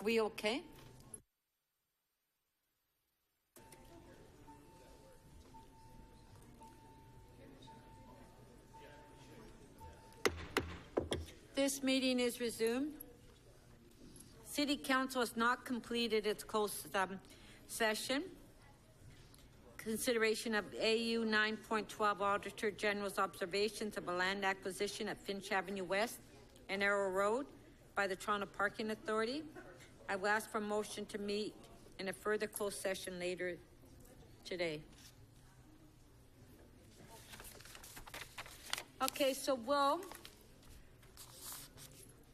We okay? This meeting is resumed. City Council has not completed its closed session. Consideration of AU 9.12 Auditor General's observations of a land acquisition at Finch Avenue West and Arrow Road by the Toronto Parking Authority. I will ask for a motion to meet in a further closed session later today. Okay, so we'll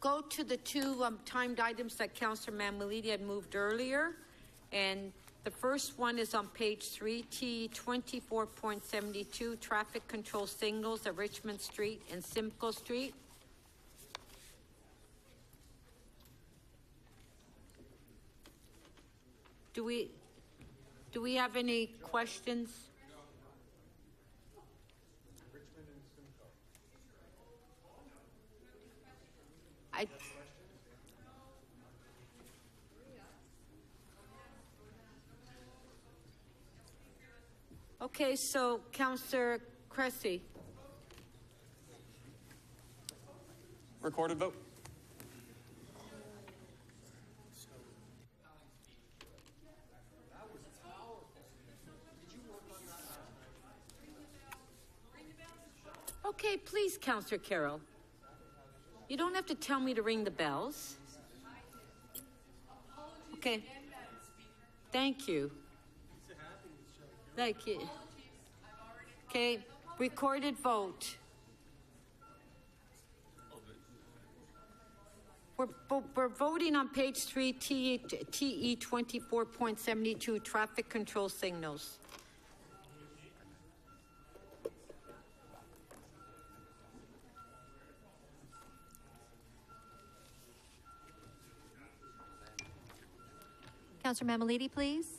go to the two timed items that Councillor Mammoliti had moved earlier. And the first one is on page 3, T24.72, traffic control signals at Richmond Street and Simcoe Street. Do we have any questions? Richmond and Simcoe. Okay, so Councillor Cressy. Recorded vote. Okay, please, Councillor Carroll. You don't have to tell me to ring the bells. Okay. Thank you. Thank you. Okay, recorded vote. We're voting on page 3, TE 24.72, traffic control signals. Councillor Mammoliti, please.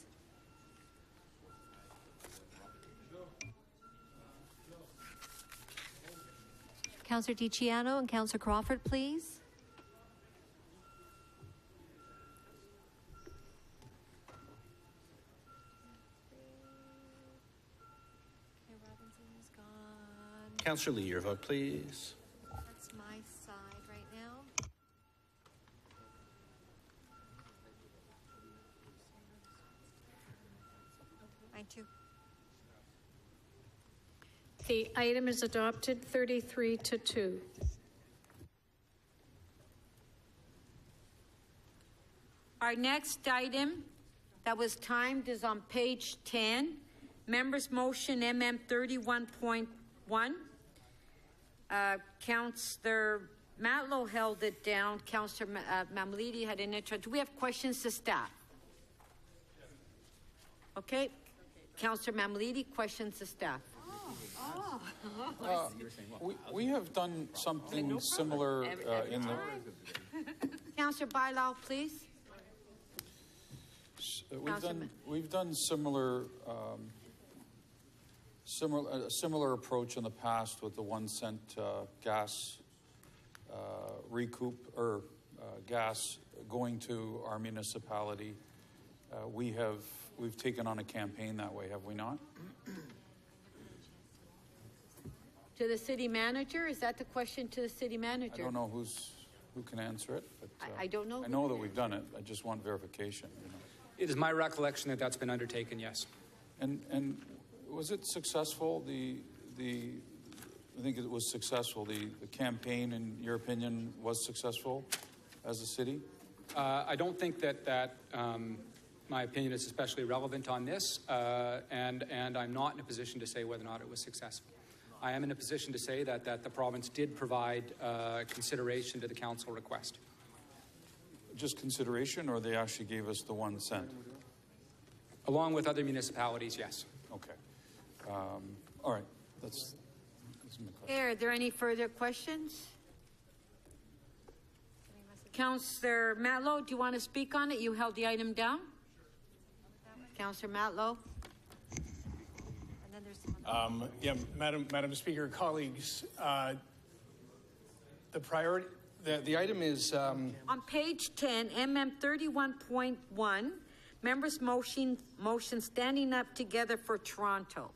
Councillor DiCiano and Councillor Crawford, please. Okay, Robinson is gone. Councillor Lee, your vote, please. That's my side right now. Mine too. The item is adopted 33-2. Our next item that was timed is on page 10. Members' motion MM 31.1. Councillor Matlow held it down. Councillor Mammoliti had an intro. Do we have questions to staff? Okay. Councillor Mammoliti, questions to staff. We have done something similar in the. Councillor Bailao, please. We've done similar similar approach in the past with the 1 cent gas recoup or gas going to our municipality. We've taken on a campaign that way, have we not? To the city manager? Is that the question to the city manager? I don't know who can answer it, but I don't know. I know that we've done it. I just want verification. You know. It is my recollection that that's been undertaken, yes. And was it successful? I think it was successful. The campaign, in your opinion, was successful as a city? I don't think that my opinion is especially relevant on this, and I'm not in a position to say whether or not it was successful. I am in a position to say that the province did provide consideration to the council request. Just consideration, or they actually gave us the 1 cent? Along with other municipalities, yes. Okay. All right. That's my question. Are there any further questions? Councillor Matlow, do you want to speak on it? You held the item down. Councillor Matlow. Yeah, Madam Speaker, colleagues, the The item is, On page 10, MM 31.1, members motion standing up together for Toronto.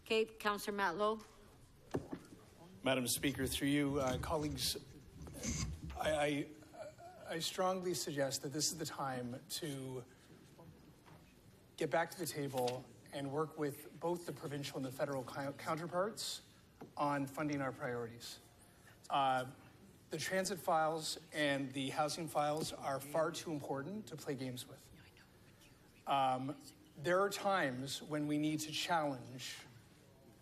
Okay, Councillor Matlow. Madam Speaker, through you, colleagues, I strongly suggest that this is the time to get back to the table and work with both the provincial and the federal counterparts on funding our priorities. The transit files and the housing files are far too important to play games with. There are times when we need to challenge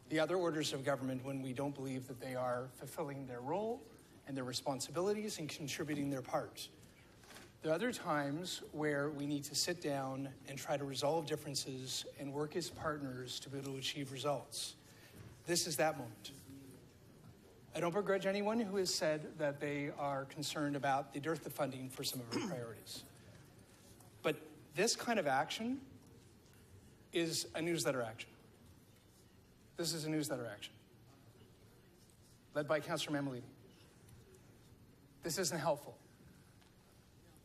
the other orders of government when we don't believe that they are fulfilling their role and their responsibilities and contributing their part. There are other times where we need to sit down and try to resolve differences and work as partners to be able to achieve results. This is that moment. I don't begrudge anyone who has said that they are concerned about the dearth of funding for some of our priorities. But this kind of action is a newsletter action. This is a newsletter action, led by Councillor Mammalini. This isn't helpful.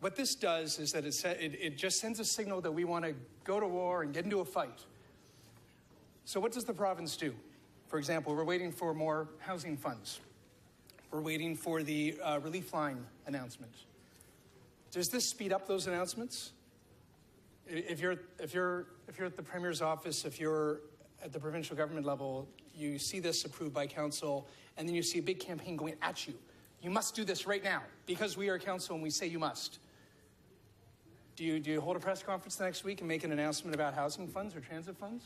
What this does is that it just sends a signal that we want to go to war and get into a fight. So what does the province do? For example, we're waiting for more housing funds. We're waiting for the relief line announcement. Does this speed up those announcements? If you're at the Premier's office, if you're at the provincial government level, you see this approved by council, and then you see a big campaign going at you. You must do this right now because we are council and we say you must. Do you hold a press conference the next week and make an announcement about housing funds or transit funds?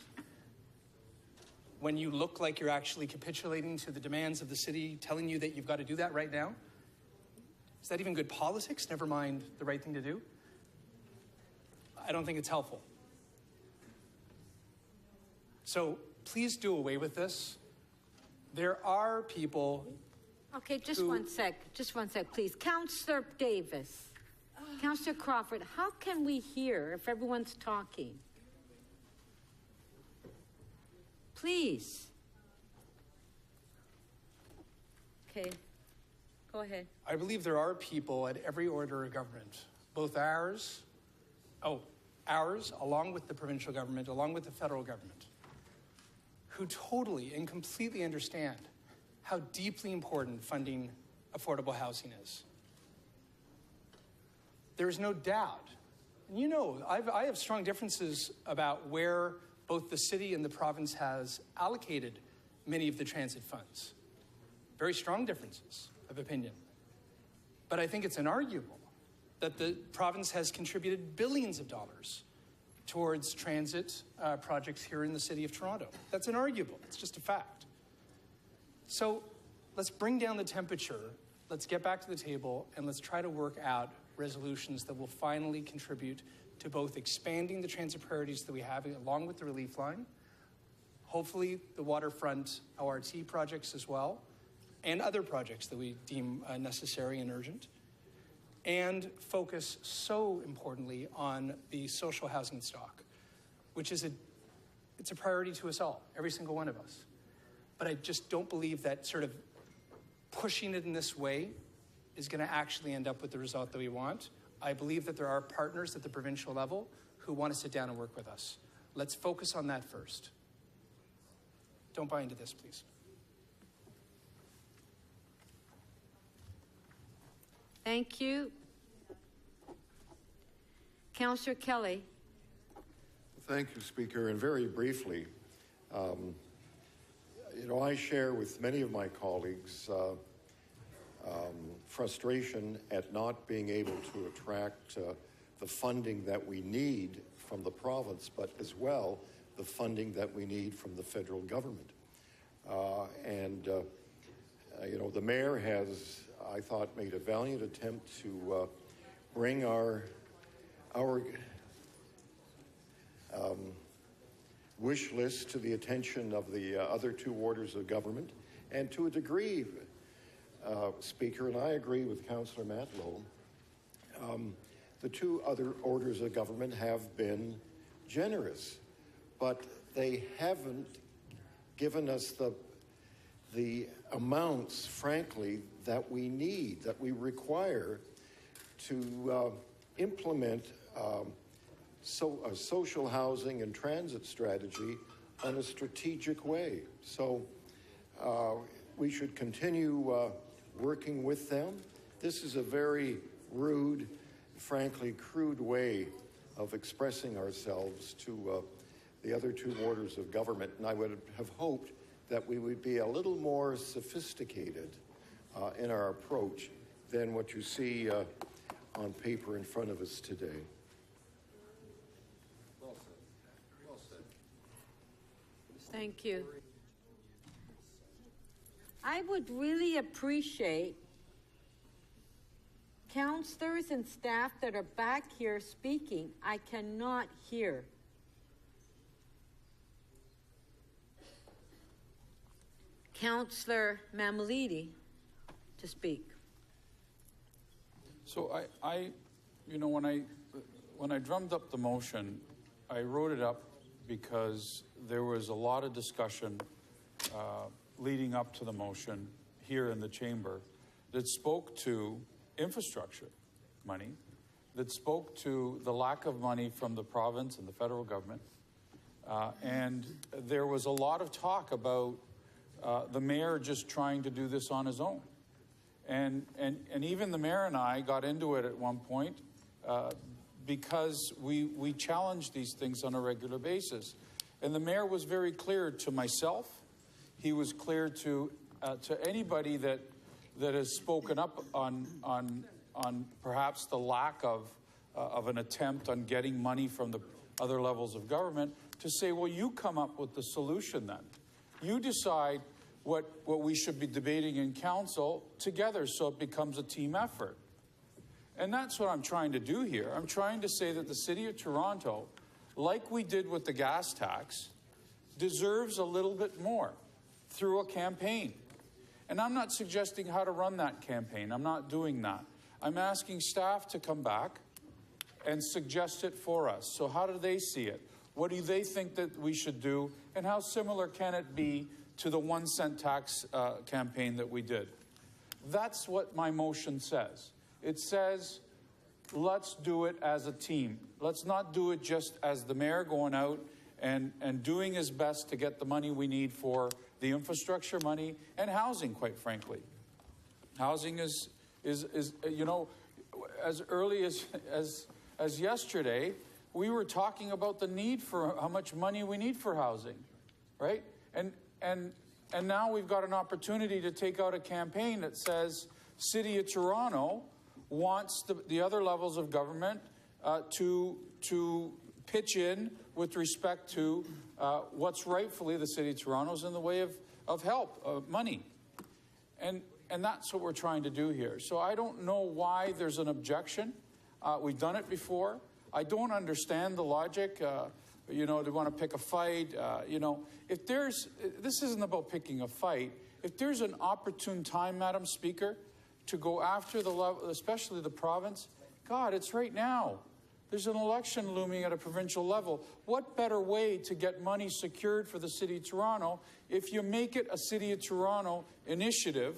When you look like you're actually capitulating to the demands of the city, telling you that you've got to do that right now? Is that even good politics? Never mind the right thing to do. I don't think it's helpful. So please do away with this. There are people. Okay, just one sec, please. Councillor Davis, Councillor Crawford, how can we hear if everyone's talking? Please. Okay, go ahead. I believe there are people at every order of government, both ours, along with the provincial government, along with the federal government, who totally and completely understand how deeply important funding affordable housing is. There is no doubt. You know, I have strong differences about where both the city and the province has allocated many of the transit funds. Very strong differences of opinion. But I think it's inarguable that the province has contributed billions of dollars towards transit projects here in the city of Toronto. That's inarguable. It's just a fact. So let's bring down the temperature, let's get back to the table, and let's try to work out resolutions that will finally contribute to both expanding the transit priorities that we have along with the relief line, hopefully the waterfront ORT projects as well, and other projects that we deem necessary and urgent, and focus so importantly on the social housing stock, which is it's a priority to us all, every single one of us. But I just don't believe that sort of pushing it in this way is going to actually end up with the result that we want. I believe that there are partners at the provincial level who want to sit down and work with us. Let's focus on that first. Don't buy into this, please. Thank you. Councillor Kelly. Thank you, Speaker. And very briefly, I share with many of my colleagues frustration at not being able to attract the funding that we need from the province, but as well the funding that we need from the federal government. The mayor has, I thought, made a valiant attempt to bring our wish list to the attention of the other two orders of government, and to a degree, Speaker, and I agree with Councillor Matlow, the two other orders of government have been generous, but they haven't given us the amounts, frankly, that we need, that we require to implement a social housing and transit strategy on a strategic way. So we should continue working with them. This is a very rude, frankly, crude way of expressing ourselves to the other two orders of government, and I would have hoped that we would be a little more sophisticated in our approach than what you see on paper in front of us today. Well said. Well said. Thank you. I would really appreciate counselors and staff that are back here speaking. I cannot hear. Councillor Mamalidi to speak. So when I drummed up the motion, I wrote it up because there was a lot of discussion leading up to the motion here in the chamber that spoke to infrastructure money, that spoke to the lack of money from the province and the federal government. And there was a lot of talk about the mayor just trying to do this on his own. And even the mayor and I got into it at one point because we challenge these things on a regular basis. And the mayor was very clear to myself. He was clear to anybody that has spoken up on perhaps the lack of an attempt on getting money from the other levels of government, to say, well, you come up with the solution then. You decide what we should be debating in council together so it becomes a team effort. And that's what I'm trying to do here. I'm trying to say that the City of Toronto, like we did with the gas tax, deserves a little bit more through a campaign. And I'm not suggesting how to run that campaign. I'm not doing that. I'm asking staff to come back and suggest it for us. So how do they see it? What do they think that we should do? And how similar can it be to the 1 cent tax campaign that we did? That's what my motion says. It says, let's do it as a team. Let's not do it just as the mayor going out and doing his best to get the money we need for the infrastructure money and housing, quite frankly. Housing is you know, as early as yesterday, we were talking about the need for how much money we need for housing, right? And now we've got an opportunity to take out a campaign that says City of Toronto wants the other levels of government to pitch in with respect to what's rightfully the City of Toronto's in the way of help, of money. And that's what we're trying to do here. So I don't know why there's an objection. We've done it before. I don't understand the logic. You know, they want to pick a fight. You know, if this isn't about picking a fight. If there's an opportune time, Madam Speaker, to go after the level, especially the province, God, it's right now. There's an election looming at a provincial level. What better way to get money secured for the City of Toronto if you make it a City of Toronto initiative,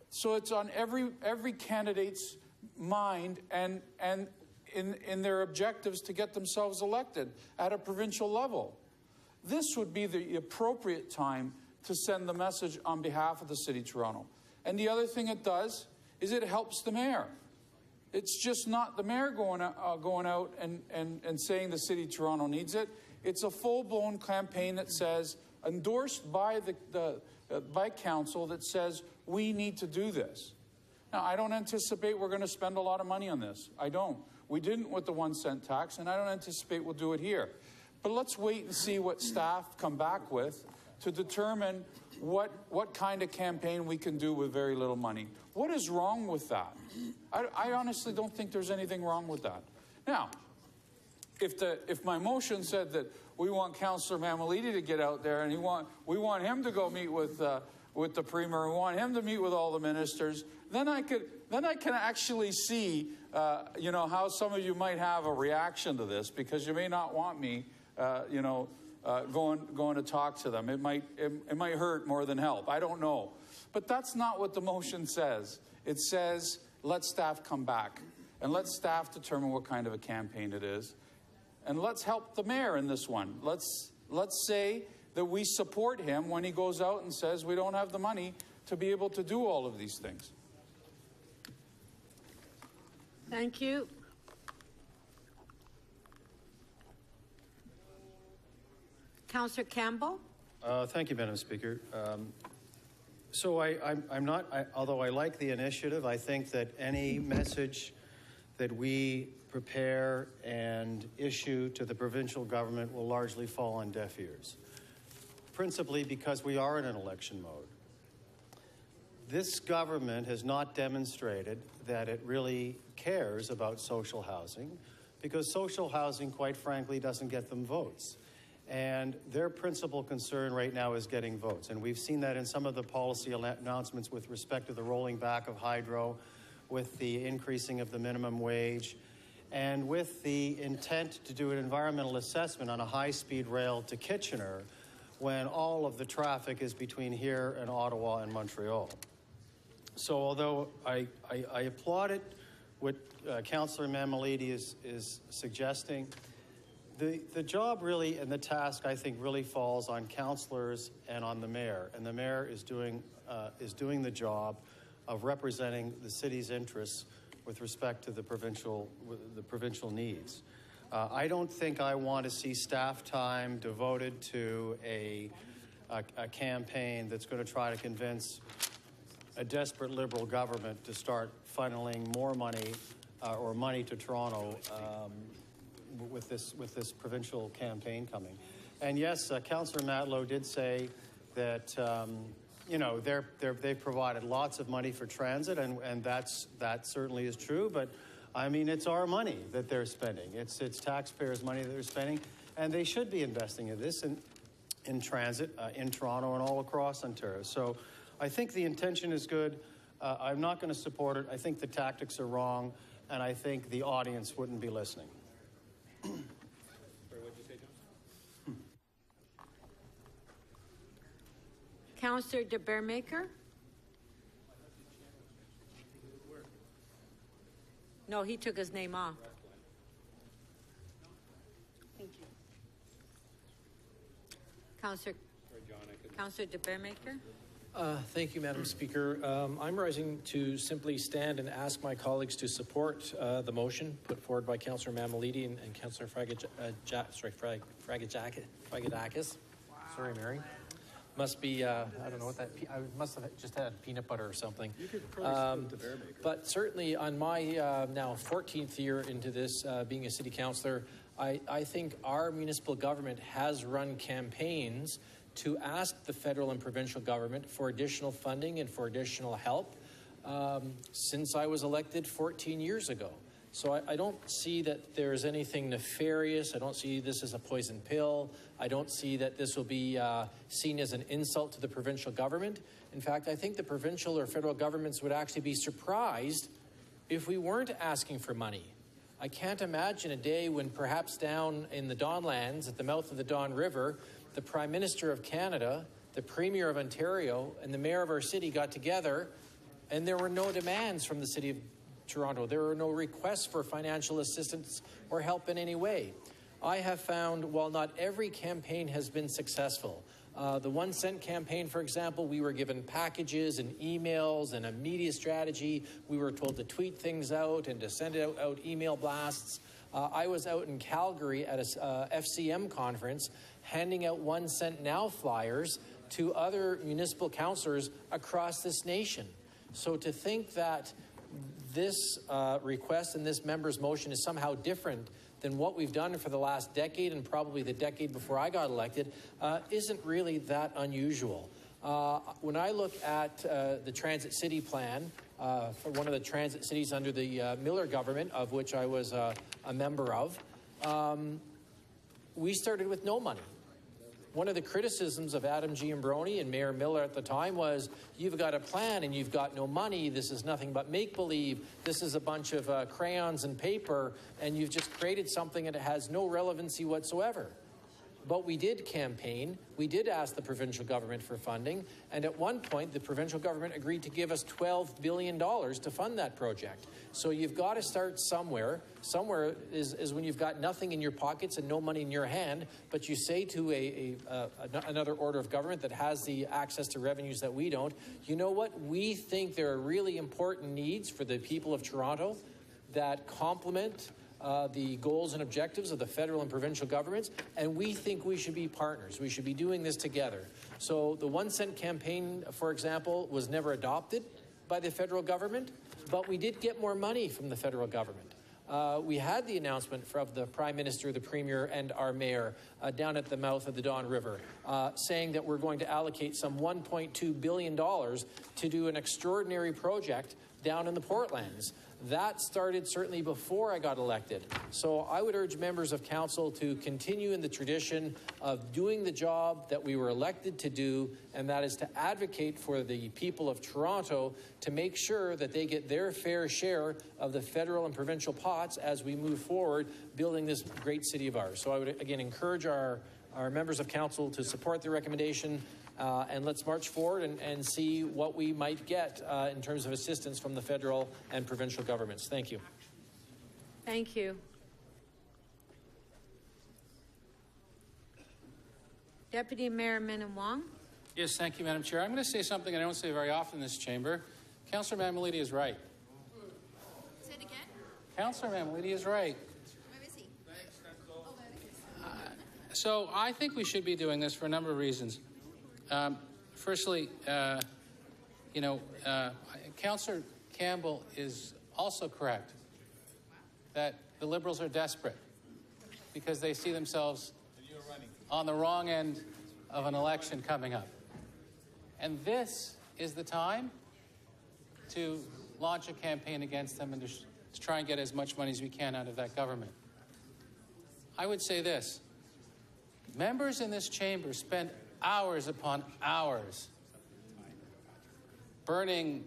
so it's on every candidate's mind and in their objectives to get themselves elected at a provincial level. This would be the appropriate time to send the message on behalf of the City of Toronto. And the other thing it does is it helps the mayor. It's just not the mayor going out and saying the City of Toronto needs it. It's a full-blown campaign that says, endorsed by by council, that says we need to do this. Now, I don't anticipate we're going to spend a lot of money on this. I don't. We didn't with the 1 cent tax, and I don't anticipate we'll do it here. But let's wait and see what staff come back with to determine what kind of campaign we can do with very little money. What is wrong with that? I honestly don't think there's anything wrong with that. Now, if my motion said that we want Councillor Mamalidi to get out there and we want him to go meet with the Premier, we want him to meet with all the ministers, then I can actually see you know, how some of you might have a reaction to this, because you may not want me going to talk to them. It might hurt more than help. I don't know. But that's not what the motion says. It says, let staff come back and let staff determine what kind of a campaign it is. And let's help the mayor in this one. Let's say that we support him when he goes out and says we don't have the money to be able to do all of these things. Thank you. Councillor Campbell? Thank you, Madam Speaker. Although I like the initiative, I think that any message that we prepare and issue to the provincial government will largely fall on deaf ears, principally because we are in an election mode. This government has not demonstrated that it really cares about social housing, because social housing, quite frankly, doesn't get them votes. And their principal concern right now is getting votes. And we've seen that in some of the policy announcements with respect to the rolling back of hydro, with the increasing of the minimum wage, and with the intent to do an environmental assessment on a high-speed rail to Kitchener when all of the traffic is between here and Ottawa and Montreal. So although I applaud what Councillor Mammoliti is suggesting, the job really and the task, I think, really falls on councillors and on the mayor. And the mayor is doing the job of representing the city's interests with respect to the provincial needs. I don't think I want to see staff time devoted to a campaign that's going to try to convince a desperate Liberal government to start funneling more money or money to Toronto with this provincial campaign coming. And yes, Councillor Matlow did say that they've provided lots of money for transit, and that certainly is true. But I mean, it's our money that they're spending. It's taxpayers' money that they're spending, and they should be investing in this in transit in Toronto and all across Ontario. So I think the intention is good. I'm not going to support it. I think the tactics are wrong, and I think the audience wouldn't be listening. Councillor de Beermaker? No, he took his name off. Thank you. Councillor de Beermaker? Thank you, Madam Speaker. I'm rising to simply stand and ask my colleagues to support the motion put forward by Councillor Mammoliti and Councillor Fragedakis. Sorry, Mary. Must be, I don't know what that, I must have just had peanut butter or something. You could probably speak to Bearmaker. But certainly on my now 14th year into this, being a city councillor, I think our municipal government has run campaigns to ask the federal and provincial government for additional funding and for additional help since I was elected 14 years ago. So I don't see that there's anything nefarious. I don't see this as a poison pill. I don't see that this will be seen as an insult to the provincial government. In fact, I think the provincial or federal governments would actually be surprised if we weren't asking for money. I can't imagine a day when perhaps down in the Donlands, at the mouth of the Don River, the Prime Minister of Canada, the Premier of Ontario, and the Mayor of our city got together, and there were no demands from the City of Toronto. There were no requests for financial assistance or help in any way. I have found, while not every campaign has been successful, the 1 cent campaign, for example, we were given packages and emails and a media strategy. We were told to tweet things out and to send out email blasts. I was out in Calgary at a FCM conference handing out 1 cent now flyers to other municipal councillors across this nation. So to think that this request and this member's motion is somehow different than what we've done for the last decade and probably the decade before I got elected isn't really that unusual. When I look at the Transit City Plan for one of the transit cities under the Miller government, of which I was a member of, we started with no money. One of the criticisms of Adam Giambrone and Mayor Miller at the time was, you've got a plan and you've got no money. This is nothing but make-believe. This is a bunch of crayons and paper, and you've just created something that has no relevancy whatsoever. but we did campaign. We did ask the provincial government for funding, and at one point, the provincial government agreed to give us $12 billion to fund that project. So you've got to start somewhere. Somewhere is when you've got nothing in your pockets and no money in your hand, but you say to another order of government that has the access to revenues that we don't, you know what? We think there are really important needs for the people of Toronto that complement the goals and objectives of the federal and provincial governments, and we think we should be partners. We should be doing this together. So the 1 cent campaign, for example, was never adopted by the federal government, but we did get more money from the federal government. We had the announcement from the Prime Minister, the Premier, and our Mayor down at the mouth of the Don River, saying that we're going to allocate some $1.2 billion to do an extraordinary project down in the Portlands. That started certainly before I got elected. So I would urge members of council to continue in the tradition of doing the job that we were elected to do, and that is to advocate for the people of Toronto to make sure that they get their fair share of the federal and provincial pots as we move forward building this great city of ours. So I would again encourage our members of council to support the recommendation. And let's march forward and see what we might get in terms of assistance from the federal and provincial governments. Thank you. Thank you. Deputy Mayor Minnan-Wong. Yes, thank you, Madam Chair. I'm going to say something I don't say very often in this chamber. Councillor Mammoliti is right. Say it again. Councillor Mammoliti is right. Where is he? So I think we should be doing this for a number of reasons. Firstly, Councillor Campbell is also correct that the Liberals are desperate because they see themselves on the wrong end of an election coming up. And this is the time to launch a campaign against them and to try and get as much money as we can out of that government. I would say this. Members in this chamber spend hours upon hours burning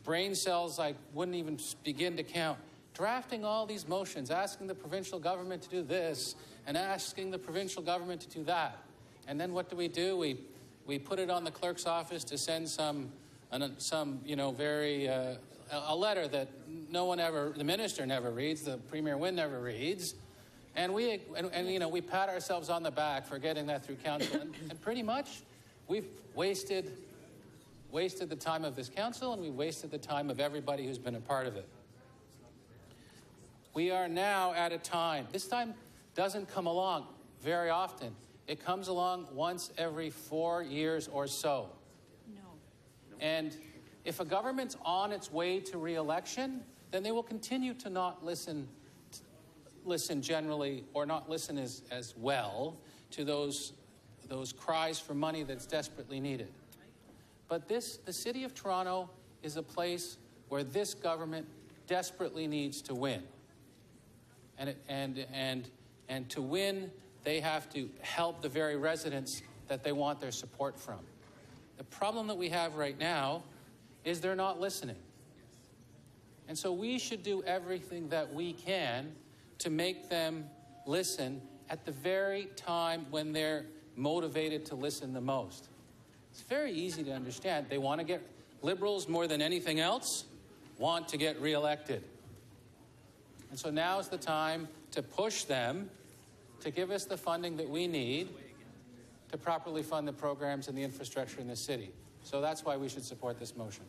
brain cells I wouldn't even begin to count, drafting all these motions, asking the provincial government to do this and asking the provincial government to do that. And then what do? We put it on the clerk's office to send a letter that the minister never reads, the Premier Wynne never reads. And we pat ourselves on the back for getting that through council. And pretty much we've wasted the time of this council, and we wasted the time of everybody who's been a part of it. We are now at a time, this time doesn't come along very often. It comes along once every 4 years or so. No. And if a government's on its way to re-election, then they will continue to not listen generally, or not listen as well to those cries for money that's desperately needed. But the City of Toronto is a place where this government desperately needs to win. And to win, they have to help the very residents that they want their support from. The problem that we have right now is they're not listening. And so we should do everything that we can to make them listen at the very time when they're motivated to listen the most. It's very easy to understand. They want to get, Liberals more than anything else, want to get reelected. And so now's the time to push them to give us the funding that we need to properly fund the programs and the infrastructure in the city. So that's why we should support this motion.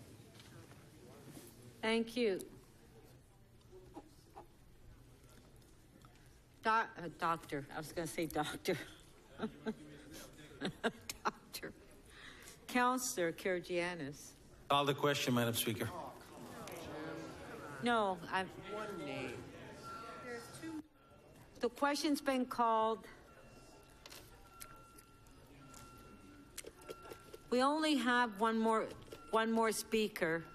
Thank you. Doctor. I was going to say doctor. Doctor. Councillor Karagianis. Call the question, Madam Speaker. No, I've... One name. The question's been called. We only have one more speaker.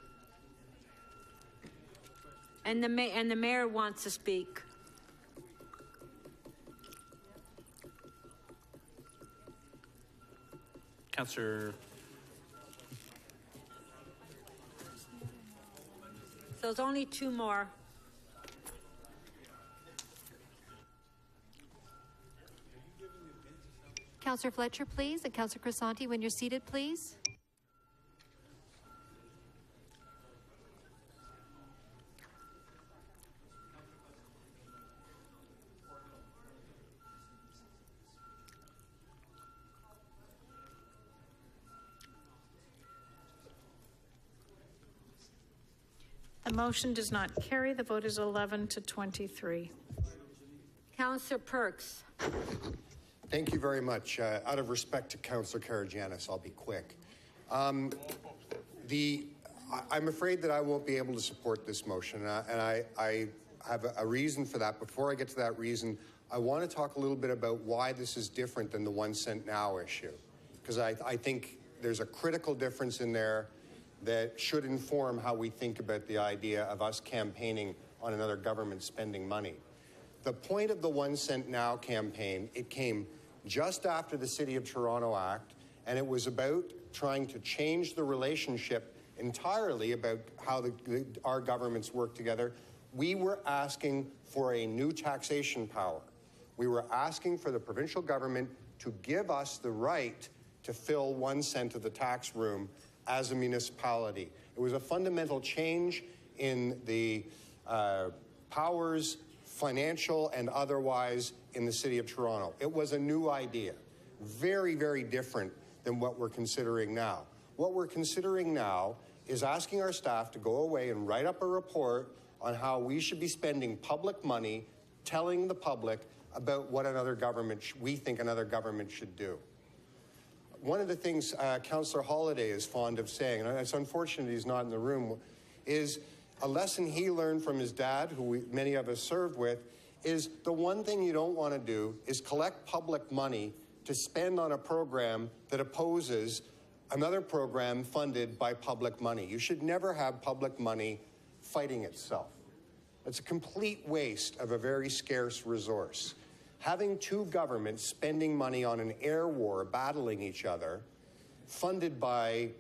And the mayor wants to speak. Councillor. So there's only two more. Councillor Fletcher, please, and Councillor Crisanti, when you're seated, please. The motion does not carry. The vote is 11 to 23. Councillor Perks. Thank you very much. Out of respect to Councillor Karygiannis, I'll be quick. I'm afraid that I won't be able to support this motion, and I have a reason for that. Before I get to that reason, I want to talk a little bit about why this is different than the 1 cent now issue, because I think there's a critical difference in there that should inform how we think about the idea of us campaigning on another government spending money. The point of the 1 cent now campaign, it came just after the City of Toronto Act, and it was about trying to change the relationship entirely about how our governments work together. We were asking for a new taxation power. We were asking for the provincial government to give us the right to fill 1 cent of the tax room as a municipality. It was a fundamental change in the powers, financial and otherwise, in the City of Toronto. It was a new idea, very, very different than what we're considering now. What we're considering now is asking our staff to go away and write up a report on how we should be spending public money, telling the public about what we think another government should do. One of the things Councillor Holyday is fond of saying, and it's unfortunate he's not in the room, is a lesson he learned from his dad, who many of us served with, is the one thing you don't want to do is collect public money to spend on a program that opposes another program funded by public money. You should never have public money fighting itself. It's a complete waste of a very scarce resource. Having two governments spending money on an air war, battling each other, funded by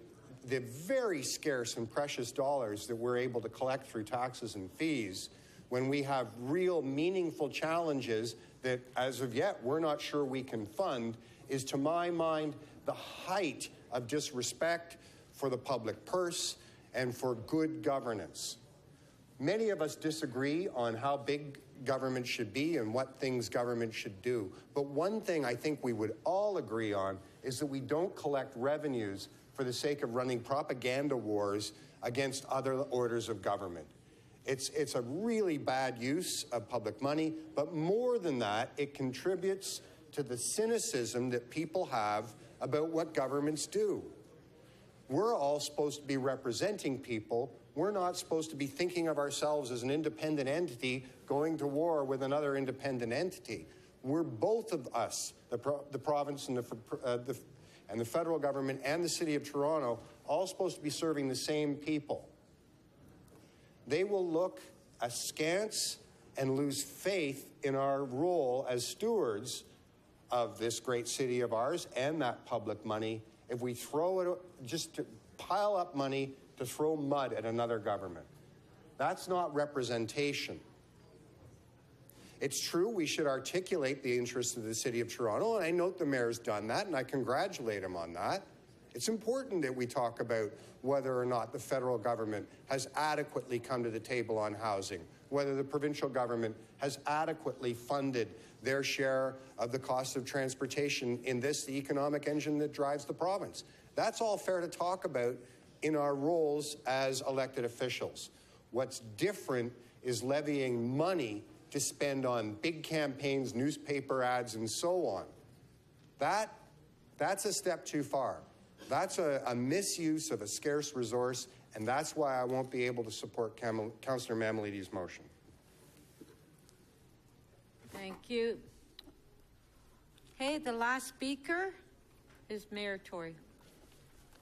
the very scarce and precious dollars that we're able to collect through taxes and fees, when we have real meaningful challenges that, as of yet, we're not sure we can fund, is, to my mind, the height of disrespect for the public purse and for good governance. Many of us disagree on how big government should be and what things government should do. But one thing I think we would all agree on is that we don't collect revenues for the sake of running propaganda wars against other orders of government. It's a really bad use of public money, but more than that, it contributes to the cynicism that people have about what governments do. We're all supposed to be representing people. We're not supposed to be thinking of ourselves as an independent entity going to war with another independent entity. We're both of us, the province and the federal government and the City of Toronto, all supposed to be serving the same people. They will look askance and lose faith in our role as stewards of this great city of ours and that public money if we throw it, just to pile up money to throw mud at another government. That's not representation. It's true we should articulate the interests of the City of Toronto, and I note the mayor's done that, and I congratulate him on that. It's important that we talk about whether or not the federal government has adequately come to the table on housing, whether the provincial government has adequately funded their share of the cost of transportation in this, the economic engine that drives the province. That's all fair to talk about in our roles as elected officials. What's different is levying money to spend on big campaigns, newspaper ads, and so on. That's a step too far. That's a misuse of a scarce resource, and that's why I won't be able to support Councillor Mammoliti's motion. Thank you. Okay, the last speaker is Mayor Tory.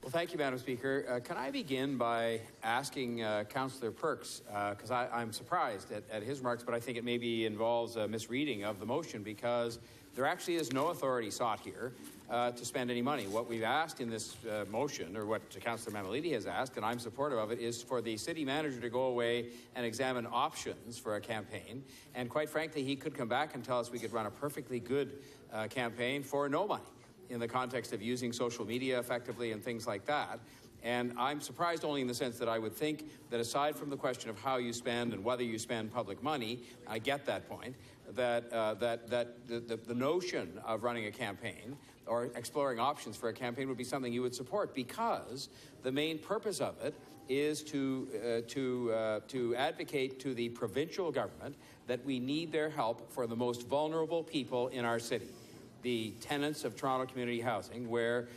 Well, thank you, Madam Speaker. Can I begin by asking Councillor Perks, because I'm surprised at his remarks, but I think it maybe involves a misreading of the motion, because there actually is no authority sought here to spend any money. What we've asked in this motion, or what Councillor Mammoliti has asked, and I'm supportive of it, is for the city manager to go away and examine options for a campaign. And quite frankly, he could come back and tell us we could run a perfectly good campaign for no money. in the context of using social media effectively and things like that. And I'm surprised only in the sense that I would think that aside from the question of how you spend and whether you spend public money, I get that point, that the notion of running a campaign or exploring options for a campaign would be something you would support, because the main purpose of it is to advocate to the provincial government that we need their help for the most vulnerable people in our city, the tenants of Toronto community housing, where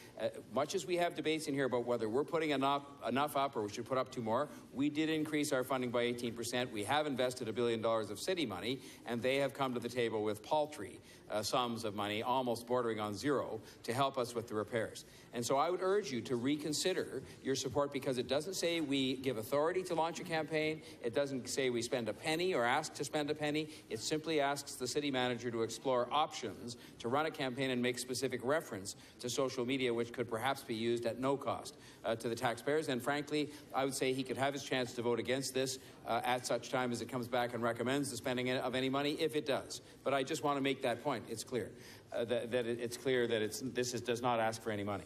much as we have debates in here about whether we're putting enough up or we should put up 2 more, we did increase our funding by 18%. We have invested $1 billion of city money, and they have come to the table with paltry sums of money, almost bordering on zero, to help us with the repairs. And so I would urge you to reconsider your support, because it doesn't say we give authority to launch a campaign. It doesn't say we spend a penny or ask to spend a penny. It simply asks the city manager to explore options to run a campaign and make specific reference to social media, which could perhaps be used at no cost to the taxpayers. And frankly, I would say he could have his chance to vote against this at such time as it comes back and recommends the spending of any money, if it does. But I just want to make that point. It's clear it's clear that this does not ask for any money.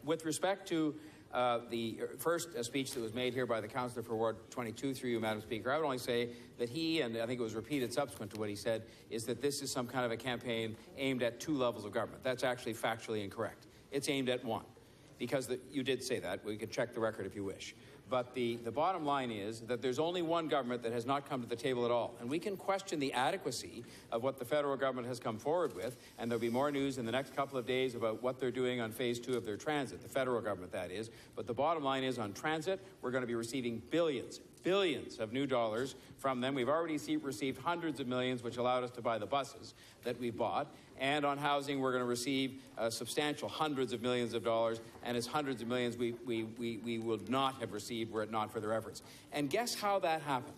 With respect to the first speech that was made here by the councillor for Ward 22, through you, Madam Speaker, I would only say that he, and I think it was repeated subsequent to what he said, is that this is some kind of a campaign aimed at 2 levels of government. That's actually factually incorrect. It's aimed at 1, because you did say that. We could check the record if you wish. But the bottom line is that there's only one government that has not come to the table at all. And we can question the adequacy of what the federal government has come forward with, and there'll be more news in the next couple of days about what they're doing on phase 2 of their transit, the federal government that is. But the bottom line is, on transit, we're going to be receiving billions of new dollars from them. We've already received hundreds of millions, which allowed us to buy the buses that we bought. And on housing, we're going to receive substantial hundreds of millions of dollars, and it's hundreds of millions we would not have received were it not for their efforts. And guess how that happened?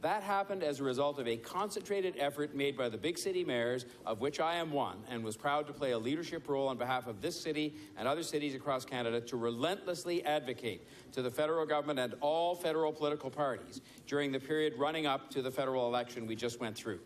That happened as a result of a concentrated effort made by the big city mayors, of which I am one, and was proud to play a leadership role on behalf of this city and other cities across Canada, to relentlessly advocate to the federal government and all federal political parties during the period running up to the federal election we just went through.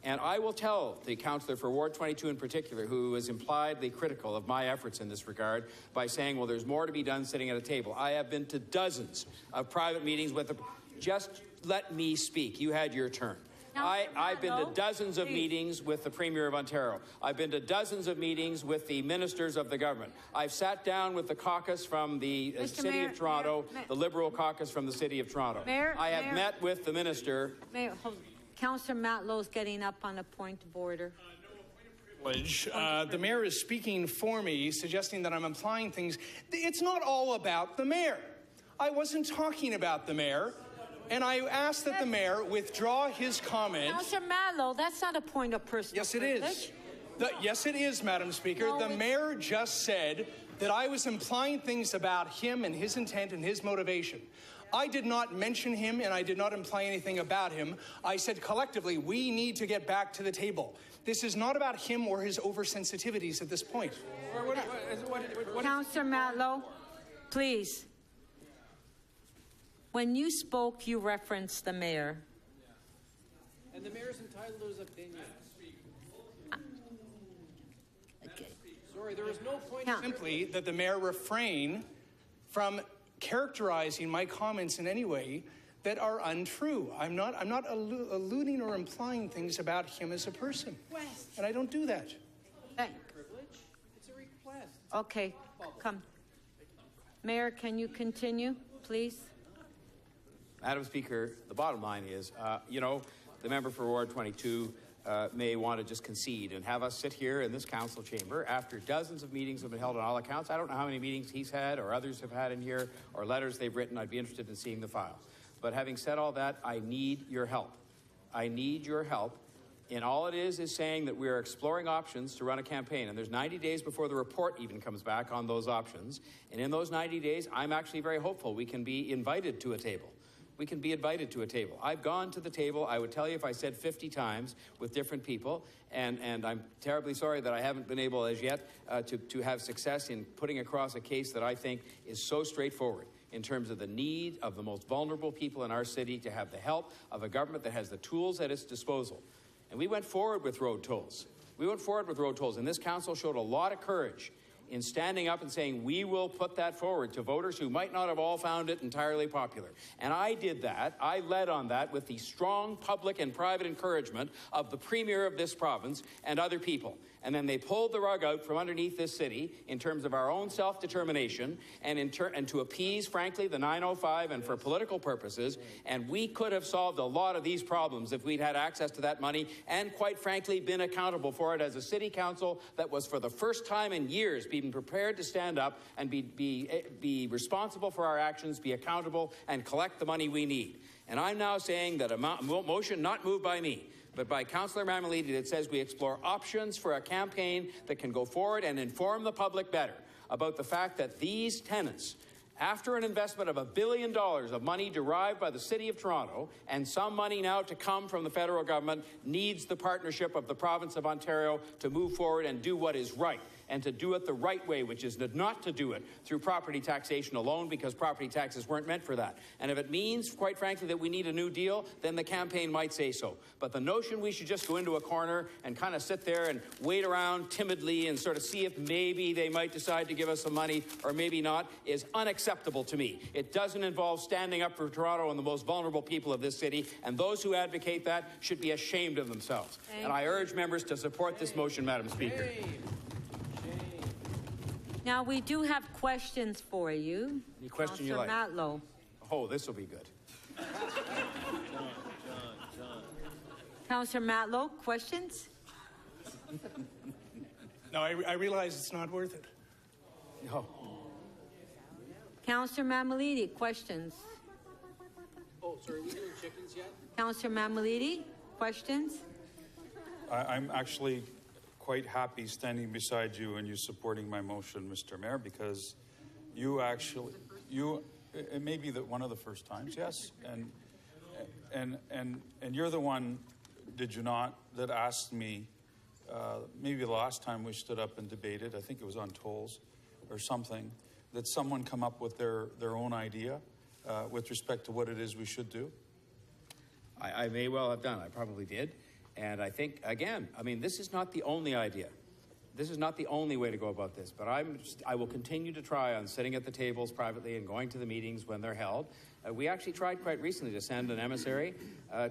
And I will tell the councillor for Ward 22 in particular, who is impliedly critical of my efforts in this regard by saying, well, there's more to be done sitting at a table. I have been to dozens of private meetings with the... Just let me speak. You had your turn. I've been to dozens of meetings with the Premier of Ontario. I've been to dozens of meetings with the ministers of the government. I've sat down with the caucus from the City of Toronto, the Liberal caucus from the City of Toronto. I have met with the minister... Mayor, Councillor Matlow's getting up on a point of order. The mayor is speaking for me, suggesting that I'm implying things. It's not all about the mayor. I wasn't talking about the mayor, and I asked that the mayor withdraw his comment. Councillor Matlow, that's not a point of personal privilege. Yes, it is. Yes, it is, Madam Speaker. No, the mayor just said that I was implying things about him and his intent and his motivation. I did not mention him, and I did not imply anything about him. I said collectively, we need to get back to the table. This is not about him or his oversensitivities at this point. Councillor Matlow, please. When you spoke, you referenced the mayor. And the mayor's entitled to his opinion. Okay. Sorry, there was no point... Simply that the mayor refrain from characterizing my comments in any way that are untrue. I'm not alluding or implying things about him as a person. And I don't do that. It's a request. Okay, come. Mayor, can you continue, please? Madam Speaker, the bottom line is, the member for Ward 22 may want to just concede and have us sit here in this council chamber after dozens of meetings have been held on all accounts. I don't know how many meetings he's had or others have had in here or letters they've written. I'd be interested in seeing the file. But having said all that, I need your help. I need your help. And all it is saying that we're exploring options to run a campaign. And there's 90 days before the report even comes back on those options. And in those 90 days, I'm actually very hopeful we can be invited to a table. We can be invited to a table. I've gone to the table, I would tell you if I said 50 times, with different people, and I'm terribly sorry that I haven't been able as yet to have success in putting across a case that I think is so straightforward in terms of the need of the most vulnerable people in our city to have the help of a government that has the tools at its disposal. And we went forward with road tolls. We went forward with road tolls, and this council showed a lot of courage in standing up and saying, we will put that forward to voters who might not have all found it entirely popular. And I did that. I led on that with the strong public and private encouragement of the Premier of this province and other people. And then they pulled the rug out from underneath this city in terms of our own self-determination and to appease, frankly, the 905 and for political purposes. And we could have solved a lot of these problems if we'd had access to that money and, quite frankly, been accountable for it as a city council that was, for the first time in years, being prepared to stand up and be responsible for our actions, be accountable, and collect the money we need. And I'm now saying that a motion not moved by me, but by Councillor Mammoliti, that says we explore options for a campaign that can go forward and inform the public better about the fact that these tenants, after an investment of $1 billion of money derived by the City of Toronto and some money now to come from the federal government, needs the partnership of the province of Ontario to move forward and do what is right, and to do it the right way, which is not to do it through property taxation alone, because property taxes weren't meant for that. And if it means, quite frankly, that we need a new deal, then the campaign might say so. But the notion we should just go into a corner and kind of sit there and wait around timidly and sort of see if maybe they might decide to give us some money or maybe not is unacceptable to me. It doesn't involve standing up for Toronto and the most vulnerable people of this city, and those who advocate that should be ashamed of themselves. And I urge members to support this motion, Madam Speaker. Now, we do have questions for you. Any question you like? Matlow. Oh, this will be good. Councillor Matlow, questions? No, I realize it's not worth it. No. Councillor Mammoliti, questions? Oh, sorry, are we doing chickens yet? Councillor Mammoliti, questions? I'm actually quite happy standing beside you and you supporting my motion, Mr. Mayor, because it may be one of the first times, yes, and you're the one, did you not, that asked me, maybe the last time we stood up and debated, I think it was on tolls or something, that someone come up with their own idea with respect to what it is we should do? I may well have done. I probably did. And I think, again, I mean, this is not the only idea. This is not the only way to go about this, but I will continue to try on sitting at the tables privately and going to the meetings when they're held. We actually tried quite recently to send an emissary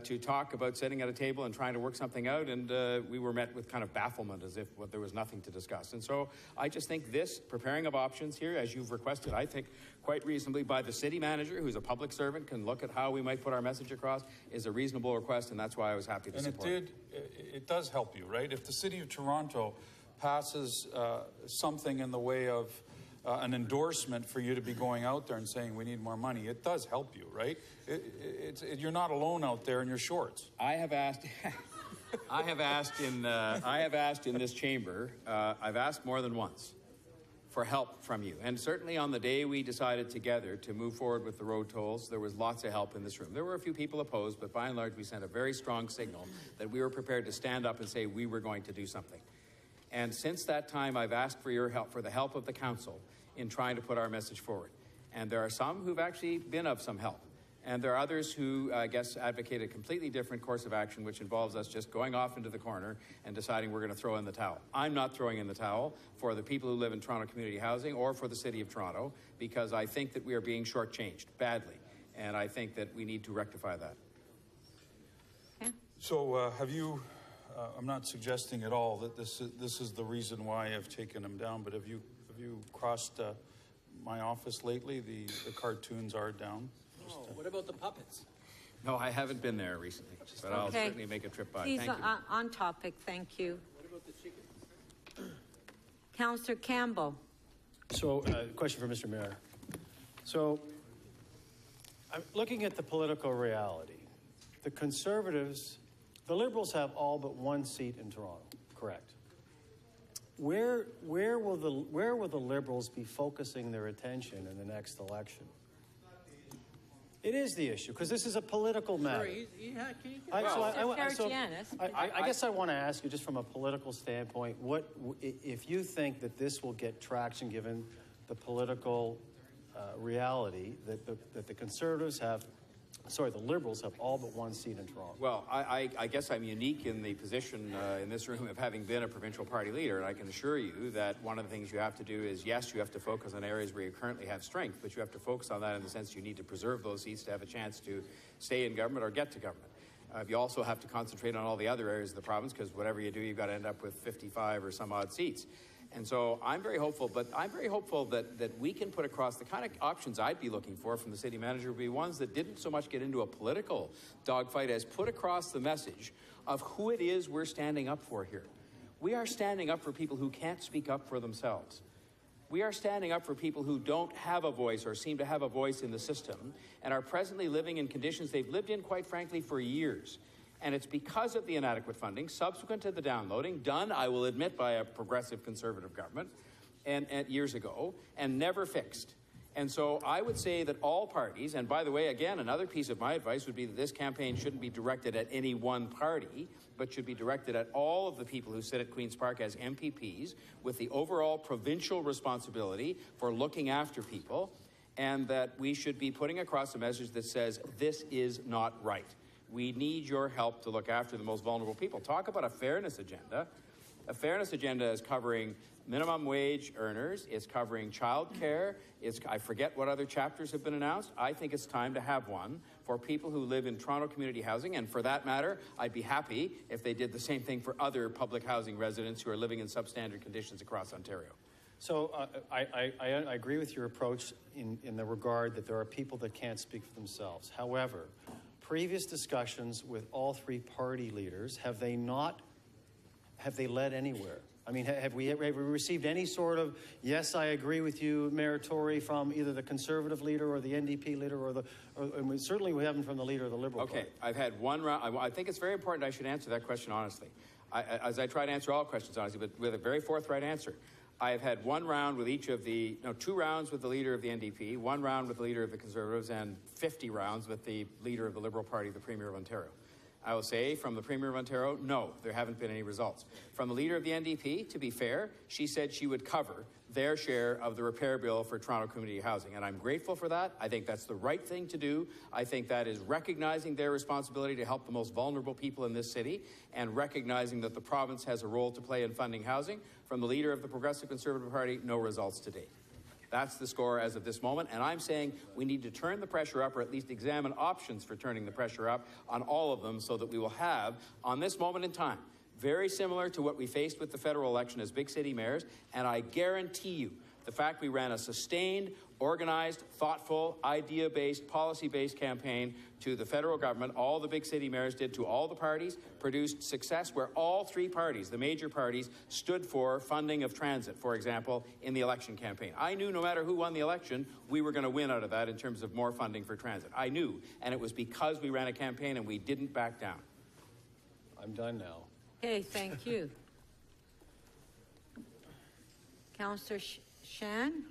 to talk about sitting at a table and trying to work something out, and we were met with kind of bafflement as if there was nothing to discuss. And so I just think this preparing of options here, as you've requested, I think quite reasonably by the city manager, who's a public servant, can look at how we might put our message across, is a reasonable request, and that's why I was happy to support it. And it does help you, right? If the City of Toronto passes something in the way of an endorsement for you to be going out there and saying we need more money, it does help you, right? You're not alone out there in your shorts. I have asked in this chamber, I've asked more than once for help from you. And certainly on the day we decided together to move forward with the road tolls, there was lots of help in this room. There were a few people opposed, but by and large we sent a very strong signal that we were prepared to stand up and say we were going to do something. And since that time, I've asked for your help, for the help of the council in trying to put our message forward. And there are some who've actually been of some help. And there are others who, I guess, advocate a completely different course of action, which involves us just going off into the corner and deciding we're going to throw in the towel. I'm not throwing in the towel for the people who live in Toronto community housing or for the City of Toronto, because I think that we are being shortchanged badly. And I think that we need to rectify that. Okay. So have you... I'm not suggesting at all that this is the reason why I've taken them down, but have you crossed my office lately? The cartoons are down. What about the puppets? No, I haven't been there recently, but I'll certainly make a trip by. Please, Thank you. on topic, thank you. What about the chickens? Councillor Campbell. So, question for Mr. Mayor. So, I'm looking at the political reality. The Conservatives, the Liberals have all but one seat in Toronto, correct? Where will the Liberals be focusing their attention in the next election? It is the issue, because this is a political matter. I guess I want to ask you, just from a political standpoint, what if you think that this will get traction given the political reality that the Conservatives have the Liberals have all but one seat in Toronto. Well, I guess I'm unique in the position in this room of having been a provincial party leader, and I can assure you that one of the things you have to do is, yes, you have to focus on areas where you currently have strength, but you have to focus on that in the sense you need to preserve those seats to have a chance to stay in government or get to government. You also have to concentrate on all the other areas of the province, because whatever you do, you've got to end up with 55 or some odd seats. And so I'm very hopeful, but I'm very hopeful that we can put across the kind of options I'd be looking for from the city manager would be ones that didn't so much get into a political dogfight as put across the message of who it is we're standing up for here. We are standing up for people who can't speak up for themselves. We are standing up for people who don't have a voice or seem to have a voice in the system and are presently living in conditions they've lived in, quite frankly, for years. And it's because of the inadequate funding, subsequent to the downloading, done, I will admit, by a progressive conservative government and years ago, and never fixed. And so I would say that all parties, and by the way, again, another piece of my advice would be that this campaign shouldn't be directed at any one party, but should be directed at all of the people who sit at Queen's Park as MPPs with the overall provincial responsibility for looking after people, and that we should be putting across a message that says, this is not right. We need your help to look after the most vulnerable people. Talk about a fairness agenda. A fairness agenda is covering minimum wage earners. It's covering child care. I forget what other chapters have been announced. I think it's time to have one for people who live in Toronto community housing. And for that matter, I'd be happy if they did the same thing for other public housing residents who are living in substandard conditions across Ontario. So I agree with your approach in the regard that there are people that can't speak for themselves. However, previous discussions with all three party leaders, have they led anywhere? I mean, have we received any sort of, yes, I agree with you, Mayor Tory, from either the Conservative leader or the NDP leader and certainly we haven't from the leader of the Liberal Party. Okay, I've had one round. I think it's very important I should answer that question honestly. As I try to answer all questions honestly, but with a very forthright answer. I have had one round with two rounds with the leader of the NDP, one round with the leader of the Conservatives, and 50 rounds with the leader of the Liberal Party, the Premier of Ontario. I will say from the Premier of Ontario, no, there haven't been any results. From the leader of the NDP, to be fair, she said she would cover their share of the repair bill for Toronto community housing, and I'm grateful for that. I think that's the right thing to do. I think that is recognizing their responsibility to help the most vulnerable people in this city and recognizing that the province has a role to play in funding housing. From the leader of the Progressive Conservative Party, no results to date. That's the score as of this moment, and I'm saying we need to turn the pressure up, or at least examine options for turning the pressure up on all of them, so that we will have, on this moment in time, very similar to what we faced with the federal election as big city mayors, and I guarantee you, the fact we ran a sustained, organized, thoughtful, idea-based, policy-based campaign to the federal government, all the big city mayors did to all the parties, produced success where all three parties, the major parties, stood for funding of transit, for example, in the election campaign. I knew no matter who won the election, we were going to win out of that in terms of more funding for transit. I knew, and it was because we ran a campaign and we didn't back down. I'm done now. Okay, thank you. Councillor Shan?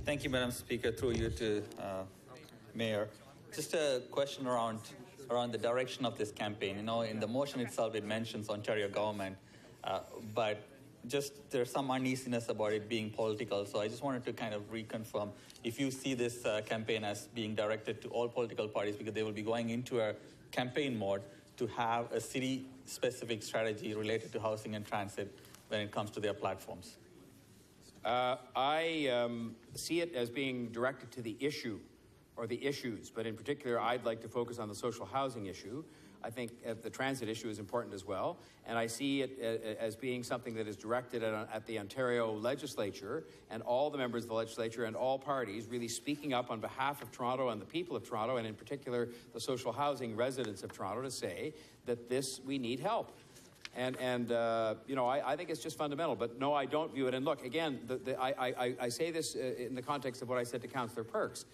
Thank you, Madam Speaker. Through you to Mayor. Just a question around the direction of this campaign. You know, in the motion itself, it mentions Ontario government, but just there's some uneasiness about it being political. So I just wanted to kind of reconfirm if you see this campaign as being directed to all political parties, because they will be going into a campaign mode to have a city-specific strategy related to housing and transit when it comes to their platforms. I see it as being directed to the issue or the issues, but in particular, I'd like to focus on the social housing issue. I think the transit issue is important as well, and I see it as being something that is directed at the Ontario legislature and all the members of the legislature and all parties really speaking up on behalf of Toronto and the people of Toronto, and in particular, the social housing residents of Toronto, to say that we need help. And you know, I think it's just fundamental, but no, I don't view it. And look, again, I say this in the context of what I said to Councillor Perks.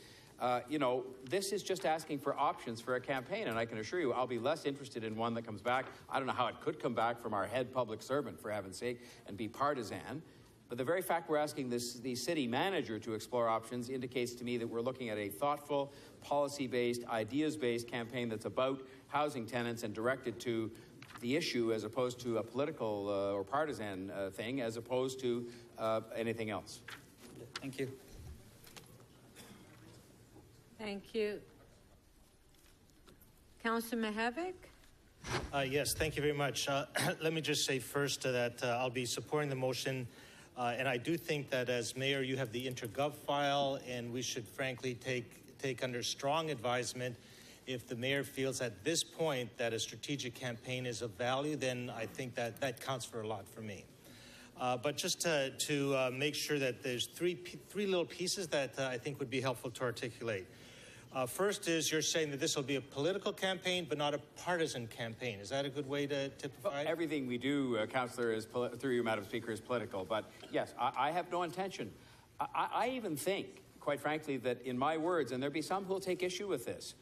You know, this is just asking for options for a campaign, and I can assure you I'll be less interested in one that comes back. I don't know how it could come back from our head public servant, for heaven's sake, and be partisan. But the very fact we're asking the city manager to explore options indicates to me that we're looking at a thoughtful, policy-based, ideas-based campaign that's about housing tenants and directed to the issue as opposed to a political or partisan thing, as opposed to anything else. Thank you. Thank you. Councillor Mihevik? Yes, thank you very much. Let me just say first that I'll be supporting the motion. And I do think that as mayor, you have the intergov file, and we should frankly take under strong advisement. If the mayor feels at this point that a strategic campaign is of value, then I think that counts for a lot for me. But just to make sure that there's three little pieces that I think would be helpful to articulate. First is you're saying that this will be a political campaign, but not a partisan campaign. Is that a good way to typify it? Everything we do, Councillor, is through you, Madam Speaker, is political. But yes, I have no intention. I even think, quite frankly, that in my words, and there'll be some who will take issue with this,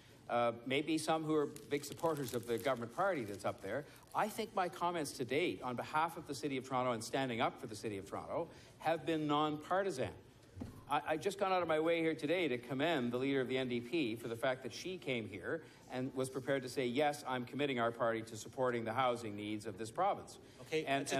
maybe some who are big supporters of the government party that's up there, I think my comments to date on behalf of the City of Toronto and standing up for the City of Toronto have been non-partisan. I just gone out of my way here today to commend the leader of the NDP for the fact that she came here and was prepared to say, yes, I'm committing our party to supporting the housing needs of this province. Okay, and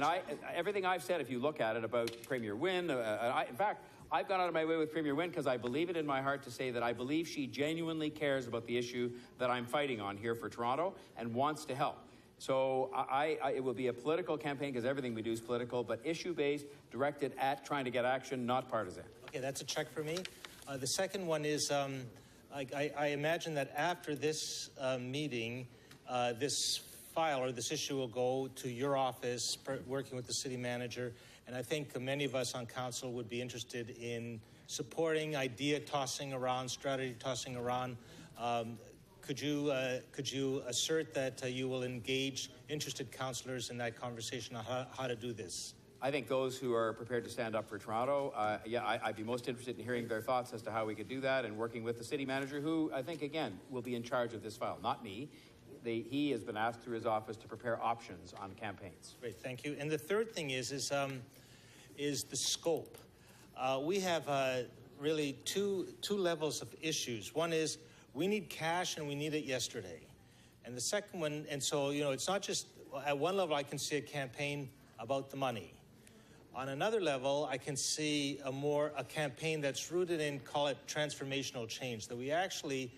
everything I've said, if you look at it about Premier Wynne, in fact, I've gone out of my way with Premier Wynne because I believe it in my heart to say that I believe she genuinely cares about the issue that I'm fighting on here for Toronto and wants to help. So it will be a political campaign because everything we do is political, but issue-based, directed at trying to get action, not partisan. Okay, that's a check for me. The second one is I imagine that after this meeting, this file or this issue will go to your office, working with the city manager, and I think many of us on council would be interested in supporting idea tossing around, strategy tossing around. Could you assert that you will engage interested councillors in that conversation on how to do this? I think those who are prepared to stand up for Toronto, I'd be most interested in hearing their thoughts as to how we could do that and working with the city manager, who I think, again, will be in charge of this file, not me. He has been asked through his office to prepare options on campaigns. Great, thank you. And the third thing is the scope. We have really two levels of issues. One is we need cash and we need it yesterday. And the second one, and so, it's not just, at one level I can see a campaign about the money. On another level, I can see a campaign that's rooted in, call it transformational change, that we actually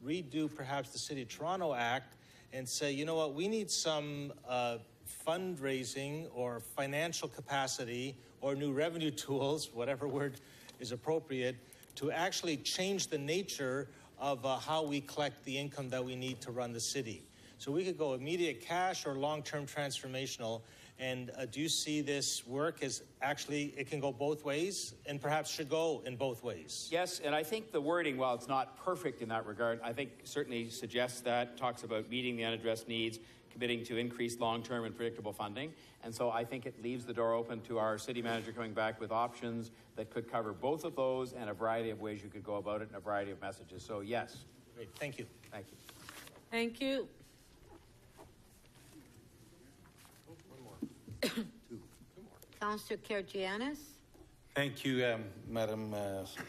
redo perhaps the City of Toronto Act and say, you know what, we need some fundraising or financial capacity or new revenue tools, whatever word is appropriate, to actually change the nature of how we collect the income that we need to run the city. So we could go immediate cash or long-term transformational. And do you see this work as actually it can go both ways and perhaps should go in both ways? Yes, and I think the wording, while it's not perfect in that regard, I think certainly suggests that, talks about meeting the unaddressed needs, committing to increased long-term and predictable funding. And so I think it leaves the door open to our city manager coming back with options that could cover both of those and a variety of ways you could go about it and a variety of messages. So yes. Great, thank you. Thank you. Thank you. Councillor Karygiannis? Thank you, Madam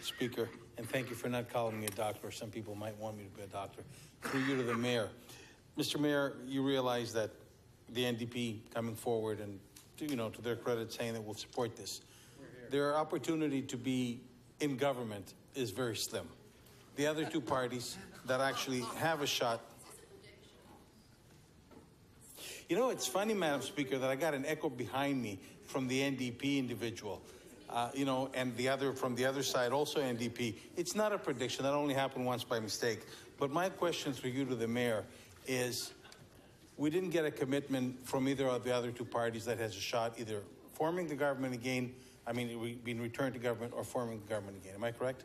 Speaker, and thank you for not calling me a doctor. Some people might want me to be a doctor. Through you to the mayor. Mr. Mayor, you realize that the NDP coming forward and, to their credit, saying that we'll support this. Their opportunity to be in government is very slim. The other two parties that actually have a shot. It's funny, Madam Speaker, that I got an echo behind me from the NDP individual, and from the other side, also NDP. It's not a prediction. That only happened once by mistake. But my question for you to the mayor is, we didn't get a commitment from either of the other two parties that has a shot either forming the government again, being returned to government, or forming the government again. Am I correct?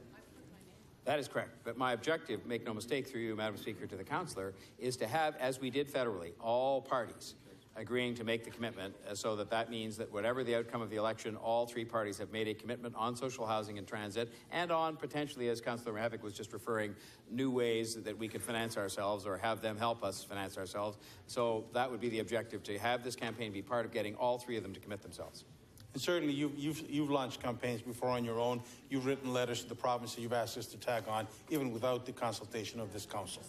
That is correct. But my objective, make no mistake through you, Madam Speaker, to the councillor, is to have, as we did federally, all parties agreeing to make the commitment, so that means that whatever the outcome of the election, all three parties have made a commitment on social housing and transit, and on potentially, as Councillor Mihevik was just referring, new ways that we could finance ourselves or have them help us finance ourselves. So that would be the objective, to have this campaign be part of getting all three of them to commit themselves. And certainly you've launched campaigns before on your own. You've written letters to the province that you've asked us to tag on, even without the consultation of this council.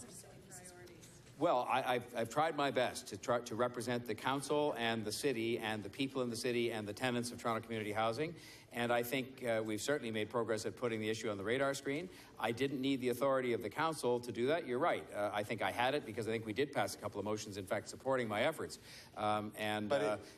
Well, I've tried my best to try to represent the council and the city and the people in the city and the tenants of Toronto Community Housing. And I think we've certainly made progress at putting the issue on the radar screen. I didn't need the authority of the council to do that. You're right. I think I had it because I think we did pass a couple of motions, in fact, supporting my efforts.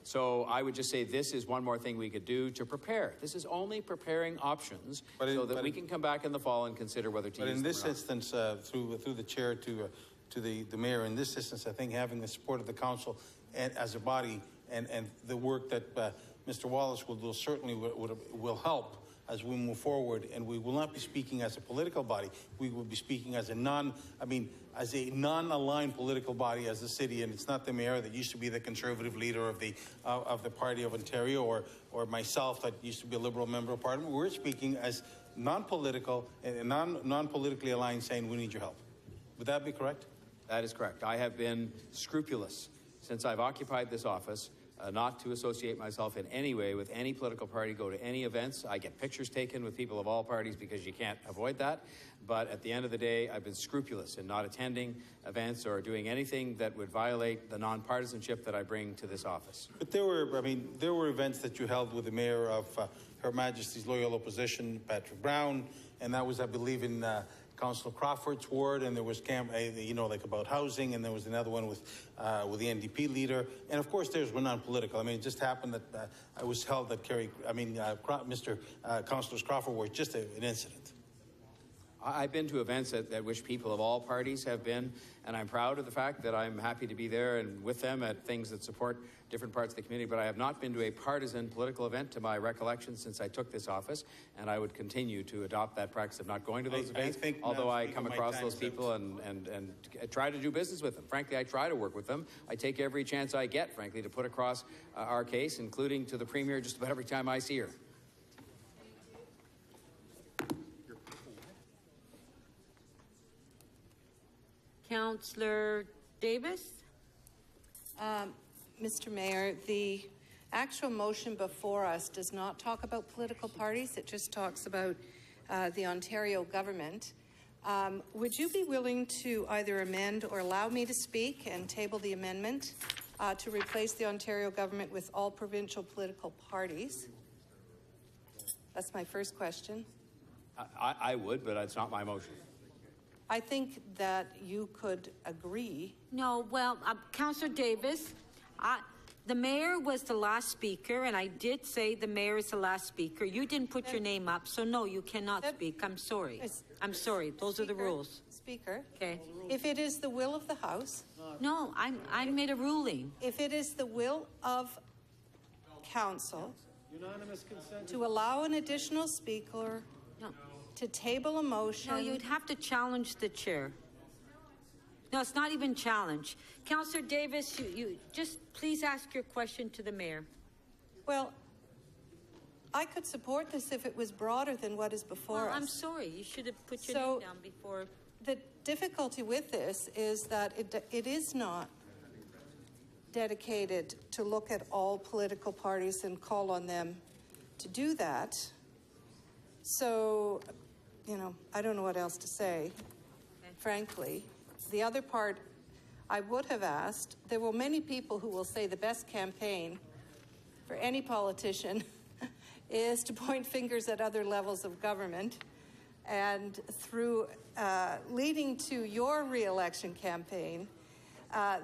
So I would just say this is one more thing we could do to prepare. This is only preparing options so that we can come back in the fall and consider whether to use them or not. But in this instance, through the chair to the mayor, in this instance, I think having the support of the council and as a body and the work that Mr. Wallace will do certainly will help as we move forward. And we will not be speaking as a political body. We will be speaking as a non-aligned political body as the city. And it's not the mayor that used to be the conservative leader of the Party of Ontario or myself that used to be a Liberal member of Parliament. We're speaking as non-political and non-politically aligned, saying we need your help. Would that be correct? That is correct. I have been scrupulous since I've occupied this office not to associate myself in any way with any political party, go to any events. I get pictures taken with people of all parties because you can't avoid that. But at the end of the day, I've been scrupulous in not attending events or doing anything that would violate the nonpartisanship that I bring to this office. But there were events that you held with the mayor of Her Majesty's Loyal Opposition, Patrick Brown, and that was, I believe, in Councillor Crawford's ward, and there was like about housing, and there was another one with the NDP leader, and of course theirs were non-political. I mean, it just happened that I was held that Councillor Crawford was just an incident. I've been to events at which people of all parties have been, and I'm proud of the fact that I'm happy to be there and with them at things that support different parts of the community, but I have not been to a partisan political event to my recollection since I took this office, and I would continue to adopt that practice of not going to those events, although I come across those people and try to do business with them. Frankly, I try to work with them. I take every chance I get, frankly, to put across our case, including to the Premier just about every time I see her. Councillor Davis? Mr. Mayor, the actual motion before us does not talk about political parties. It just talks about the Ontario government. Would you be willing to either amend or allow me to speak and table the amendment to replace the Ontario government with all provincial political parties? That's my first question. I would, but it's not my motion. I think that you could agree. No, well, Councillor Davis, the mayor was the last speaker, and I did say the mayor is the last speaker. You didn't put your name up, so no, you cannot speak. I'm sorry. I'm sorry. Those are the rules. Speaker. Okay. If it is the will of the House. No, I made a ruling. If it is the will of Council. Unanimous consent. To allow an additional speaker. No. To table a motion. No, you'd have to challenge the chair. No, it's not even challenge. Councillor Davis, you just please ask your question to the mayor. Well, I could support this if it was broader than what is before us. I'm sorry. You should have put your name down before. The difficulty with this is that it is not dedicated to look at all political parties and call on them to do that. So, I don't know what else to say, frankly. The other part I would have asked, there were many people who will say the best campaign for any politician is to point fingers at other levels of government. And through leading to your re-election campaign,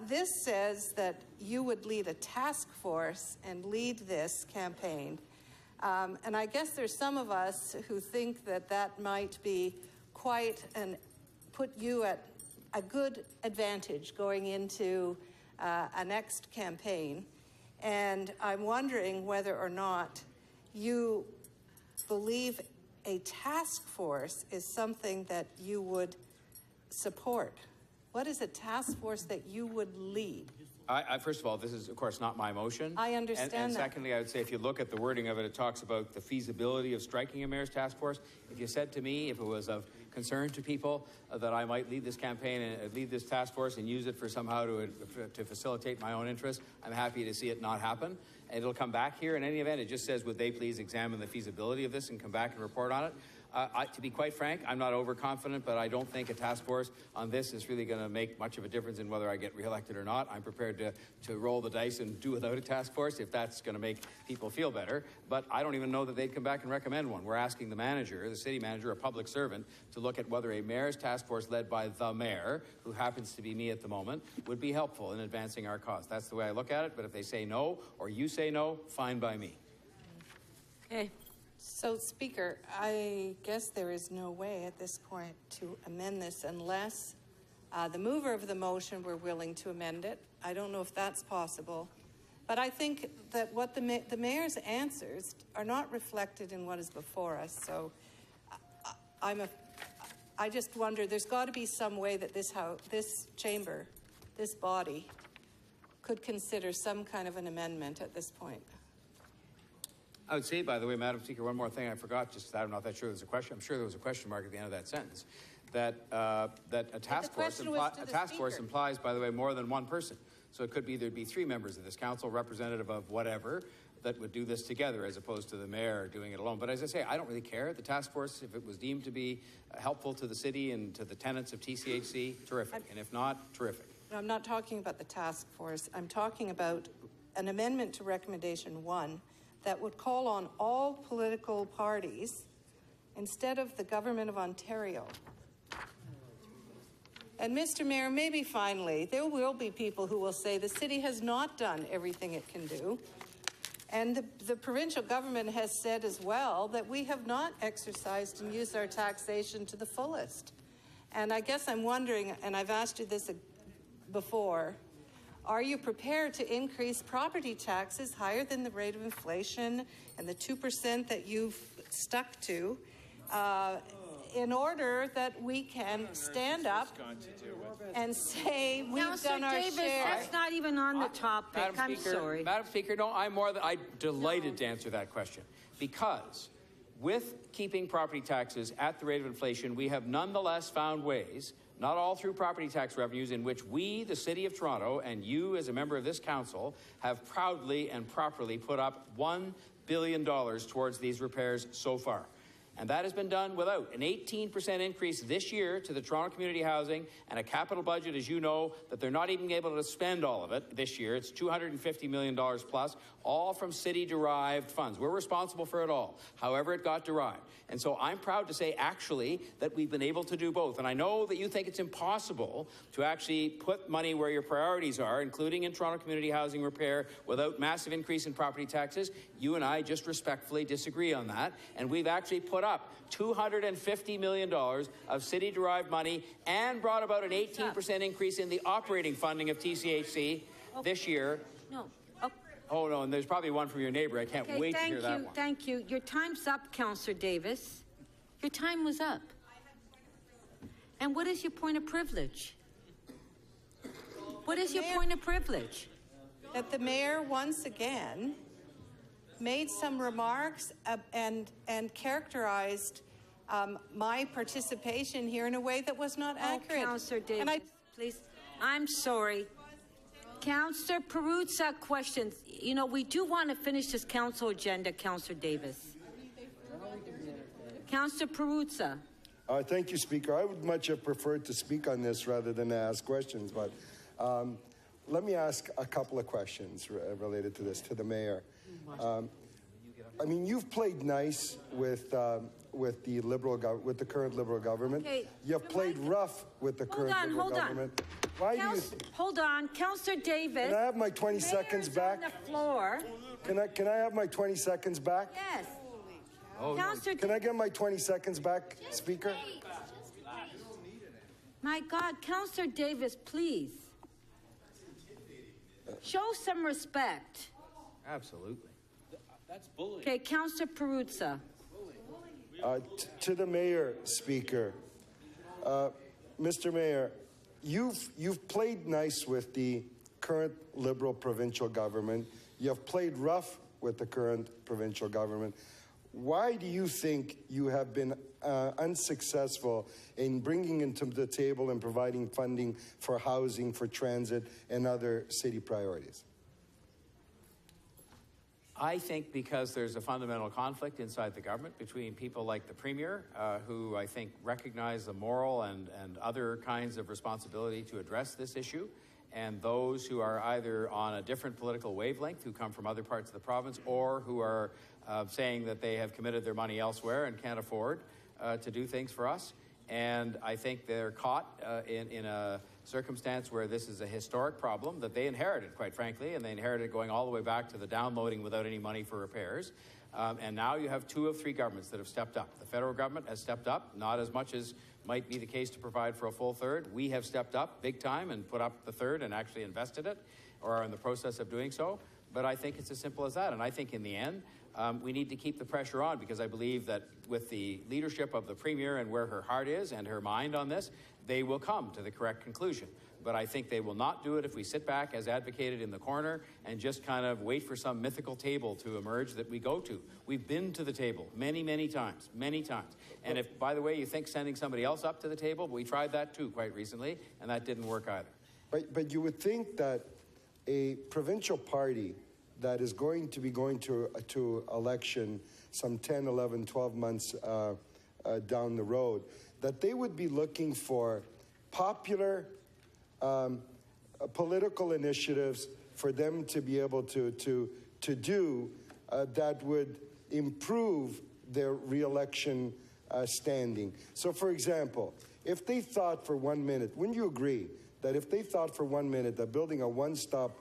this says that you would lead a task force and lead this campaign. And I guess there's some of us who think that that might be quite put you at a good advantage going into a next campaign. And I'm wondering whether or not you believe a task force is something that you would support. What is a task force that you would lead? First of all, this is, of course, not my motion. I understand and that. Secondly, I would say if you look at the wording of it, it talks about the feasibility of striking a mayor's task force. If you said to me, if it was of concern to people that I might lead this campaign and lead this task force and use it for somehow to facilitate my own interests, I'm happy to see it not happen. and it'll come back here. In any event, it just says, would they please examine the feasibility of this and come back and report on it? To be quite frank, I'm not overconfident, but I don't think a task force on this is really going to make much of a difference in whether I get reelected or not. I'm prepared to roll the dice and do without a task force if that's going to make people feel better. But I don't even know that they'd come back and recommend one. We're asking the manager, the city manager, a public servant, to look at whether a mayor's task force led by the mayor, who happens to be me at the moment, would be helpful in advancing our cause. That's the way I look at it. But if they say no, or you say no, fine by me. Okay. So, Speaker, I guess there is no way at this point to amend this unless the mover of the motion were willing to amend it. I don't know if that's possible. But I think that what the mayor's answers are not reflected in what is before us. So I just wonder, there's got to be some way that this chamber, this body, could consider some kind of an amendment at this point. I would say, by the way, Madam Speaker, one more thing I forgot, just I'm not that sure there's a question. I'm sure there was a question mark at the end of that sentence. That a task force implies, by the way, more than one person. So it could be there'd be 3 members of this council, representative of whatever, that would do this together as opposed to the mayor doing it alone. But as I say, I don't really care. The task force, if it was deemed to be helpful to the city and to the tenants of TCHC, terrific. And if not, terrific. No, I'm not talking about the task force. I'm talking about an amendment to recommendation 1 that would call on all political parties instead of the Government of Ontario. And Mr. Mayor, maybe finally, there will be people who will say the city has not done everything it can do. And the provincial government has said as well that we have not exercised and used our taxation to the fullest. And I guess I'm wondering, and I've asked you this before, are you prepared to increase property taxes higher than the rate of inflation and the 2% that you've stuck to in order that we can stand up and say we've done our Davis, share? that's not even on the topic. I'm sorry. Madam Speaker, no, I'm delighted to answer that question, because with keeping property taxes at the rate of inflation, we have nonetheless found ways, not all through property tax revenues, in which we, the City of Toronto, and you as a member of this council, have proudly and properly put up $1 billion towards these repairs so far. And that has been done without an 18% increase this year to the Toronto Community Housing and a capital budget, as you know, that they're not even able to spend all of it this year. It's $250 million plus, all from city-derived funds. We're responsible for it all, however it got derived. And so I'm proud to say, actually, that we've been able to do both. And I know that you think it's impossible to actually put money where your priorities are, including in Toronto Community Housing repair, without massive increase in property taxes. You and I just respectfully disagree on that. And we've actually put up $250 million of city-derived money and brought about an 18% increase in the operating funding of TCHC this year. No. Oh, no, and there's probably one from your neighbor. I can't wait to hear that one. Thank you. Your time's up, Councillor Davis. Your time was up. And what is your point of privilege? What is your point of privilege? That the mayor once again made some remarks and characterized my participation here in a way that was not accurate. Councillor Davis, please. I'm sorry. Councillor Perruzza, questions. You know, we do want to finish this council agenda, Councillor Davis. Councillor Perruzza. Thank you, Speaker. I would much have preferred to speak on this rather than ask questions, but let me ask a couple of questions related to this, to the mayor. I mean, you've played nice with the current Liberal government. Okay. You've played rough with the current Liberal government. Why do you? Hold on, Councillor Davis. Can I have my 20 seconds back? On the floor. Can I have my 20 seconds back? Yes. Oh, Councillor, can I get my 20 seconds back, Speaker? My God, Councillor Davis, please. Show some respect. Absolutely. That's bullying. Okay, Councillor Perruzza. To the mayor, Speaker. Mr. Mayor, you've played nice with the current Liberal provincial government. You've played rough with the current provincial government. Why do you think you have been unsuccessful in bringing into the table and providing funding for housing, for transit, and other city priorities? I think because there's a fundamental conflict inside the government between people like the Premier, who I think recognize the moral and other kinds of responsibility to address this issue, and those who are either on a different political wavelength, who come from other parts of the province, or who are saying that they have committed their money elsewhere and can't afford to do things for us. And I think they're caught in a circumstance where this is a historic problem that they inherited, quite frankly, and they inherited going all the way back to the downloading without any money for repairs. And now you have 2 of 3 governments that have stepped up. The federal government has stepped up, not as much as might be the case to provide for a full third. We have stepped up big time and put up the third and actually invested it, or are in the process of doing so. But I think it's as simple as that. And I think in the end, we need to keep the pressure on, because I believe that with the leadership of the Premier and where her heart is and her mind on this, they will come to the correct conclusion. But I think they will not do it if we sit back as advocated in the corner and just kind of wait for some mythical table to emerge that we go to. We've been to the table many, many times, many times. And if, by the way, you think sending somebody else up to the table, we tried that too quite recently, and that didn't work either. But you would think that a provincial party that is going to be going to election some 10, 11, 12 months down the road, that they would be looking for popular political initiatives for them to be able to do that would improve their re-election standing. So, for example, if they thought for 1 minute, wouldn't you agree that if they thought for 1 minute that building a one-stop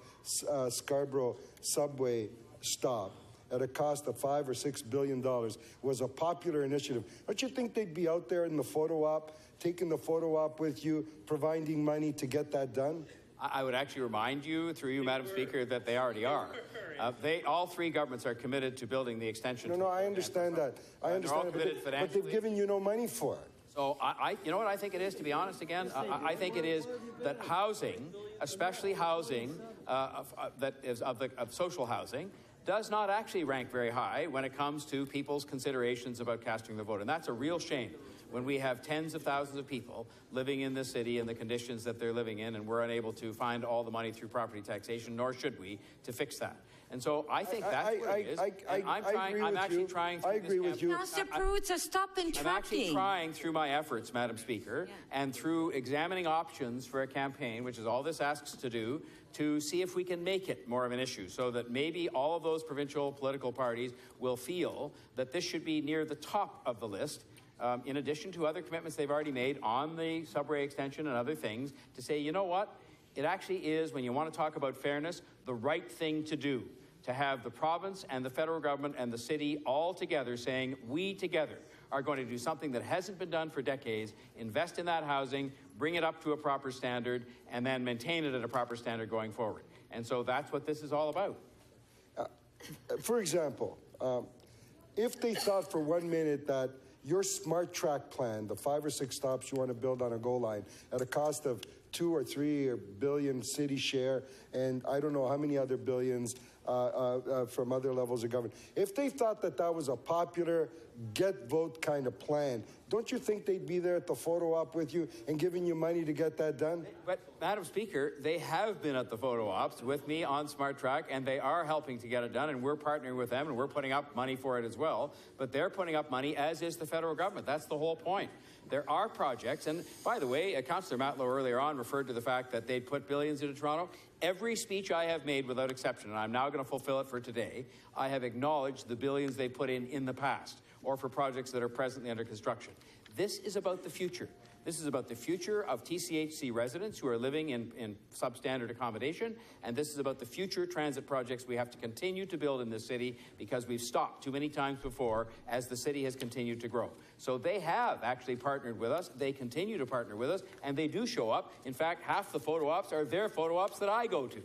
Scarborough subway stop at a cost of $5 or $6 billion was a popular initiative, don't you think they'd be out there in the photo op, taking the photo op with you, providing money to get that done? I would actually remind you, through you, Madam Speaker, that they already are. All 3 governments are committed to building the extension. No, I understand that. I understand that, but they've given you no money for it. So you know what I think it is, to be honest again? I think it is that housing, especially housing that is of social housing, does not actually rank very high when it comes to people's considerations about casting their vote. And that's a real shame when we have tens of thousands of people living in the city in the conditions that they're living in, and we're unable to find all the money through property taxation, nor should we, to fix that. And so I think that's what it is. I'm actually trying through I agree with you. Councillor Pruitt, stop interrupting. I'm actually trying through my efforts, Madam Speaker, and through examining options for a campaign, which is all this asks to do, to see if we can make it more of an issue, so that maybe all of those provincial political parties will feel that this should be near the top of the list, in addition to other commitments they've already made on the subway extension and other things, to say, you know what, it actually is, when you want to talk about fairness, the right thing to do, to have the province and the federal government and the city all together saying, we together are going to do something that hasn't been done for decades, invest in that housing, bring it up to a proper standard, and then maintain it at a proper standard going forward. And so that's what this is all about. For example, if they thought for 1 minute that your smart track plan, the 5 or 6 stops you want to build on a goal line at a cost of 2 or 3 billion city share, and I don't know how many other billions from other levels of government. If they thought that that was a popular get vote kind of plan, don't you think they'd be there at the photo op with you and giving you money to get that done? But, Madam Speaker, they have been at the photo ops with me on Smart Track, and they are helping to get it done, and we're partnering with them, and we're putting up money for it as well. But they're putting up money, as is the federal government. That's the whole point. There are projects, and by the way, Councillor Matlow earlier on referred to the fact that they'd put billions into Toronto. Every speech I have made, without exception, and I'm now going to fulfill it for today, I have acknowledged the billions they put in the past, or for projects that are presently under construction. This is about the future. This is about the future of TCHC residents who are living in substandard accommodation, and this is about the future transit projects we have to continue to build in this city, because we've stopped too many times before as the city has continued to grow. So they have actually partnered with us. They continue to partner with us, and they do show up. In fact, half the photo ops are their photo ops that I go to.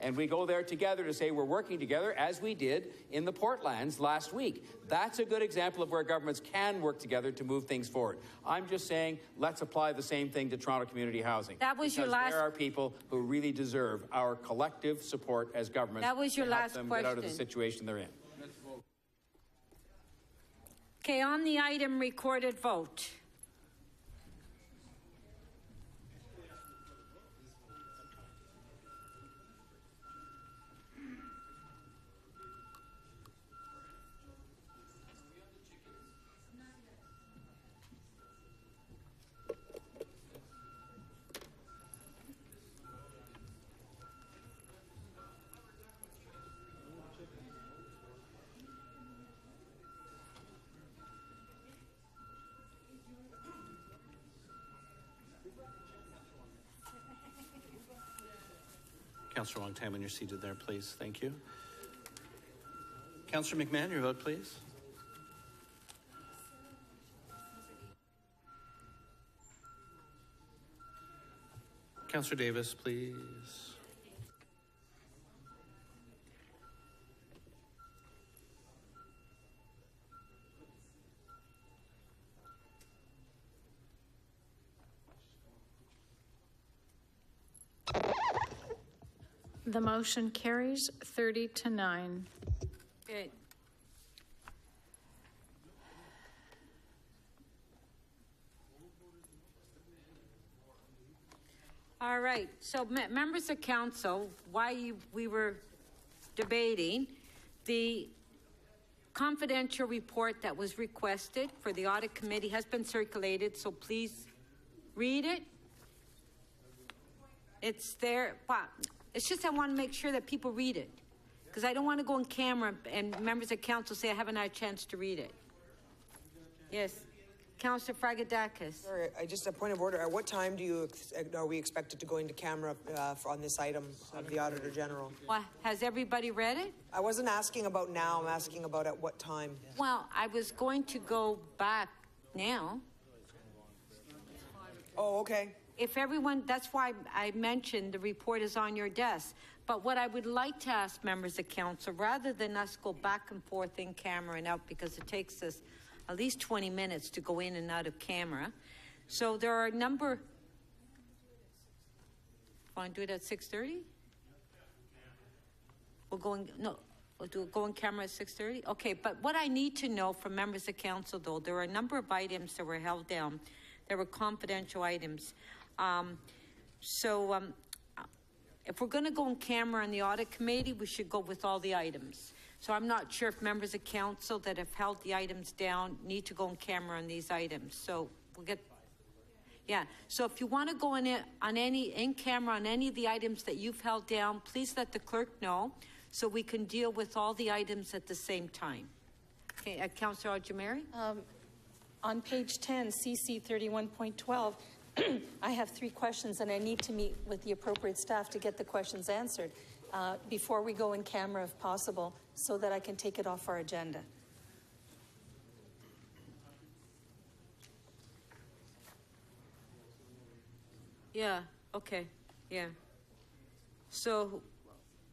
And we go there together to say we're working together, as we did in the Portlands last week. That's a good example of where governments can work together to move things forward. I'm just saying, let's apply the same thing to Toronto community housing. That was your last... There are people who really deserve our collective support as government. That was your last to help them question. get out of the situation they're in. Okay, on the item, recorded vote. Councillor Wong Tam, when you're seated there, please. Thank you. Councillor McMahon, your vote, please. Councillor Davis, please. The motion carries 30-9. Okay. All right, so members of council, we were debating the confidential report that was requested for the audit committee has been circulated, so please read it. It's there, but it's just I want to make sure that people read it, because I don't want to go on camera and members of council say I haven't had a chance to read it. Yes. Councillor Fragadakis. Sorry, just a point of order. At what time are we expected to go into camera on this item of the Auditor General? What, has everybody read it? I wasn't asking about now. I'm asking about at what time. Well, I was going to go back now. Oh, okay. If everyone, that's why I mentioned the report is on your desk. But what I would like to ask members of council, rather than us go back and forth in camera and out, because it takes us at least 20 minutes to go in and out of camera. So there are a number. Want to do it at 6:30? We'll go in camera at 6:30? Okay, but what I need to know from members of council, though, there are a number of items that were held down. There were confidential items. If we're going to go in camera on the audit committee, we should go with all the items. So I'm not sure if members of council that have held the items down need to go in camera on these items. So we'll get, yeah. So if you want to go in camera on any of the items that you've held down, please let the clerk know so we can deal with all the items at the same time. Okay, Councillor Al-Jamari? On page 10, CC 31.12, I have 3 questions, and I need to meet with the appropriate staff to get the questions answered before we go in camera, if possible, so that I can take it off our agenda. Yeah, okay, yeah. So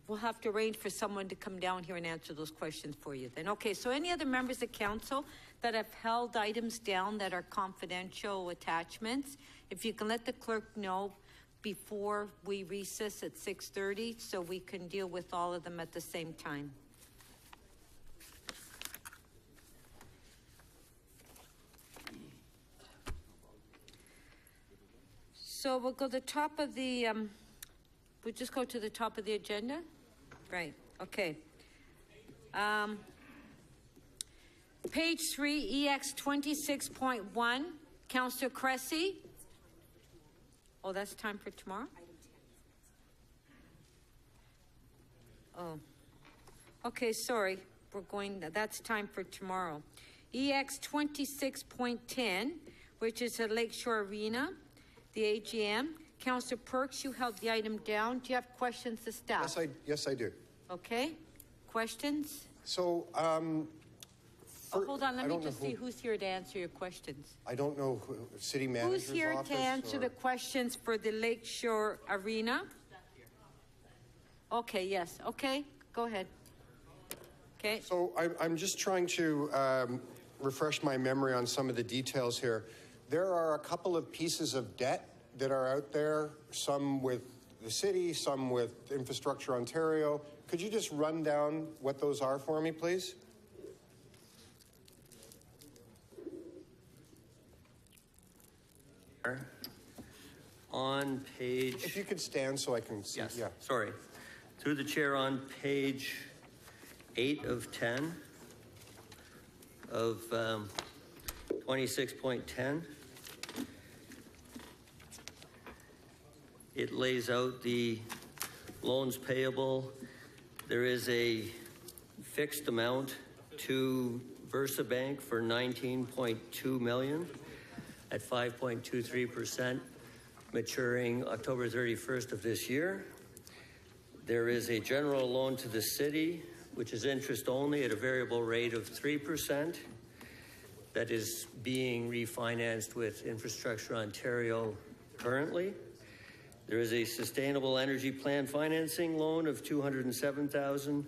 we'll have to arrange for someone to come down here and answer those questions for you then. Okay, so any other members of council that have held items down that are confidential attachments, if you can let the clerk know before we recess at 6:30 so we can deal with all of them at the same time. So we'll go to the top of the, we'll just go to the top of the agenda? Right, okay. Page 3, EX 26.1, Councillor Cressy. Oh, that's time for tomorrow? Oh, okay, sorry. We're going, that's time for tomorrow. EX 26.10, which is a Lakeshore Arena, the AGM. Councillor Perks, you held the item down. Do you have questions to staff? Yes, I do. Okay. Questions? So, hold on. Let me just see who's here to answer your questions. I don't know who, city manager's Who's here office, to answer the questions for the Lakeshore Arena? Okay, yes. Okay, go ahead. Okay. So I'm just trying to refresh my memory on some of the details here. There are a couple of pieces of debt that are out there, some with the city, some with Infrastructure Ontario. Could you just run down what those are for me, please? On page... If you could stand so I can see. Yes, yeah. Sorry. Through the chair, on page 8 of 10 of 26.10, it lays out the loans payable. There is a fixed amount to VersaBank for $19.2 million at 5.23%, maturing October 31st of this year. There is a general loan to the city, which is interest only at a variable rate of 3%. That is being refinanced with Infrastructure Ontario currently. There is a sustainable energy plan financing loan of $207,000,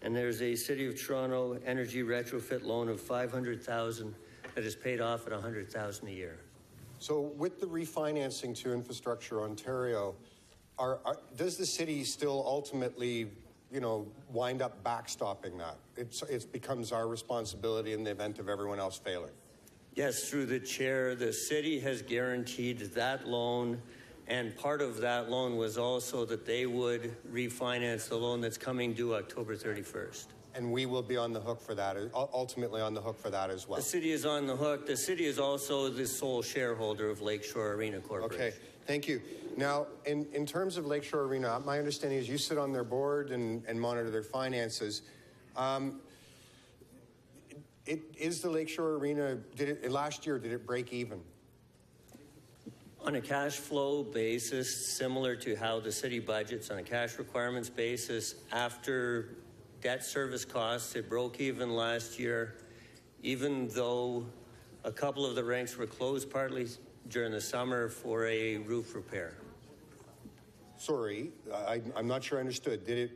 and there's a City of Toronto energy retrofit loan of $500,000 that is paid off at $100,000 a year. So with the refinancing to Infrastructure Ontario, does the city still ultimately, wind up backstopping that? It becomes our responsibility in the event of everyone else failing. Yes, through the chair, the city has guaranteed that loan, and part of that loan was also that they would refinance the loan that's coming due October 31st. And we will be on the hook for that, ultimately on the hook for that as well. The city is on the hook. The city is also the sole shareholder of Lakeshore Arena Corporation. Okay, thank you. Now, in terms of Lakeshore Arena, my understanding is you sit on their board and monitor their finances. Is the Lakeshore Arena, last year, did it break even? On a cash flow basis, similar to how the city budgets on a cash requirements basis, after debt service costs, it broke even last year, even though a couple of the ranks were closed partly during the summer for a roof repair. Sorry, I'm not sure I understood. Did it,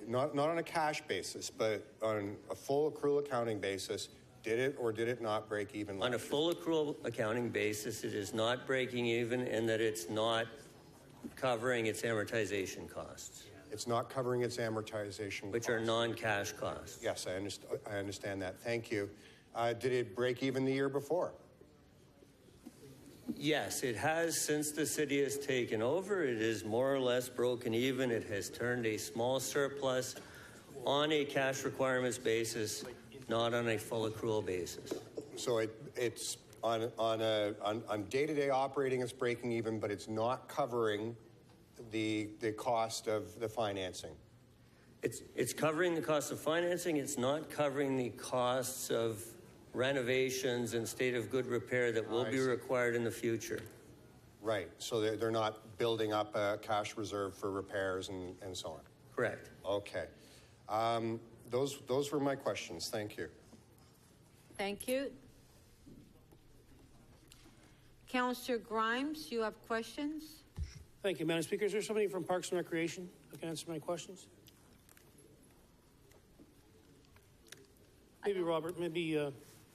not on a cash basis, but on a full accrual accounting basis, did it or did it not break even? On a full accrual accounting basis, it is not breaking even in that it's not covering its amortization costs. It's not covering its amortization which costs. are non-cash costs. Yes, I understand that. Thank you. Did it break even the year before? Yes, it has since the city has taken over. It is more or less broken even. It has turned a small surplus on a cash requirements basis, not on a full accrual basis. So it's on day-to-day operating, it's breaking even, but it's not covering the cost of the financing. It's covering the cost of financing. It's not covering the costs of renovations and state of good repair that will be required in the future. Right. So they're not building up a cash reserve for repairs and so on. Correct. Okay. Those were my questions. Thank you. Thank you. Councillor Grimes, you have questions? Thank you, Madam Speaker. Is there somebody from Parks and Recreation who can answer my questions? Maybe Robert, maybe...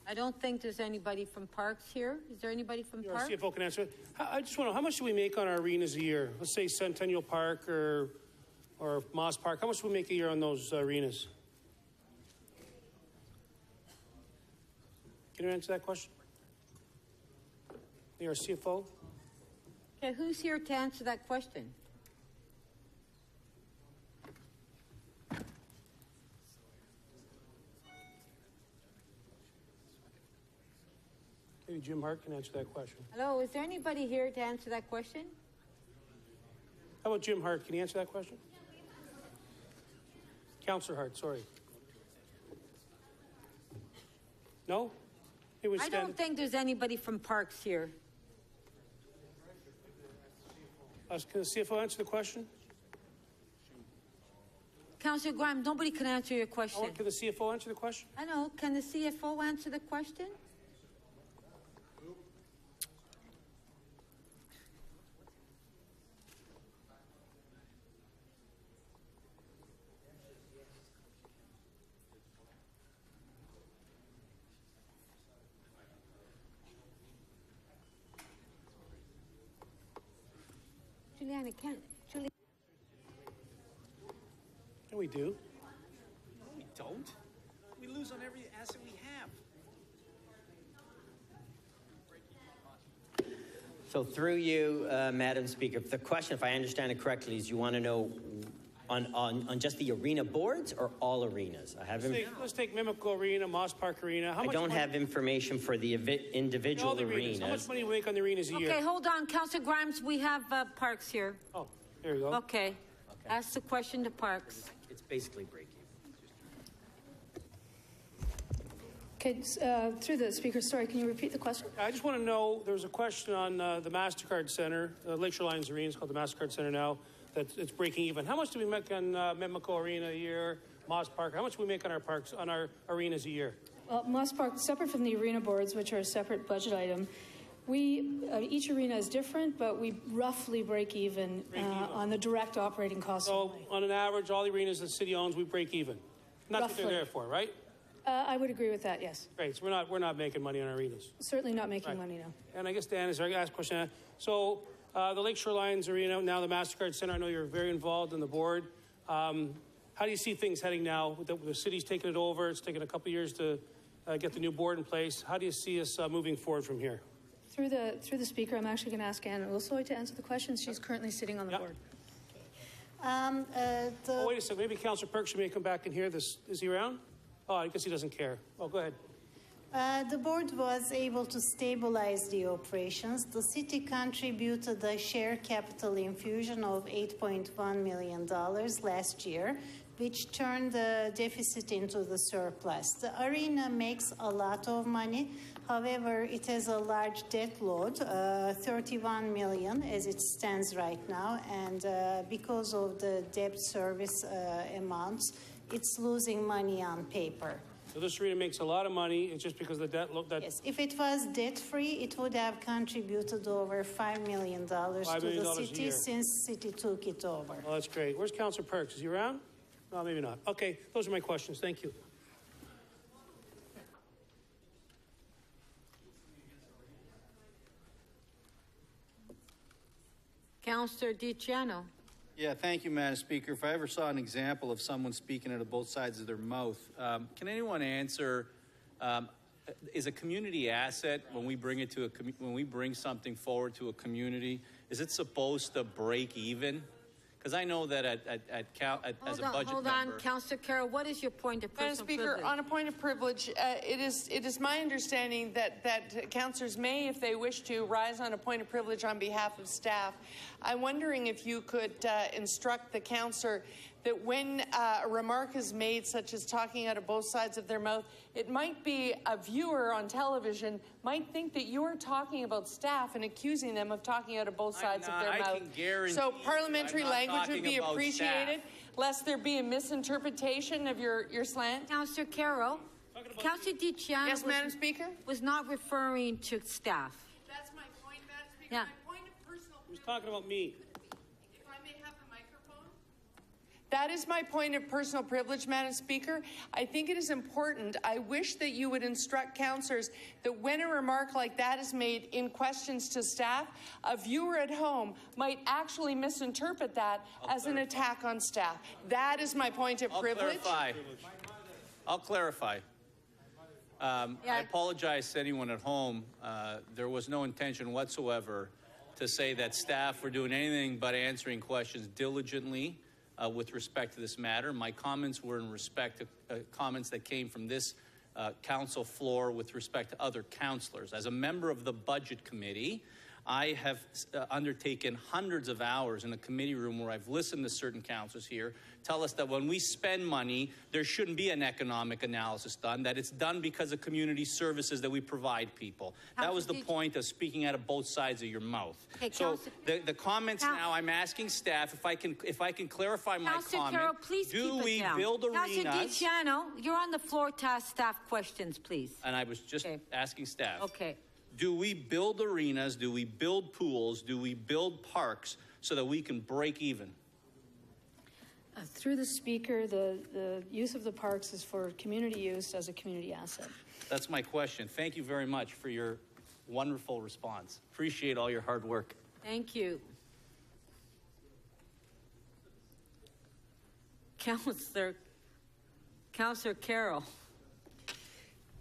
I don't think there's anybody from Parks here. Is there anybody from Our Parks? CFO can answer it. I just want to know, how much do we make on our arenas a year? Let's say Centennial Park or Moss Park. How much do we make a year on those arenas? Can you answer that question? Our CFO? Okay, who's here to answer that question? Maybe Jim Hart can answer that question. Hello, is there anybody here to answer that question? How about Jim Hart? Can he answer that question? Councillor Hart, sorry. No? I don't think there's anybody from Parks here. Can the CFO answer the question? Councillor Graham, nobody can answer your question. Can the CFO answer the question? I know. Can the CFO answer the question? Juliana, Yeah, we do. No, we don't. We lose on every asset we have. So through you, Madam Speaker, the question, if I understand it correctly, is you want to know on just the arena boards or all arenas? Let's take Mimico Arena, Moss Park Arena. I don't have information for the individual arenas. How much money do we make on the arenas a year? Okay, hold on. Councillor Grimes, we have Parks here. Oh, there you go. Okay. Ask the question to Parks. It's basically break Okay, through the Speaker, sorry, can you repeat the question? I just want to know, there was a question on the MasterCard Center, Lakeshore Lions Arena, it's called the MasterCard Center now. that it's breaking even. How much do we make on Memco Arena a year, Moss Park? How much do we make on our parks, on our arenas a year? Well, Moss Park, separate from the arena boards, which are a separate budget item, each arena is different, but we roughly break even on the direct operating costs. So on an average, all the arenas the city owns, we break even. That's what they're there for, right? I would agree with that, yes. Great. So we're not making money on arenas. Certainly not making money, no. And I guess Dan is our last question. So the Lakeshore Lions Arena, now the MasterCard Center, I know you're very involved in the board. How do you see things heading now? The city's taking it over. It's taken a couple of years to get the new board in place. How do you see us moving forward from here? Through the speaker, I'm actually going to ask Anne Wilsoy to answer the question. She's currently sitting on the board. Oh, wait a second. Maybe Councillor Perks may come back in here. Is he around? Oh, I guess he doesn't care. Oh, go ahead. The board was able to stabilize the operations. The city contributed a share capital infusion of $8.1 million last year, which turned the deficit into the surplus. The arena makes a lot of money. However, it has a large debt load, $31 million as it stands right now, and because of the debt service amounts, it's losing money on paper. So this arena makes a lot of money. It's just because the debt. Yes, if it was debt-free, it would have contributed over $5 million to the city since city took it over. Oh, that's great. Where's Councillor Perks? Is he around? No, maybe not. Okay, those are my questions. Thank you. Councillor DiCiano. Yeah, thank you, Madam Speaker. If I ever saw an example of someone speaking out of both sides of their mouth, can anyone answer, is a community asset, when we bring it to when we bring something forward to a community, is it supposed to break even? Because I know that as a budget Hold on, Councillor Carroll, what is your point of Madam personal Speaker, privilege? on a point of privilege, it is my understanding that councillors may, if they wish to, rise on a point of privilege on behalf of staff. I'm wondering if you could instruct the councillor that when a remark is made, such as talking out of both sides of their mouth, it might be a viewer on television might think that you're talking about staff and accusing them of talking out of both sides of their mouth. So parliamentary language would be appreciated, lest there be a misinterpretation of your slant. Councillor Carroll, Councillor DiCiano yes, Madam Speaker? Was not referring to staff. That's my point, Madam Speaker. Yeah. My point of personal He was talking about me. If I may have the microphone. That is my point of personal privilege, Madam Speaker. I think it is important. I wish that you would instruct councillors that when a remark like that is made in questions to staff, a viewer at home might actually misinterpret that as an attack on staff. That is my point of privilege. I'll clarify. I apologize to anyone at home. There was no intention whatsoever to say that staff were doing anything but answering questions diligently with respect to this matter. My comments were in respect to comments that came from this council floor with respect to other councillors. As a member of the Budget Committee, I have undertaken hundreds of hours in a committee room where I've listened to certain councillors here tell us that when we spend money, there shouldn't be an economic analysis done, that it's done because of community services that we provide people. That was the point of speaking out of both sides of your mouth. Okay, so the comments now, I'm asking staff if I can clarify my comment. Carroll, please do keep we it down. build arenas? Councillor DiCiano, you're on the floor to ask staff questions, please. And I was just asking staff. Okay. Do we build arenas? Do we build pools? Do we build parks so that we can break even? Through the speaker, the use of the parks is for community use as a community asset. That's my question. Thank you very much for your wonderful response. Appreciate all your hard work. Thank you. Councillor Carroll.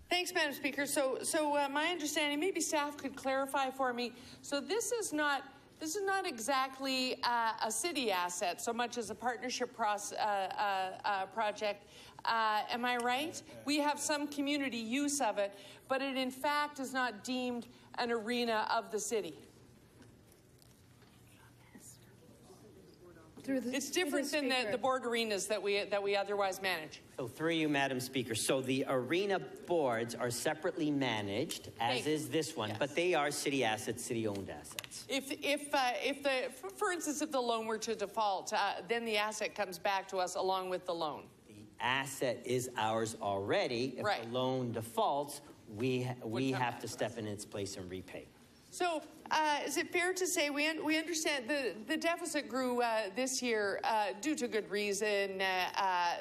Thanks, Madam Speaker. So my understanding, maybe staff could clarify for me. So this is not exactly a city asset so much as a partnership project. Am I right? We have some community use of it, but it in fact is not deemed an arena of the city. It's different than the board arenas that we otherwise manage. So through you, Madam Speaker. So the arena boards are separately managed, as is this one, but they are city assets, city-owned assets. For instance, if the loan were to default, then the asset comes back to us along with the loan. The asset is ours already. If the loan defaults, we have to step in its place and repay. So is it fair to say we understand the deficit grew this year due to good reason?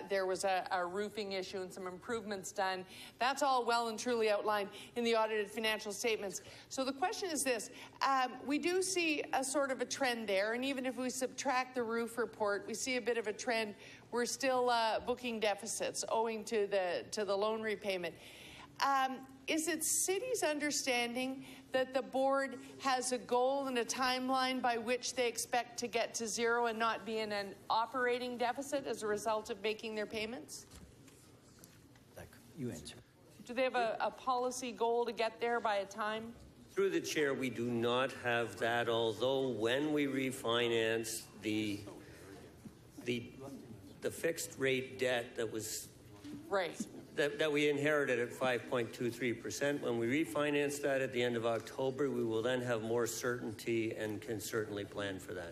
There was a roofing issue and some improvements done. That's all well and truly outlined in the audited financial statements. So the question is this. We do see a sort of a trend there, and even if we subtract the roof report, we see a bit of a trend. We're still booking deficits owing to the loan repayment. Is it city's understanding that the board has a goal and a timeline by which they expect to get to zero and not be in an operating deficit as a result of making their payments? You answer. Do they have a policy goal to get there by a time? Through the chair, we do not have that, although when we refinance the fixed rate debt that was that we inherited at 5.23%. When we refinance that at the end of October, we will then have more certainty and can certainly plan for that.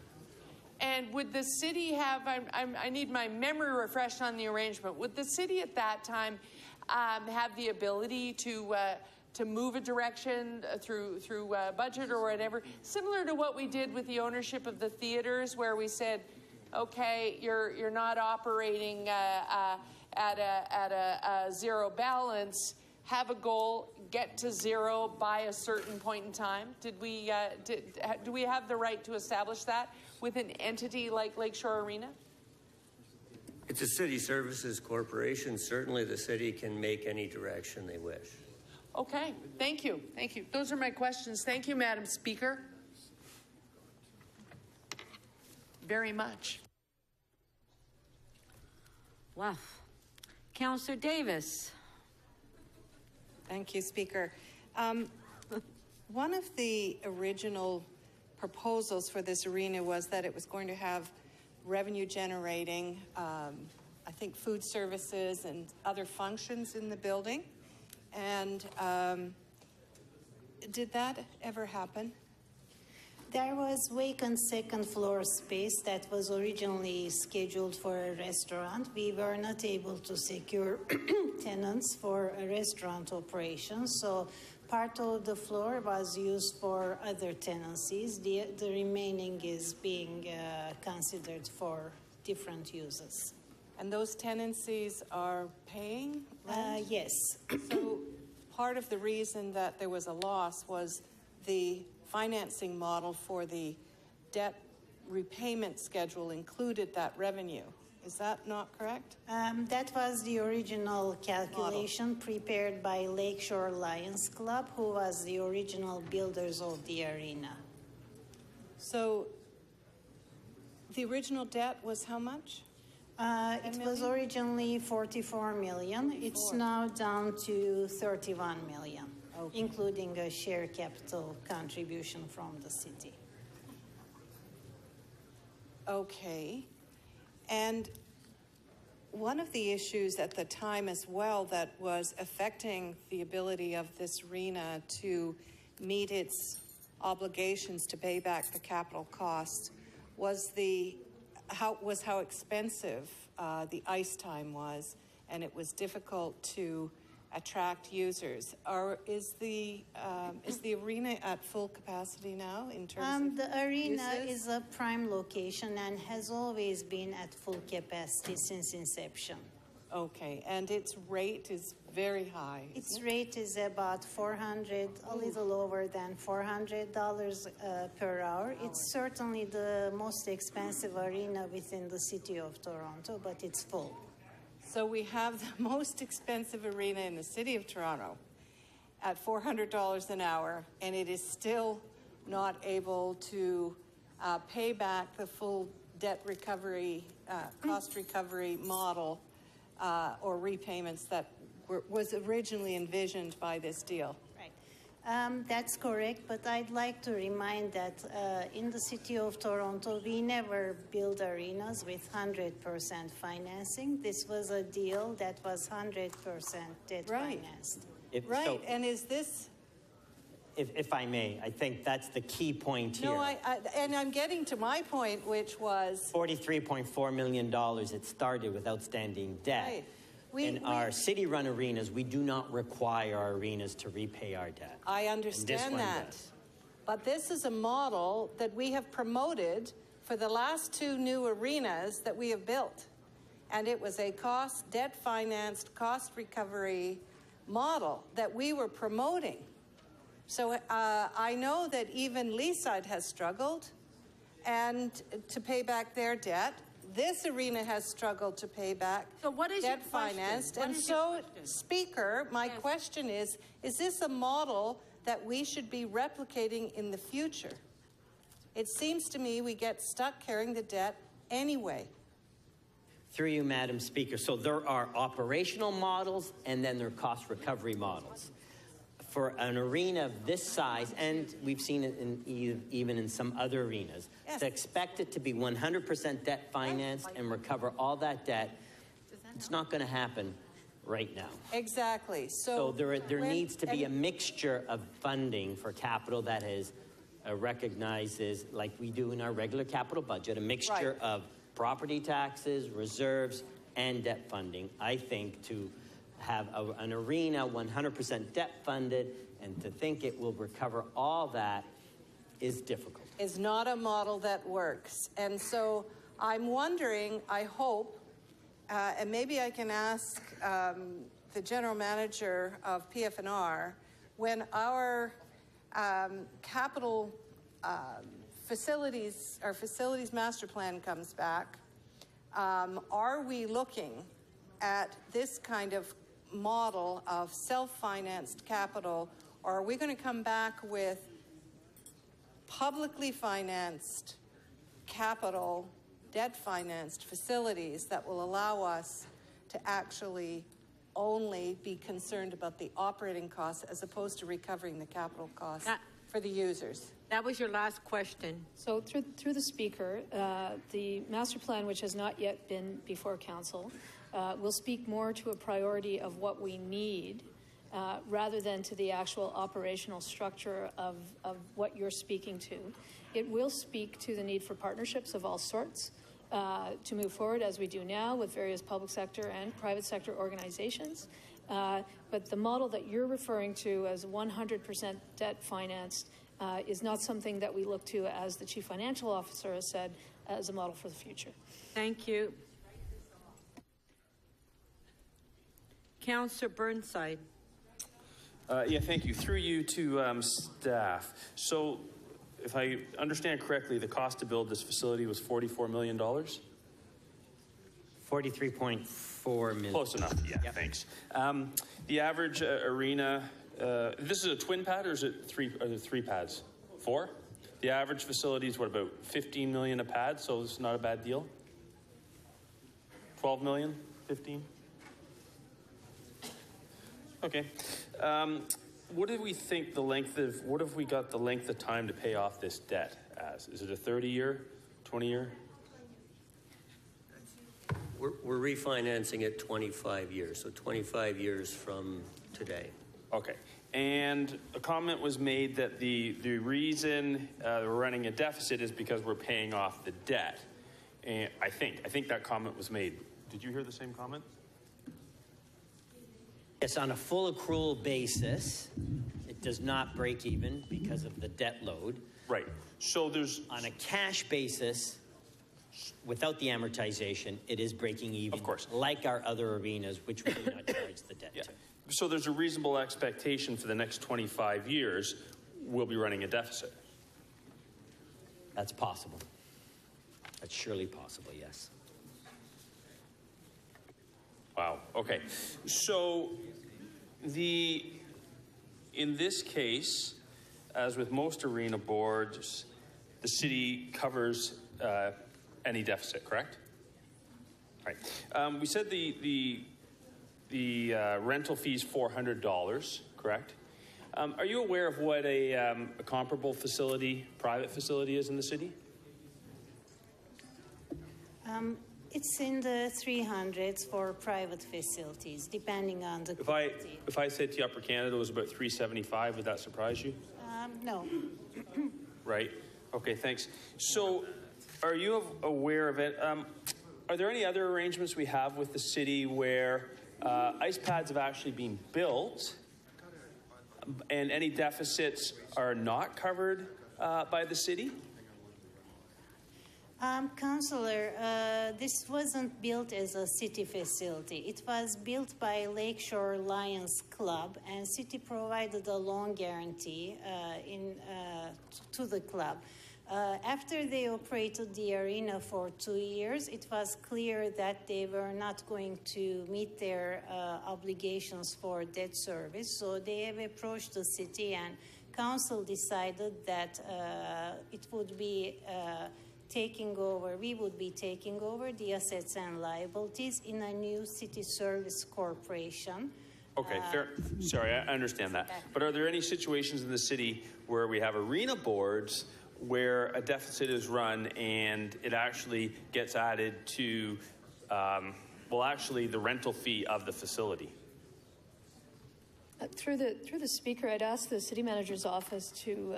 And would the city have, I need my memory refreshed on the arrangement, would the city at that time have the ability to move a direction through budget or whatever, similar to what we did with the ownership of the theaters, where we said, okay, you're not operating at a zero balance, have a goal, get to zero by a certain point in time? Do we have the right to establish that with an entity like Lakeshore Arena? It's a city services corporation. Certainly the city can make any direction they wish. Okay, thank you. Thank you. Those are my questions. Thank you, Madam Speaker. Very much. Wow. Councillor Davis. Thank you, Speaker. One of the original proposals for this arena was that it was going to have revenue generating, I think food services and other functions in the building. And did that ever happen? There was vacant second floor space that was originally scheduled for a restaurant. We were not able to secure tenants for a restaurant operation, so part of the floor was used for other tenancies. The remaining is being considered for different uses. And those tenancies are paying rent? Yes. So part of the reason that there was a loss was the financing model for the debt repayment schedule included that revenue. Is that not correct? That was the original calculation prepared by Lakeshore Lions Club, who was the original builders of the arena. So the original debt was how much? It was originally 44 million. It's now down to 31 million. Okay. Including a share capital contribution from the city. Okay. And one of the issues at the time as well that was affecting the ability of this arena to meet its obligations to pay back the capital costs was how expensive the ice time was, and it was difficult to attract users. Is the arena at full capacity now in terms of the arena uses? is a prime location and has always been at full capacity since inception. Okay, and its rate is very high. Its rate is about a little over than $400 per hour. It's certainly the most expensive arena within the city of Toronto, but it's full. So we have the most expensive arena in the city of Toronto at $400 an hour, and it is still not able to pay back the full debt recovery, cost recovery model or repayments that was originally envisioned by this deal. Right. That's correct, but I'd like to remind that in the city of Toronto, we never build arenas with 100% financing. This was a deal that was 100% debt financed. Right, and is this... If I may, I think that's the key point here. No, and I'm getting to my point, which was... $43.4 million it started with outstanding debt. Right. In our city-run arenas, we do not require our arenas to repay our debt. I understand that. But this is a model that we have promoted for the last 2 new arenas that we have built. And it was a debt-financed, cost recovery model that we were promoting. So I know that even Leaside has struggled and to pay back their debt. This arena has struggled to pay back debt financed. And so, Speaker, my question is this a model that we should be replicating in the future? It seems to me we get stuck carrying the debt anyway. Through you, Madam Speaker. So there are operational models and then there are cost recovery models. For an arena of this size, and we've seen it even in some other arenas, to expect it to be 100% debt financed and recover all that debt, it's not going to happen right now. Exactly. So there needs to be a mixture of funding for capital that is recognizes, like we do in our regular capital budget, a mixture of property taxes, reserves, and debt funding. I think to have an arena 100% debt funded and to think it will recover all that is difficult. Is not a model that works. And so I'm wondering, I hope, and maybe I can ask the general manager of PFNR, when our capital facilities, our facilities master plan comes back, are we looking at this kind of model of self-financed capital, or are we going to come back with publicly financed capital, debt-financed facilities that will allow us to actually only be concerned about the operating costs as opposed to recovering the capital costs for the users? That was your last question. So through the Speaker, the master plan, which has not yet been before Council, will speak more to a priority of what we need rather than to the actual operational structure of what you're speaking to. It will speak to the need for partnerships of all sorts to move forward as we do now with various public sector and private sector organizations. But the model that you're referring to as 100% debt financed is not something that we look to, as the Chief Financial Officer has said, as a model for the future. Thank you. Councillor Burnside. Yeah, thank you. Through you to staff. So, if I understand correctly, the cost to build this facility was $44 million? 43.4 million. Close enough, yeah, thanks. The average arena, this is a twin pad or is it three pads? 4? The average facility is what, about 15 million a pad, so this is not a bad deal? 12 million? 15? Okay. What do we think what have we got the length of time to pay off this debt as? Is it a 30-year, 20-year? We're refinancing it 25 years, so 25 years from today. Okay. And a comment was made that the reason we're running a deficit is because we're paying off the debt. And I think that comment was made. Did you hear the same comment? Yes, on a full accrual basis, it does not break even because of the debt load. Right. So there's... On a cash basis, without the amortization, it is breaking even. Of course. Like our other arenas, which we do not charge the debt to. So there's a reasonable expectation for the next 25 years we'll be running a deficit. That's possible. That's surely possible, yes. Wow, okay. So in this case, as with most arena boards, the city covers any deficit, correct? Right. We said the rental fee is $400, correct? Are you aware of what a comparable facility, private facility is in the city? It's in the 300s for private facilities, depending on the quality. If I said to you Upper Canada was about 375, would that surprise you? No. Right. Okay, thanks. So are you aware of it? Are there any other arrangements we have with the city where ice pads have actually been built and any deficits are not covered by the city? Councillor, this wasn't built as a city facility. It was built by Lakeshore Lions Club, and city provided a loan guarantee to the club. After they operated the arena for 2 years, it was clear that they were not going to meet their obligations for debt service. So they have approached the city, and council decided that it would be we would be taking over the assets and liabilities in a new city service corporation. Okay, fair. Sorry, I understand that. But are there any situations in the city where we have arena boards where a deficit is run and it actually gets added to, actually the rental fee of the facility? Through the speaker, I'd ask the city manager's office to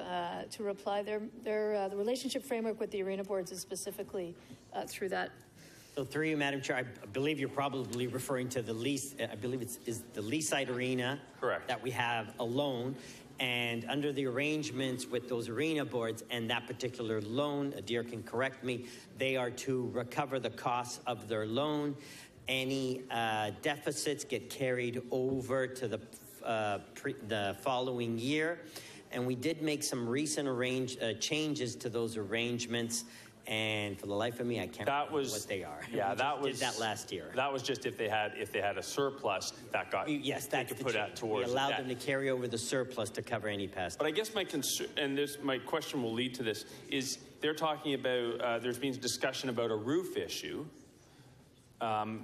reply. The relationship framework with the arena boards is specifically through that. So through you, Madam Chair, I believe you're probably referring to the lease. I believe is the Leaside Arena. Correct. That we have a loan. And under the arrangements with those arena boards and that particular loan, Adir can correct me, they are to recover the costs of their loan. Any deficits get carried over to the following year. And we did make some recent changes to those arrangements. And for the life of me, I can't remember what they are. Yeah, did that last year. That was just if they had a surplus that got they could put that towards. We allowed them to carry over the surplus to cover any past. But I guess my concern, and my question will lead to this, is they're talking about there's been discussion about a roof issue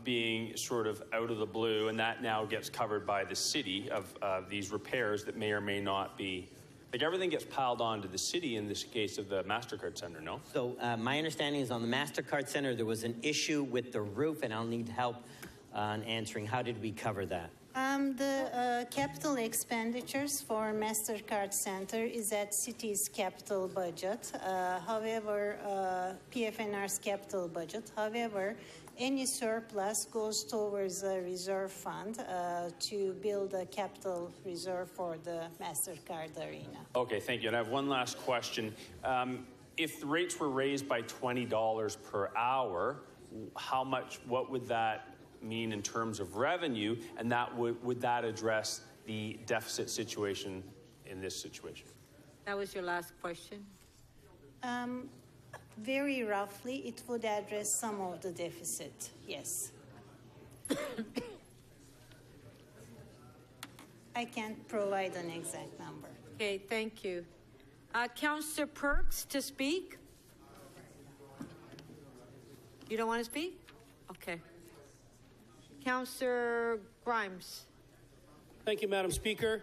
being sort of out of the blue, and that now gets covered by the city of these repairs that may or may not be. Like everything gets piled on to the city in this case of the MasterCard Center, no? So my understanding is on the MasterCard Center, there was an issue with the roof, and I'll need help on answering how did we cover that? The capital expenditures for MasterCard Center is at city's capital budget. However, PFNR's capital budget. However, any surplus goes towards a reserve fund to build a capital reserve for the MasterCard Arena. Okay, thank you. And I have one last question. If the rates were raised by $20 per hour, what would that mean in terms of revenue? And would that address the deficit situation in this situation? That was your last question? Very roughly, it would address some of the deficit, yes. I can't provide an exact number. Okay, thank you. Councillor Perks to speak? You don't want to speak? Okay. Councillor Grimes. Thank you, Madam Speaker.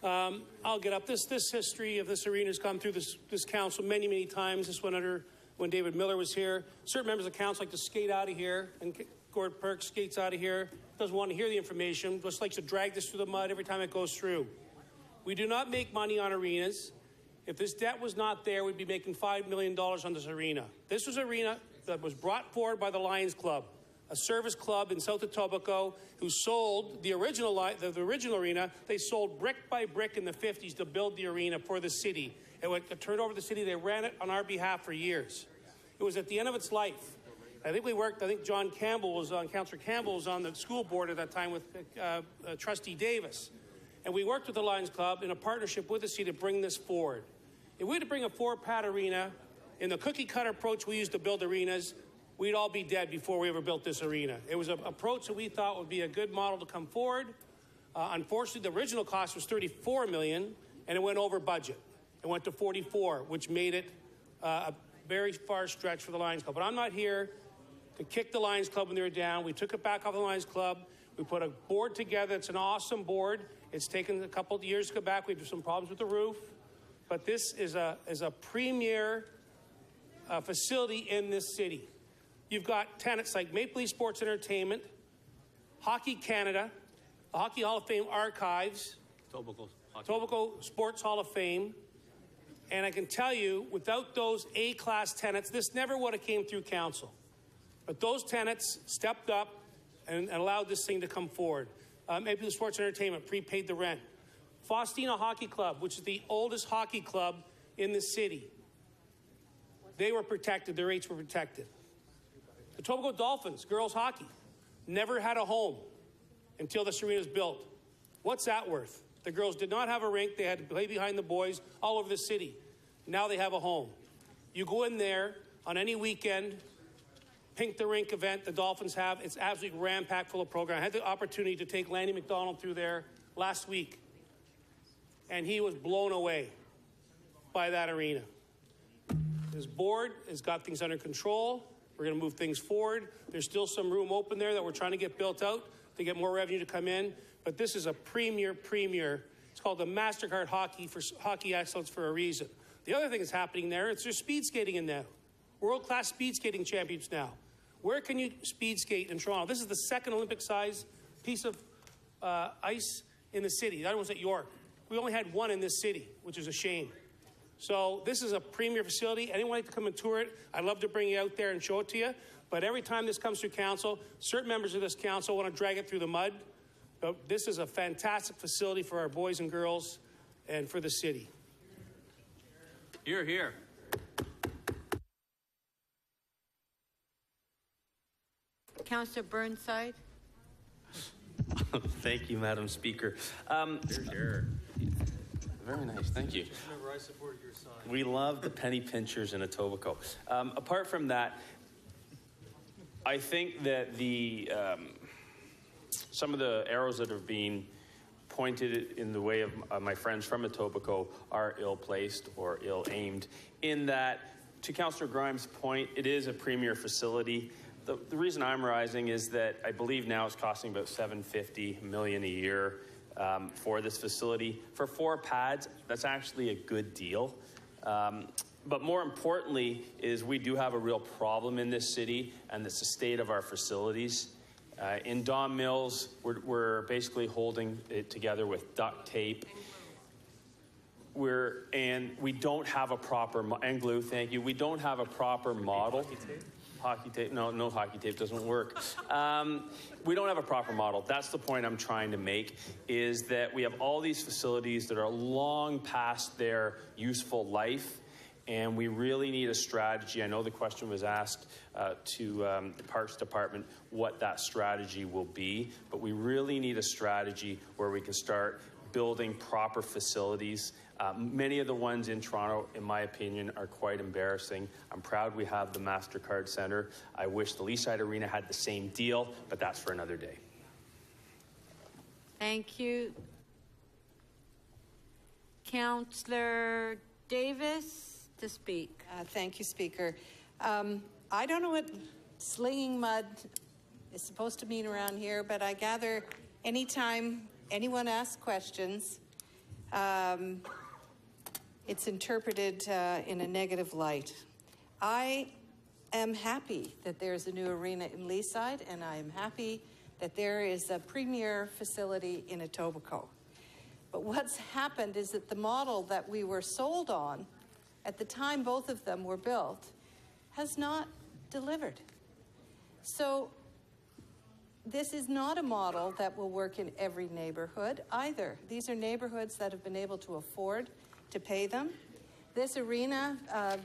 I'll get up. This history of this arena has come through this council many, many times. This went under when David Miller was here. Certain members of the council like to skate out of here, and Gord Perks skates out of here, doesn't want to hear the information, just likes to drag this through the mud every time it goes through. We do not make money on arenas. If this debt was not there, we'd be making $5 million on this arena. This was an arena that was brought forward by the Lions Club, a service club in South Etobicoke who sold the original arena. They sold brick by brick in the 50s to build the arena for the city. It turned over to the city. They ran it on our behalf for years. It was at the end of its life. I think Councillor Campbell was on the school board at that time with Trustee Davis. And we worked with the Lions Club in a partnership with the city to bring this forward. If we had to bring a 4-pad arena in the cookie cutter approach we used to build arenas, we'd all be dead before we ever built this arena. It was an approach that we thought would be a good model to come forward. Unfortunately, the original cost was $34 million, and it went over budget. It went to 44, which made it a very far stretch for the Lions Club. But I'm not here to kick the Lions Club when they were down. We took it back off the Lions Club. We put a board together. It's an awesome board. It's taken a couple of years to go back. We had some problems with the roof. But this is a premier facility in this city. You've got tenants like Maple Leaf Sports Entertainment, Hockey Canada, the Hockey Hall of Fame Archives, Etobicoke Sports Hall of Fame. And I can tell you, without those A-class tenants, this never would have came through council. But those tenants stepped up and allowed this thing to come forward. Maple Leaf Sports Entertainment prepaid the rent. Faustina Hockey Club, which is the oldest hockey club in the city. They were protected. Their rates were protected. The Etobicoke Dolphins, girls hockey, never had a home until this arena was built. What's that worth? The girls did not have a rink. They had to play behind the boys all over the city. Now they have a home. You go in there on any weekend, Pink the Rink event the Dolphins have, it's absolutely ram-packed full of program. I had the opportunity to take Lanny McDonald through there last week, and he was blown away by that arena. His board has got things under control. We're going to move things forward. There's still some room open there that we're trying to get built out to get more revenue to come in. But this is a premier. It's called the MasterCard Hockey Excellence for a reason. The other thing that's happening there is there's speed skating in there. World-class speed skating champions now. Where can you speed skate in Toronto? This is the second Olympic-sized piece of ice in the city. The other one's at York. We only had one in this city, which is a shame. So this is a premier facility. Anyone like to come and tour it, I'd love to bring you out there and show it to you. But every time this comes through council, certain members of this council want to drag it through the mud. But this is a fantastic facility for our boys and girls and for the city. Hear, hear. Councillor Burnside. Thank you, Madam Speaker. Very nice, thank you. Remember, I supported your sign. We love the penny pinchers in Etobicoke. Apart from that, I think that the some of the arrows that are being pointed in the way of my friends from Etobicoke are ill-placed or ill-aimed, in that, to Councillor Grimes' point, it is a premier facility. The reason I'm rising is that I believe now it's costing about $750 million a year for this facility. For 4 pads, that's actually a good deal. But more importantly is we do have a real problem in this city, and it's the state of our facilities. In Don Mills, we're basically holding it together with duct tape. And we don't have a proper, and glue, thank you. We don't have a proper model. Hockey tape? No hockey tape doesn't work. We don't have a proper model. That's the point I'm trying to make, is that we have all these facilities that are long past their useful life, and we really need a strategy. I know the question was asked to the Parks Department what that strategy will be, but we really need a strategy where we can start building proper facilities. Many of the ones in Toronto, in my opinion, are quite embarrassing. I'm proud we have the MasterCard Centre. I wish the Leaside Arena had the same deal, but that's for another day. Thank you. Councillor Davis to speak. Thank you, Speaker. I don't know what slinging mud is supposed to mean around here, but I gather anytime anyone asks questions, it's interpreted in a negative light. I am happy that there's a new arena in Leaside, and I am happy that there is a premier facility in Etobicoke. But what's happened is that the model that we were sold on at the time both of them were built has not delivered. So this is not a model that will work in every neighborhood either. These are neighborhoods that have been able to afford to pay them. This arena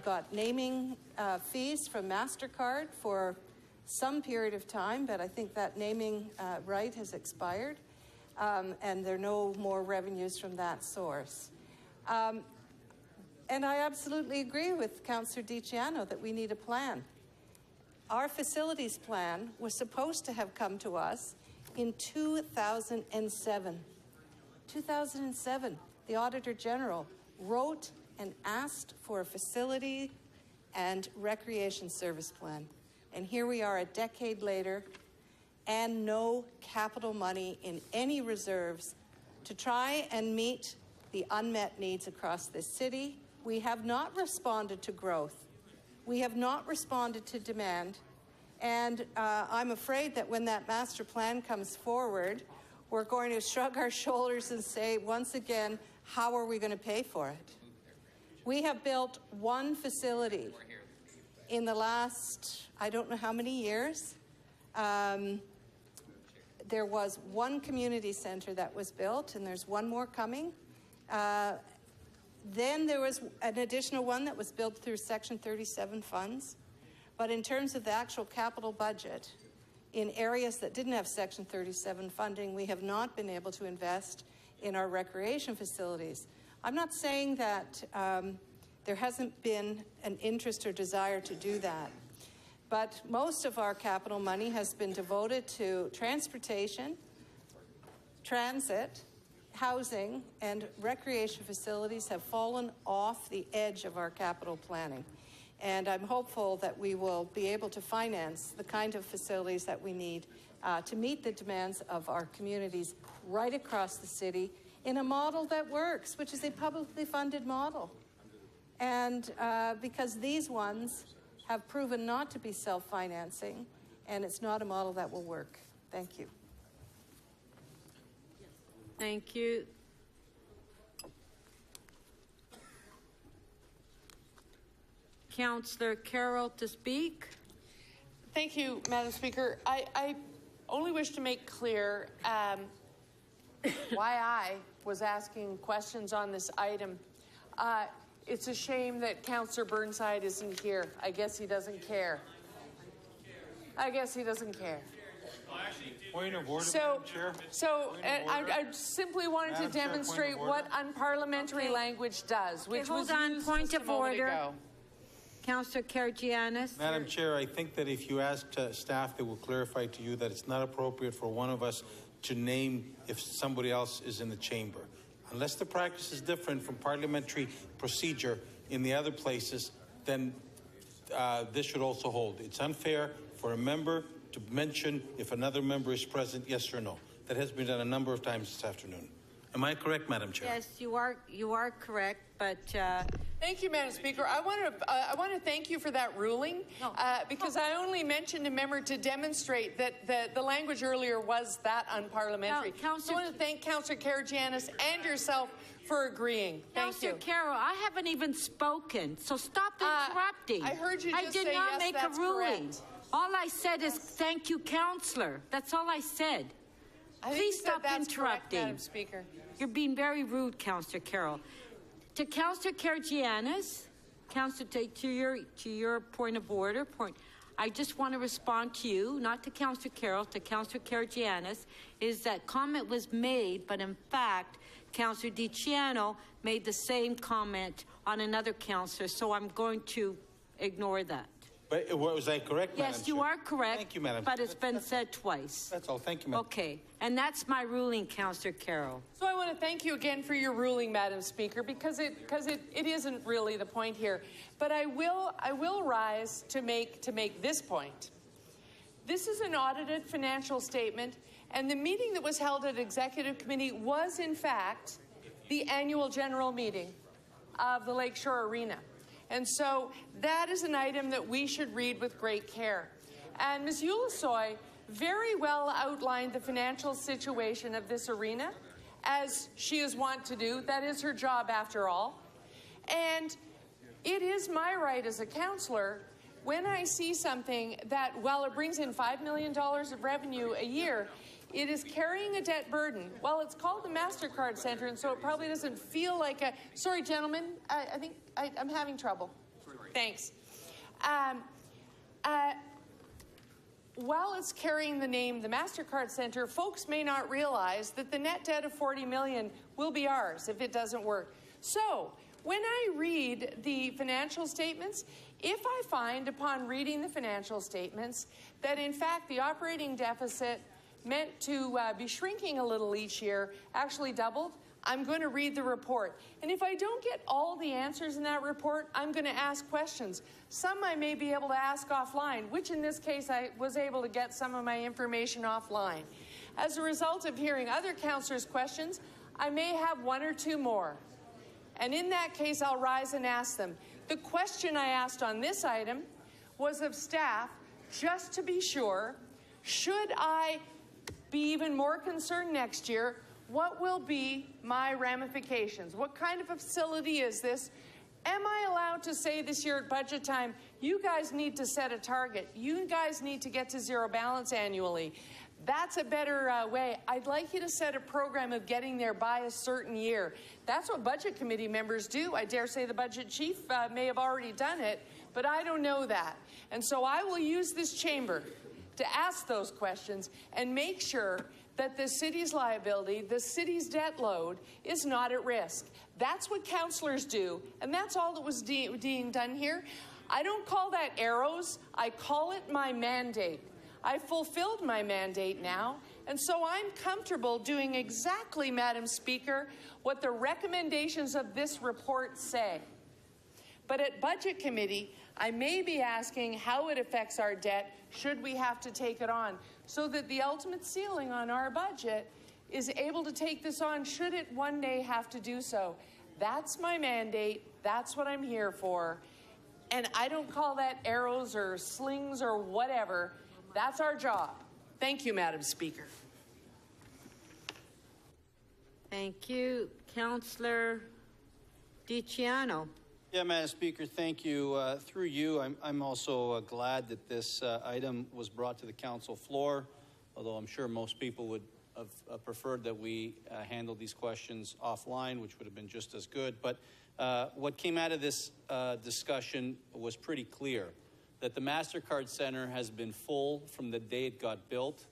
got naming fees from MasterCard for some period of time, but I think that naming right has expired, and there are no more revenues from that source. And I absolutely agree with Councillor DiCiano that we need a plan. Our facilities plan was supposed to have come to us in 2007. 2007, the Auditor General wrote and asked for a facility and recreation service plan. And here we are a decade later, and no capital money in any reserves to try and meet the unmet needs across this city. We have not responded to growth. We have not responded to demand. And I'm afraid that when that master plan comes forward, we're going to shrug our shoulders and say, once again, how are we going to pay for it? We have built one facility in the last, I don't know how many years. There was one community center that was built, and there's one more coming. Then there was an additional one that was built through Section 37 funds. But in terms of the actual capital budget, in areas that didn't have Section 37 funding, we have not been able to invest in our recreation facilities. I'm not saying that there hasn't been an interest or desire to do that, but most of our capital money has been devoted to transportation, transit, housing, and recreation facilities have fallen off the edge of our capital planning. And I'm hopeful that we will be able to finance the kind of facilities that we need to meet the demands of our communities right across the city in a model that works, which is a publicly funded model. And because these ones have proven not to be self-financing, and it's not a model that will work. Thank you. Thank you. Councillor Carroll to speak. Thank you, Madam Speaker. I only wish to make clear why I was asking questions on this item. It's a shame that Councillor Burnside isn't here. I guess he doesn't care. I guess he doesn't care. Point of order, Madam Chair. I simply wanted to demonstrate what unparliamentary language does, which was used point just of a moment order. ago. Councillor Karygiannis. Madam Chair, I think that if you ask staff, they will clarify to you that it's not appropriate for one of us to name if somebody else is in the chamber. Unless the practice is different from parliamentary procedure in the other places, then this should also hold. It's unfair for a member to mention if another member is present, yes or no. That has been done a number of times this afternoon. Am I correct, Madam Chair? Yes, you are correct, but... Thank you, Madam Speaker. I want to thank you for that ruling, because I only mentioned a member to demonstrate that the language earlier was that unparliamentary. So I want to thank Councillor Karygiannis and yourself for agreeing. Thank you. Councillor Carroll, I haven't even spoken, so stop interrupting. I heard you just I did say not yes, make that's a ruling. correct. All I said is thank you, Councillor. That's all I said. Please stop interrupting. Correct, Madam Speaker. You're being very rude, Councillor Carroll. To Councillor Karygiannis, Councillor, to your point of order, I just want to respond to you, not to Councillor Carroll, to Councillor Karygiannis, is that comment was made, but in fact, Councillor DiCiano made the same comment on another councillor, so I'm going to ignore that. But was I correct, Madam Chair? Yes, you are correct. Thank you, Madam But Chair. it's been said twice. That's all. Thank you, Madam. Okay, and that's my ruling, Councillor Carroll. So I want to thank you again for your ruling, Madam Speaker, because it isn't really the point here. But I will rise to make this point. This is an audited financial statement, and the meeting that was held at Executive Committee was, in fact, the annual general meeting of the Lakeshore Arena. And so that is an item that we should read with great care. And Ms. Ulasoy very well outlined the financial situation of this arena, as she is wont to do. That is her job, after all. And it is my right as a councillor, when I see something that, while it brings in $5 million of revenue a year, it is carrying a debt burden. Well, it's called the MasterCard Centre, and so it probably doesn't feel like a... Sorry, gentlemen, I think I'm having trouble. Thanks. While it's carrying the name the MasterCard Centre, folks may not realize that the net debt of $40 million will be ours if it doesn't work. So, when I read the financial statements, if I find upon reading the financial statements that in fact the operating deficit meant to be shrinking a little each year actually doubled, I'm going to read the report. And if I don't get all the answers in that report, I'm going to ask questions. Some I may be able to ask offline, which in this case I was able to get some of my information offline. As a result of hearing other councillors' questions, I may have one or two more. And in that case, I'll rise and ask them. The question I asked on this item was of staff, just to be sure, should I be even more concerned next year, what will be my ramifications? What kind of a facility is this? Am I allowed to say this year at budget time, you guys need to set a target. You guys need to get to zero balance annually. That's a better way. I'd like you to set a program of getting there by a certain year. That's what budget committee members do. I dare say the budget chief may have already done it, but I don't know that. And so I will use this chamber to ask those questions and make sure that the city's liability, the city's debt load, is not at risk. That's what councillors do, and that's all that was being done here. I don't call that arrows. I call it my mandate. I fulfilled my mandate now, and so I'm comfortable doing exactly, Madam Speaker, what the recommendations of this report say. But at Budget Committee, I may be asking how it affects our debt should we have to take it on, so that the ultimate ceiling on our budget is able to take this on should it one day have to do so. That's my mandate. That's what I'm here for. And I don't call that arrows or slings or whatever. That's our job. Thank you, Madam Speaker. Thank you. Councillor DiCiano. Yeah, Madam Speaker, thank you. Through you, I'm also glad that this item was brought to the council floor, although I'm sure most people would have preferred that we handle these questions offline, which would have been just as good. But what came out of this discussion was pretty clear, that the MasterCard Center has been full from the day it got built,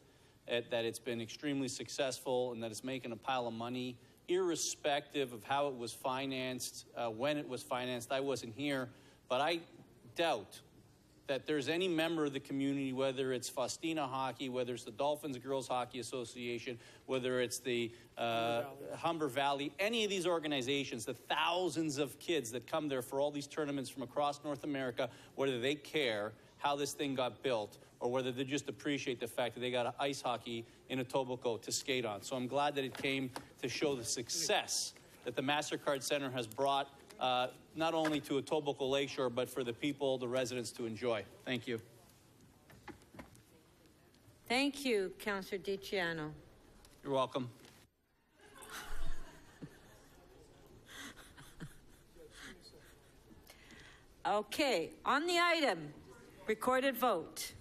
that it's been extremely successful, and that it's making a pile of money, irrespective of how it was financed, when it was financed. I wasn't here, but I doubt that there's any member of the community, whether it's Faustina Hockey, whether it's the Dolphins Girls Hockey Association, whether it's the Humber Valley, any of these organizations, the thousands of kids that come there for all these tournaments from across North America, whether they care how this thing got built or whether they just appreciate the fact that they got ice hockey in Etobicoke to skate on. So I'm glad that it came to show the success that the MasterCard Center has brought not only to Etobicoke Lakeshore, but for the people, the residents to enjoy. Thank you. Thank you, Councillor DiCiano. You're welcome. Okay, on the item, recorded vote.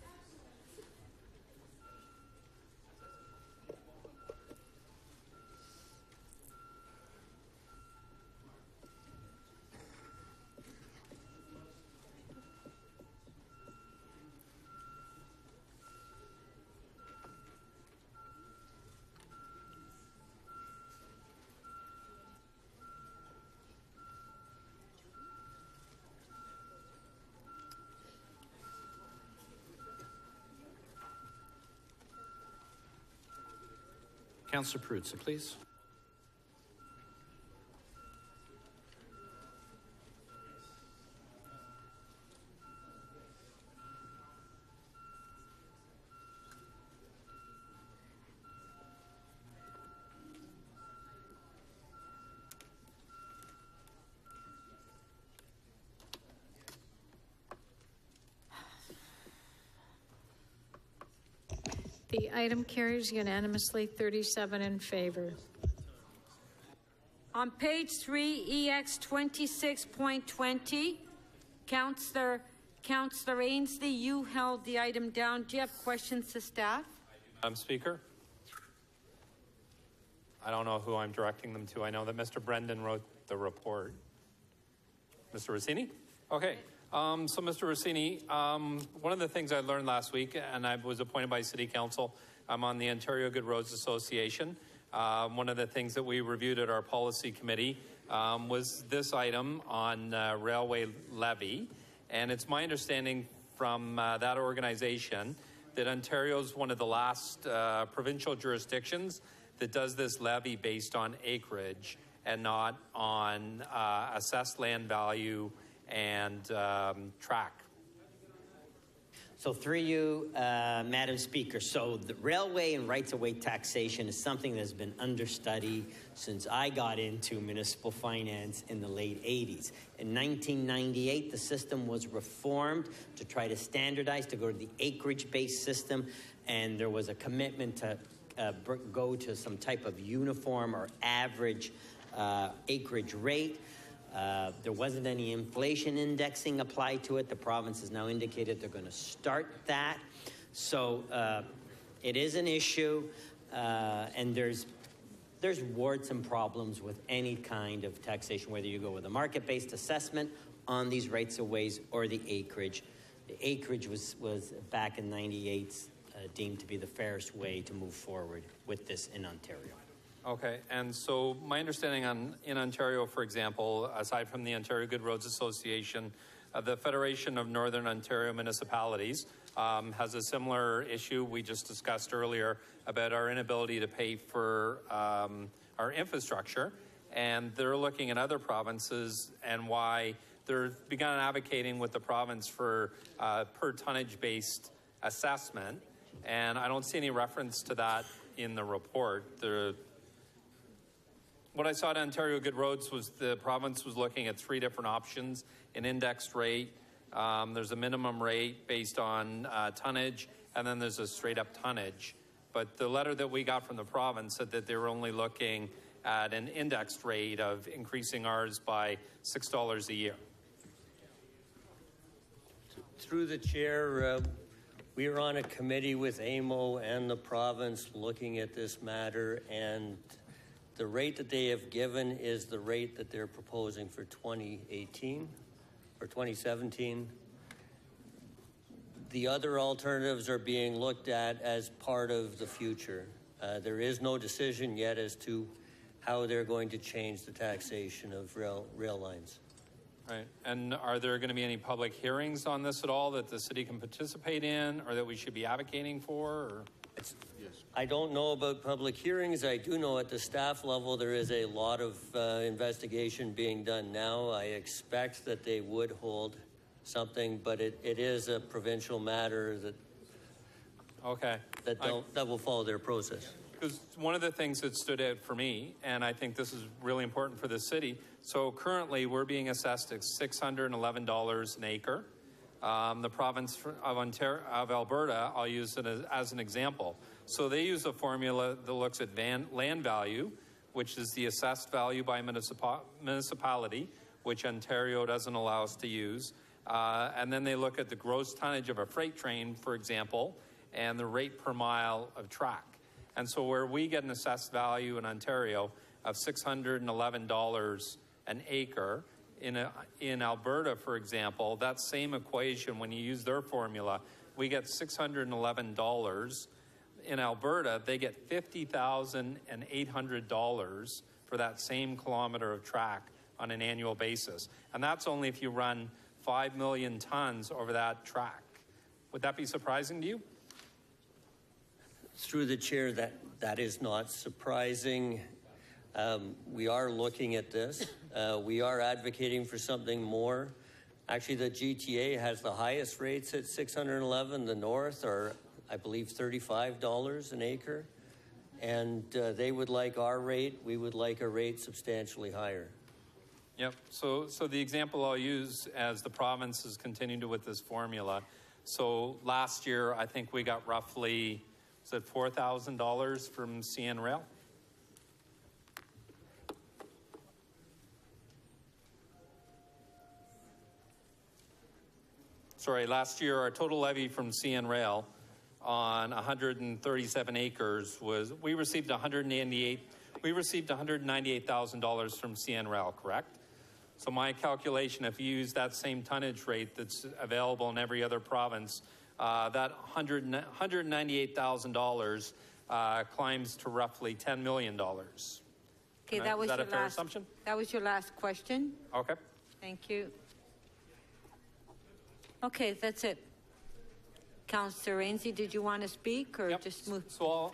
Councillor Perruzza, please. The item carries unanimously, 37 in favor. On page 3, EX 26.20, Councillor Ainsley, you held the item down. Do you have questions to staff? Madam Speaker, I don't know who I'm directing them to. I know that Mr. Brendan wrote the report. Mr. Rossini? Okay. So, Mr. Rossini, one of the things I learned last week, and I was appointed by City Council, I'm on the Ontario Good Roads Association. One of the things that we reviewed at our policy committee was this item on railway levy. And it's my understanding from that organization that Ontario is one of the last provincial jurisdictions that does this levy based on acreage. and not on assessed land value and track. So through you, Madam Speaker, so the railway and rights-of-way taxation is something that's been understudied since I got into municipal finance in the late 80s. In 1998, the system was reformed to try to standardize, to go to the acreage-based system, and there was a commitment to go to some type of uniform or average acreage rate. There wasn't any inflation indexing applied to it. The province has now indicated they're going to start that. So it is an issue, and there's warts and problems with any kind of taxation, whether you go with a market-based assessment on these rights-of-ways or the acreage. The acreage was back in '98 deemed to be the fairest way to move forward with this in Ontario. Okay, and so my understanding in Ontario, for example, aside from the Ontario Good Roads Association, the Federation of Northern Ontario Municipalities has a similar issue we just discussed earlier about our inability to pay for our infrastructure, and they're looking at other provinces and why they're begun advocating with the province for per tonnage-based assessment, and I don't see any reference to that in the report. What I saw at Ontario Good Roads was the province was looking at 3 different options: an indexed rate, there's a minimum rate based on tonnage, and then there's a straight up tonnage. But the letter that we got from the province said that they were only looking at an indexed rate of increasing ours by $6 a year. Through the chair, we are on a committee with AMO and the province looking at this matter, and the rate that they have given is the rate that they're proposing for 2018 or 2017. The other alternatives are being looked at as part of the future. There is no decision yet as to how they're going to change the taxation of rail lines. Right, and are there going to be any public hearings on this at all that the city can participate in or that we should be advocating for? Or? I don't know about public hearings. I do know at the staff level there is a lot of investigation being done now. I expect that they would hold something, but it is a provincial matter that will follow their process. Because one of the things that stood out for me, and I think this is really important for the city, so currently we're being assessed at $611 an acre. The province of Alberta, I'll use it as an example. So they use a formula that looks at land value, which is the assessed value by municipality, which Ontario doesn't allow us to use. And then they look at the gross tonnage of a freight train, for example, and the rate per mile of track. And so where we get an assessed value in Ontario of $611 an acre, in Alberta, for example, that same equation, when you use their formula, we get $611. In Alberta, they get $50,800 for that same kilometer of track on an annual basis. And that's only if you run 5 million tons over that track. Would that be surprising to you? Through the chair, that is not surprising. We are looking at this. We are advocating for something more. Actually, the GTA has the highest rates at $611. The North are, I believe, $35 an acre. And they would like our rate. We would like a rate substantially higher. Yep. So the example I'll use as the province is continuing with this formula. So last year, I think we got roughly, was it $4,000 from CN Rail? Sorry, last year our total levy from CN Rail on 137 acres was, we received $198,000 from CN Rail, correct? So my calculation, if you use that same tonnage rate that's available in every other province, that $198,000 climbs to roughly $10 million. Okay, that was is that your a fair last assumption? That was your last question. Okay. Thank you. Okay, that's it. Councillor Ainslie, did you want to speak or just move? So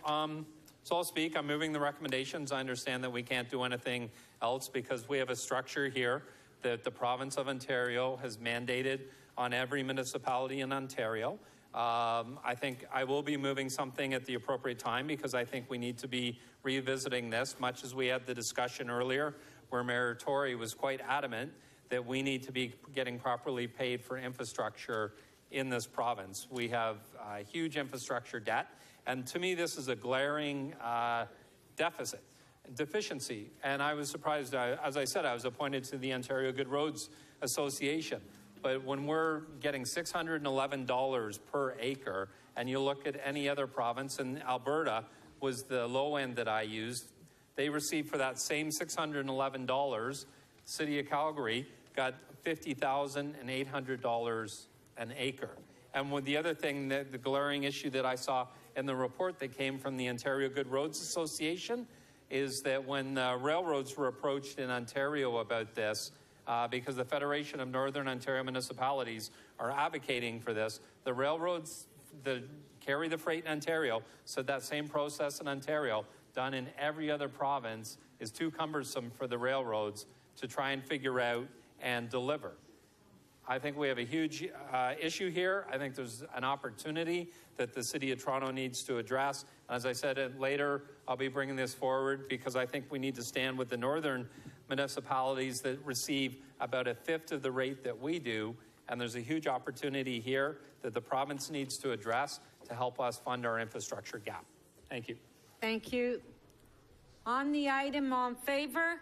So I'll speak. I'm moving the recommendations. I understand that we can't do anything else because we have a structure here that the province of Ontario has mandated on every municipality in Ontario. I think I will be moving something at the appropriate time because I think we need to be revisiting this, much as we had the discussion earlier where Mayor Tory was quite adamant that we need to be getting properly paid for infrastructure in this province. We have huge infrastructure debt, and to me this is a glaring deficiency. And I was surprised, as I said, I was appointed to the Ontario Good Roads Association. But when we're getting $611 per acre, and you look at any other province, and Alberta was the low end that I used, they received for that same $611, City of Calgary got $50,800 an acre. And with the other thing, the glaring issue that I saw in the report that came from the Ontario Good Roads Association is that when railroads were approached in Ontario about this, because the Federation of Northern Ontario Municipalities are advocating for this, the railroads that carry the freight in Ontario said that same process in Ontario, done in every other province, is too cumbersome for the railroads to try and figure out and deliver. I think we have a huge issue here. I think there's an opportunity that the City of Toronto needs to address. And as I said later, I'll be bringing this forward because I think we need to stand with the northern municipalities that receive about a fifth of the rate that we do. And there's a huge opportunity here that the province needs to address to help us fund our infrastructure gap. Thank you. Thank you. On the item, all in favor?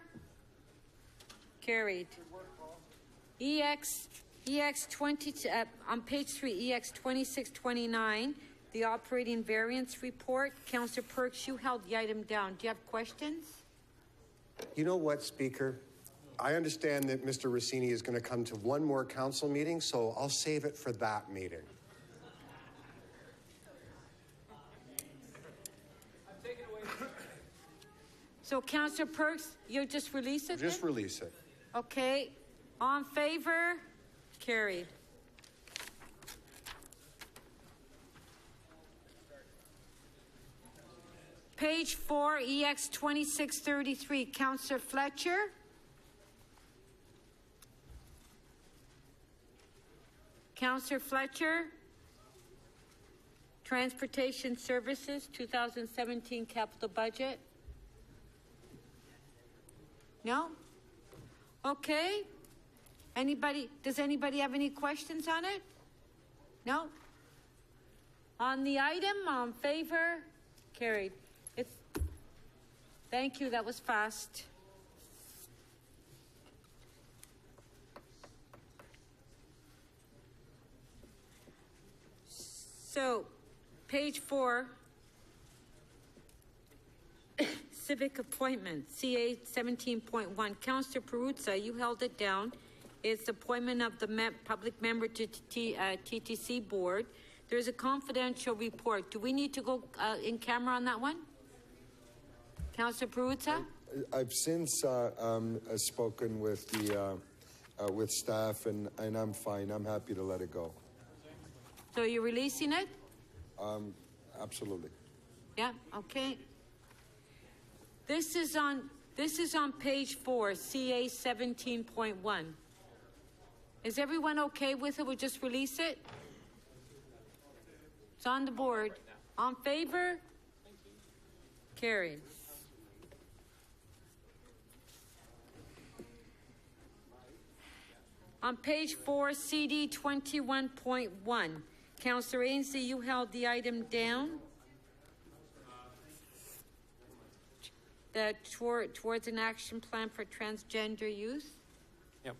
Carried. EX 20, on page 3, EX 2629, the operating variance report. Councillor Perks, you held the item down. Do you have questions? You know what, Speaker? I understand that Mr. Rossini is going to come to one more council meeting, so I'll save it for that meeting. So, Councillor Perks, you'll just release it? Just then? release it. Okay. On favor? Carried. Page 4, EX 2633, Councillor Fletcher. Councillor Fletcher. Transportation Services, 2017 capital budget. No? Okay. Does anybody have any questions on it? No? On the item, on favor? Carried. Thank you, that was fast. So, page 4, civic appointment, CA 17.1. Councillor Perruzza, you held it down. It's appointment of the public member to TTC board. There's a confidential report. Do we need to go in camera on that one? Councillor Perruzza? I've since spoken with the with staff, and I'm fine. I'm happy to let it go. So you're releasing it? Absolutely. Yeah. Okay. This is on page 4, CA 17.1. Is everyone okay with it? We'll just release it. It's on the board. On favor? Carried. On page 4, CD 21.1, Councillor Ainsley, you held the item down. Towards an action plan for transgender youth. Yep.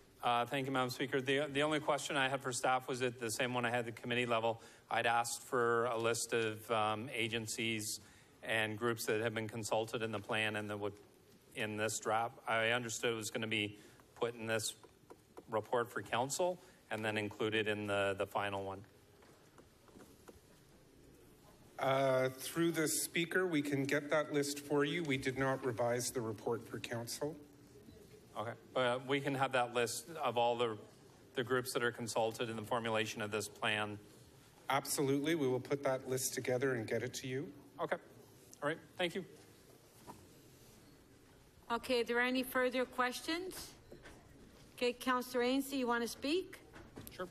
Thank you, Madam Speaker. The only question I had for staff was at the same one I had at the committee level. I'd asked for a list of agencies and groups that have been consulted in the plan and that would in this draft. I understood it was going to be put in this report for council and then included in the final one. Through the speaker, we can get that list for you. We did not revise the report for council. Okay, we can have that list of all the groups that are consulted in the formulation of this plan. Absolutely, we will put that list together and get it to you. Okay. All right, thank you. Okay, are there any further questions? Okay, Councillor Ainslie, you want to speak? Sure.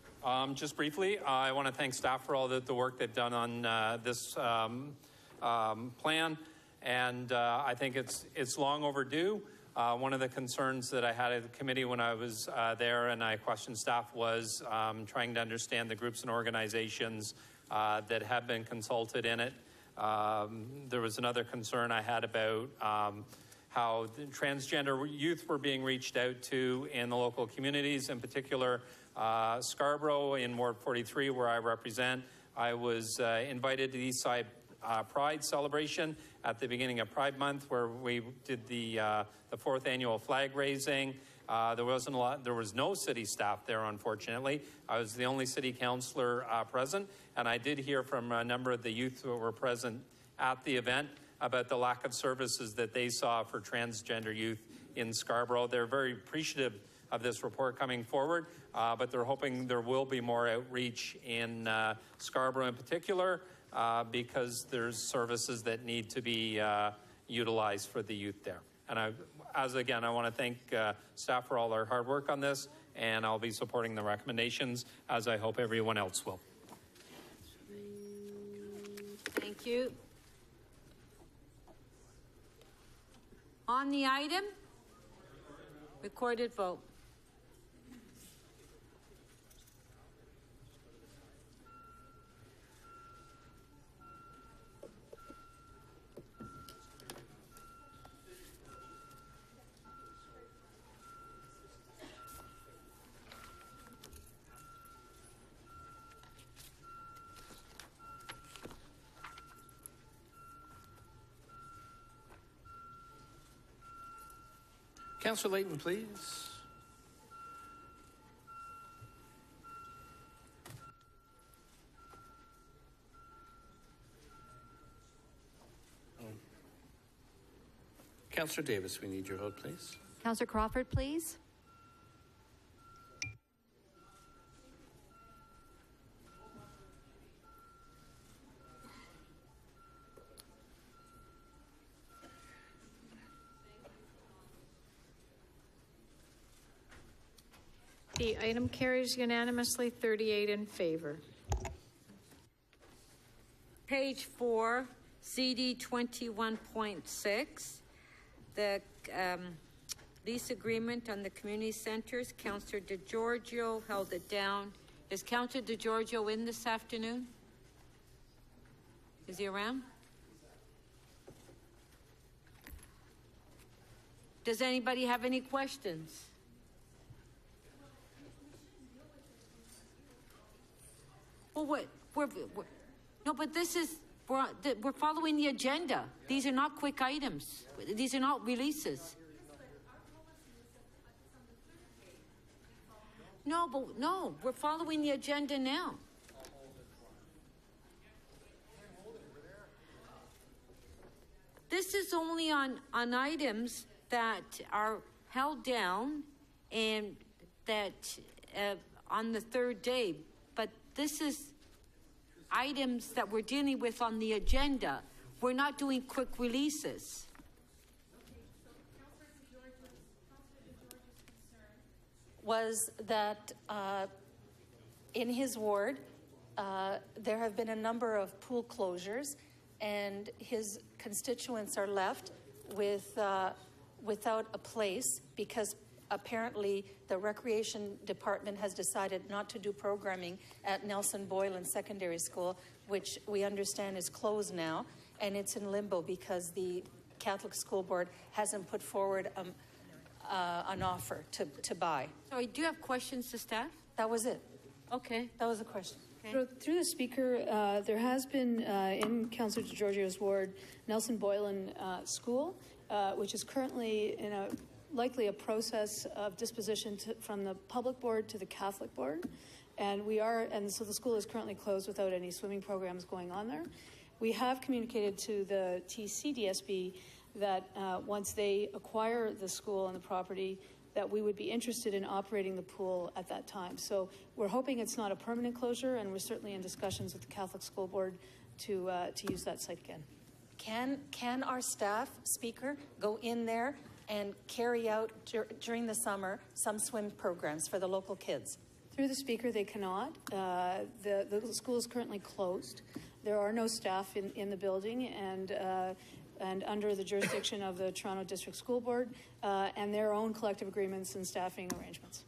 Just briefly, I want to thank staff for all the work they've done on this plan, and I think it's long overdue. One of the concerns that I had at the committee when I was there and I questioned staff was trying to understand the groups and organizations that have been consulted in it. There was another concern I had about how the transgender youth were being reached out to in the local communities, in particular Scarborough in Ward 43, where I represent. I was invited to the East Side Pride celebration at the beginning of Pride Month, where we did the 4th annual flag raising. There was no city staff there, unfortunately. I was the only city councillor present, and I did hear from a number of the youth who were present at the event about the lack of services that they saw for transgender youth in Scarborough. They're very appreciative of this report coming forward, but they're hoping there will be more outreach in Scarborough in particular, because there's services that need to be utilized for the youth there. And I want to thank staff for all their hard work on this, and I'll be supporting the recommendations, as I hope everyone else will. Thank you. On the item, recorded vote. Councillor Layton, please. Councillor Davis, we need your vote, please. Councillor Crawford, please. The item carries unanimously, 38 in favor. Page 4, CD 21.6, the lease agreement on the community centers. Councillor DeGiorgio held it down. Is Councillor DeGiorgio in this afternoon? Is he around? Does anybody have any questions? Well, no, but this is, we're following the agenda. These are not quick items. These are not releases. No, we're following the agenda now. This is only on items that are held down and that on the third day. But this is items that we're dealing with on the agenda. We're not doing quick releases. Was that in his ward, there have been a number of pool closures, and his constituents are left with without a place because apparently the recreation department has decided not to do programming at Nelson Boylan Secondary School, which we understand is closed now, and it's in limbo because the Catholic School Board hasn't put forward an offer to buy. Sorry, do you have questions to staff? That was it. Okay. That was a question. Okay. Through the speaker, there has been in Councillor DeGiorgio's ward, Nelson Boylan School, which is currently in likely a process of disposition from the public board to the Catholic board. And so the school is currently closed without any swimming programs going on there. We have communicated to the TCDSB that once they acquire the school and the property, that we would be interested in operating the pool at that time. So we're hoping it's not a permanent closure, and we're certainly in discussions with the Catholic School Board to use that site again. Can our staff, Speaker, go in there and carry out during the summer some swim programs for the local kids? Through the Speaker, they cannot. The school is currently closed. There are no staff in the building, and under the jurisdiction of the Toronto District School Board and their own collective agreements and staffing arrangements.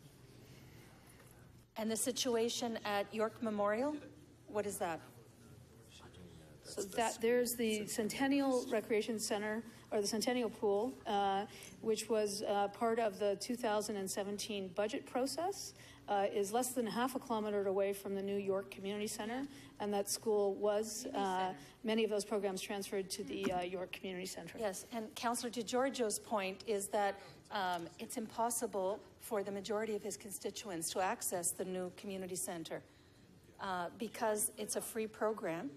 And the situation at York Memorial, what is that? So there's the Centennial Recreation Center, or the Centennial Pool, which was part of the 2017 budget process, is less than half a kilometer away from the New York Community Center, and that school was, many of those programs transferred to the York Community Center. Yes, and Councillor DiGiorgio's point is that it's impossible for the majority of his constituents to access the new community center because it's a free program,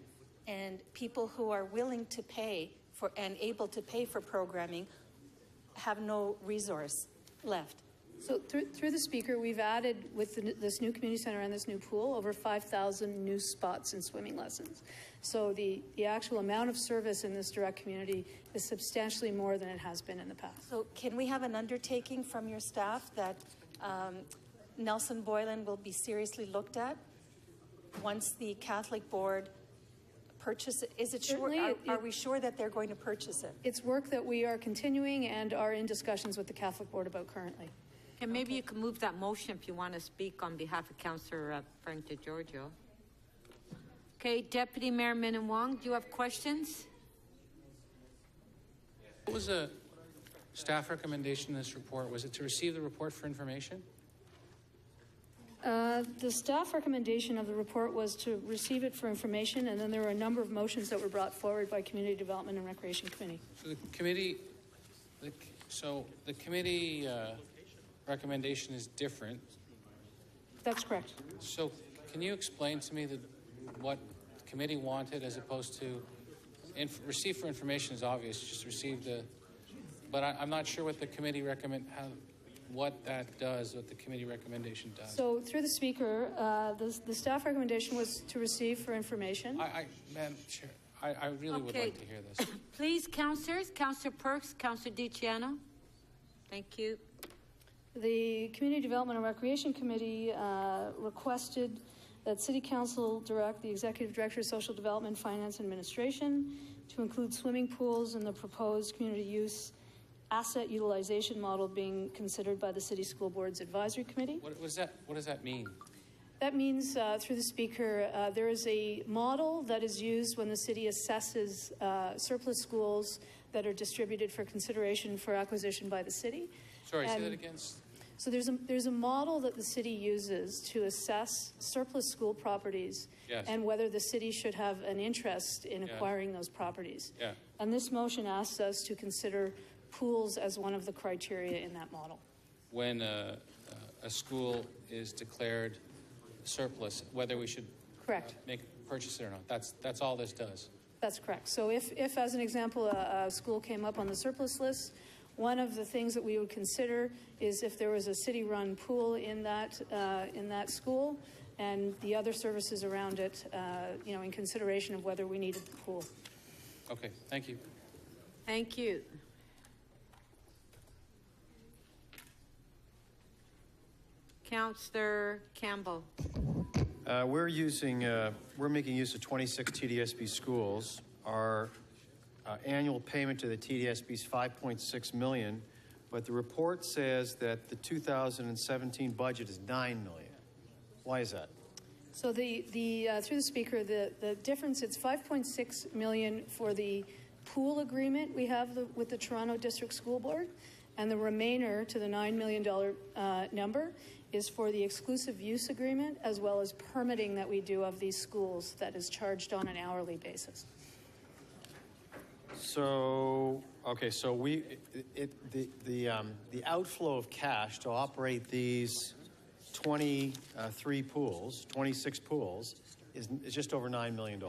and people who are willing to pay for and able to pay for programming have no resource left. So through the Speaker, we've added with this new community center and this new pool over 5,000 new spots in swimming lessons. So the actual amount of service in this direct community is substantially more than it has been in the past. So can we have an undertaking from your staff that Nelson Boylan will be seriously looked at once the Catholic Board purchase it? Is it sure? Are we sure that they're going to purchase it? It's work that we are continuing and are in discussions with the Catholic Board about currently. And maybe you can move that motion if you want to speak on behalf of Councillor Frank DiGiorgio. Okay, Deputy Mayor Min Wong, do you have questions? What was the staff recommendation in this report? Was it to receive the report for information? The staff recommendation of the report was to receive it for information, and then there were a number of motions that were brought forward by Community Development and Recreation Committee. So the committee recommendation is different. That's correct. So can you explain to me what the committee wanted as opposed to receive for information is obvious, just receive the, but I'm not sure what the committee what that does, what the committee recommendation does. So through the Speaker, the staff recommendation was to receive for information. Madam Chair, I really would like to hear this. Please, councillors, Councillor Perks, Councillor DiCiano. Thank you. The Community Development and Recreation Committee requested that City Council direct the Executive Director of Social Development, Finance and Administration to include swimming pools in the proposed community use asset utilization model being considered by the City School Board's Advisory Committee. What does that mean? That means, through the Speaker, there is a model that is used when the city assesses surplus schools that are distributed for consideration for acquisition by the city. Sorry, say that again. So there's a model that the city uses to assess surplus school properties and whether the city should have an interest in acquiring those properties. And this motion asks us to consider pools as one of the criteria in that model. When a school is declared surplus, whether we should purchase it or not. That's all this does. That's correct. So if as an example, a school came up on the surplus list, one of the things that we would consider is if there was a city-run pool in that school, and the other services around it, in consideration of whether we needed the pool. Okay, thank you. Thank you. Councillor Campbell. We're making use of 26 TDSB schools. Our annual payment to the TDSB is $5.6 million, but the report says that the 2017 budget is $9 million. Why is that? So through the Speaker, the difference, it's $5.6 million for the pool agreement we have with the Toronto District School Board, and the remainder to the $9 million number is for the exclusive use agreement as well as permitting that we do of these schools that is charged on an hourly basis. So, okay, so the outflow of cash to operate these 26 pools is just over $9 million.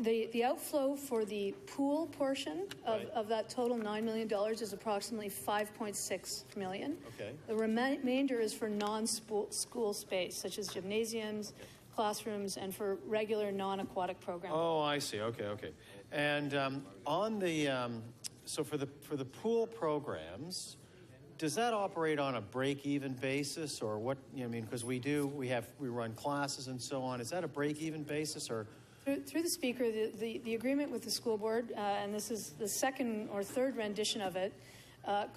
The outflow for the pool portion of that total $9 million is approximately $5.6 million. Okay. The remainder is for non-school space, such as gymnasiums, classrooms, and for regular non-aquatic programming. Oh, I see. Okay, okay. And on the so for the pool programs, does that operate on a break-even basis, or what? You know, I mean, because we run classes and so on. Is that a break-even basis, or? Through the Speaker, the agreement with the school board, and this is the second or third rendition of it,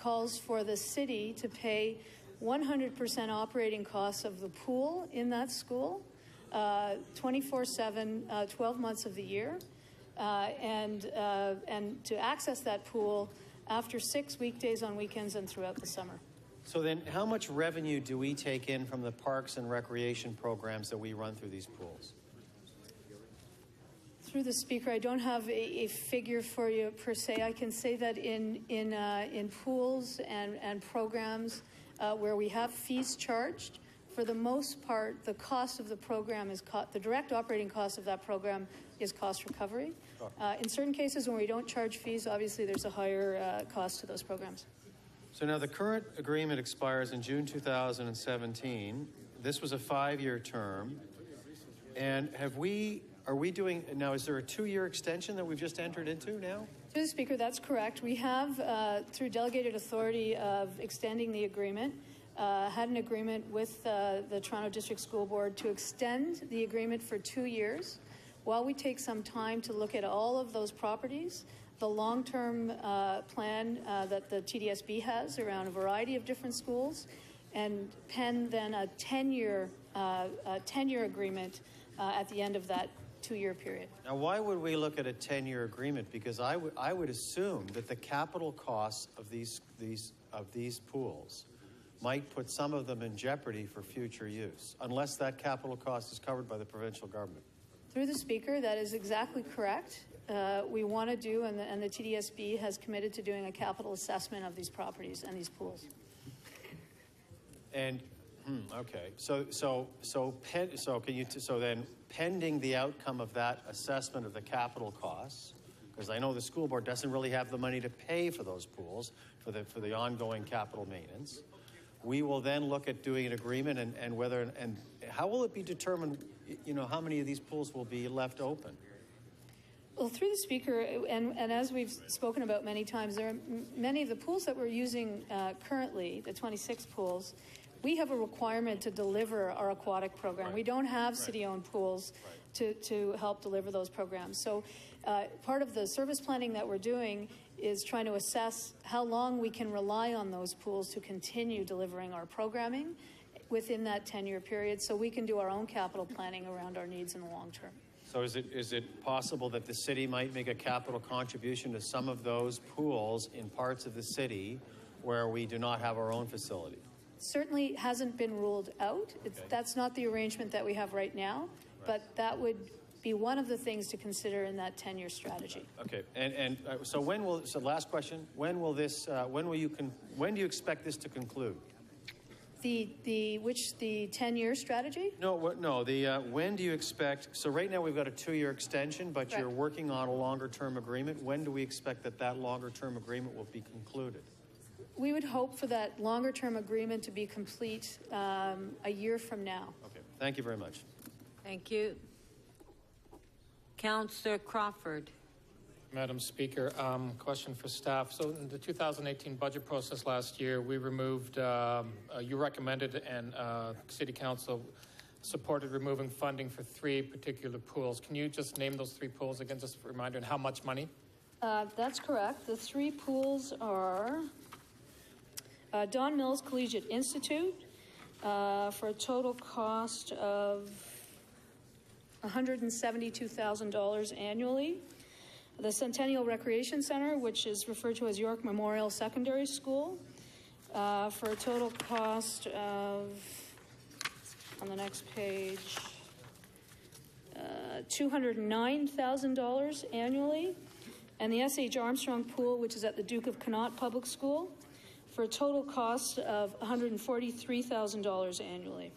calls for the city to pay 100% operating costs of the pool in that school, 24/7, 12 months of the year, and to access that pool after 6 weekdays on weekends and throughout the summer. So then how much revenue do we take in from the parks and recreation programs that we run through these pools? Through the Speaker, I don't have a figure for you per se. I can say that in pools and programs where we have fees charged, for the most part, the cost of the program is the direct operating cost of that program is cost recovery. In certain cases, when we don't charge fees, obviously there's a higher cost to those programs. So now the current agreement expires in June 2017. This was a 5-year term. And are we doing, now is there a 2-year extension that we've just entered into now? Through the Speaker, that's correct. We have, through delegated authority of extending the agreement, had an agreement with the Toronto District School Board to extend the agreement for 2 years while we take some time to look at all of those properties, the long-term plan that the TDSB has around a variety of different schools, and pen then a 10-year agreement at the end of that 2-year period. Now, why would we look at a 10-year agreement? Because I would assume that the capital costs of these pools might put some of them in jeopardy for future use, unless that capital cost is covered by the provincial government. Through the Speaker, that is exactly correct. We want to do, and the TDSB has committed to doing a capital assessment of these properties and these pools. And okay, so then pending the outcome of that assessment of the capital costs, because I know the school board doesn't really have the money to pay for those pools for the ongoing capital maintenance, we will then look at doing an agreement and whether and how will it be determined, you know, how many of these pools will be left open? Well, through the Speaker, and as we've spoken about many times, there are many of the pools that we're using currently, the 26 pools. We have a requirement to deliver our aquatic program. Right. We don't have city-owned pools to help deliver those programs. So part of the service planning that we're doing is trying to assess how long we can rely on those pools to continue delivering our programming within that 10-year period, so we can do our own capital planning around our needs in the long term. So is it possible that the city might make a capital contribution to some of those pools in parts of the city where we do not have our own facility? Certainly hasn't been ruled out. That's not the arrangement that we have right now, but that would be one of the things to consider in that 10-year strategy. Okay, so last question, when do you expect this to conclude? The 10-year strategy? No, when do you expect, so right now we've got a 2-year extension, but you're working on a longer-term agreement. When do we expect that longer-term agreement will be concluded? We would hope for that longer-term agreement to be complete a year from now. Okay, thank you very much. Thank you. Councillor Crawford. Madam Speaker, question for staff. So in the 2018 budget process last year, we removed, you recommended and City Council supported removing funding for 3 particular pools. Can you just name those 3 pools again, just a reminder, and how much money? That's correct. The 3 pools are Don Mills Collegiate Institute for a total cost of $172,000 annually. The Centennial Recreation Center, which is referred to as York Memorial Secondary School, for a total cost of, on the next page, $209,000 annually. And the S.H. Armstrong Pool, which is at the Duke of Connaught Public School, for a total cost of $143,000 annually.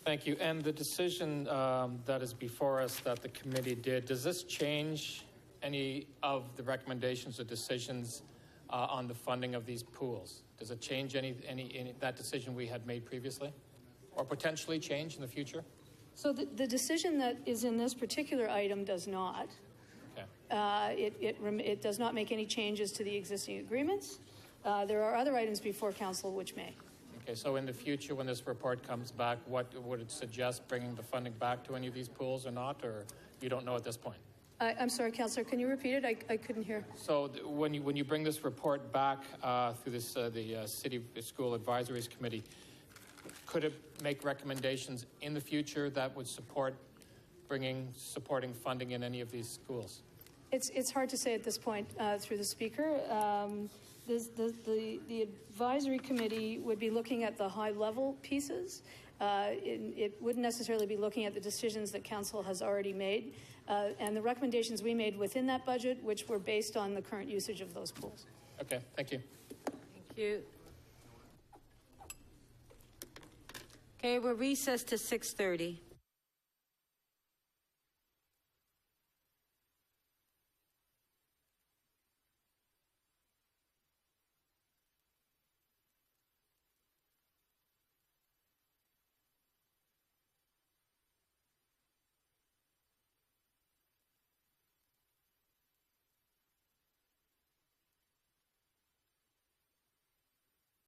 Thank you. And the decision that is before us that the committee did, does this change any of the recommendations or decisions on the funding of these pools? Does it change any that decision we had made previously, or potentially change in the future? So the decision that is in this particular item does not. Okay. It does not make any changes to the existing agreements. There are other items before council which may. Okay, so in the future, when this report comes back, what would it suggest, bringing the funding back to any of these pools or not, or you don't know at this point? I'm sorry, Councillor, can you repeat it? I couldn't hear. So when you bring this report back through this the City School Advisories Committee, could it make recommendations in the future that would support supporting funding in any of these schools? It's hard to say at this point through the speaker. The advisory committee would be looking at the high-level pieces. It wouldn't necessarily be looking at the decisions that council has already made and the recommendations we made within that budget, which were based on the current usage of those pools. Okay, thank you. Thank you. Okay, we're recessed to 6:30.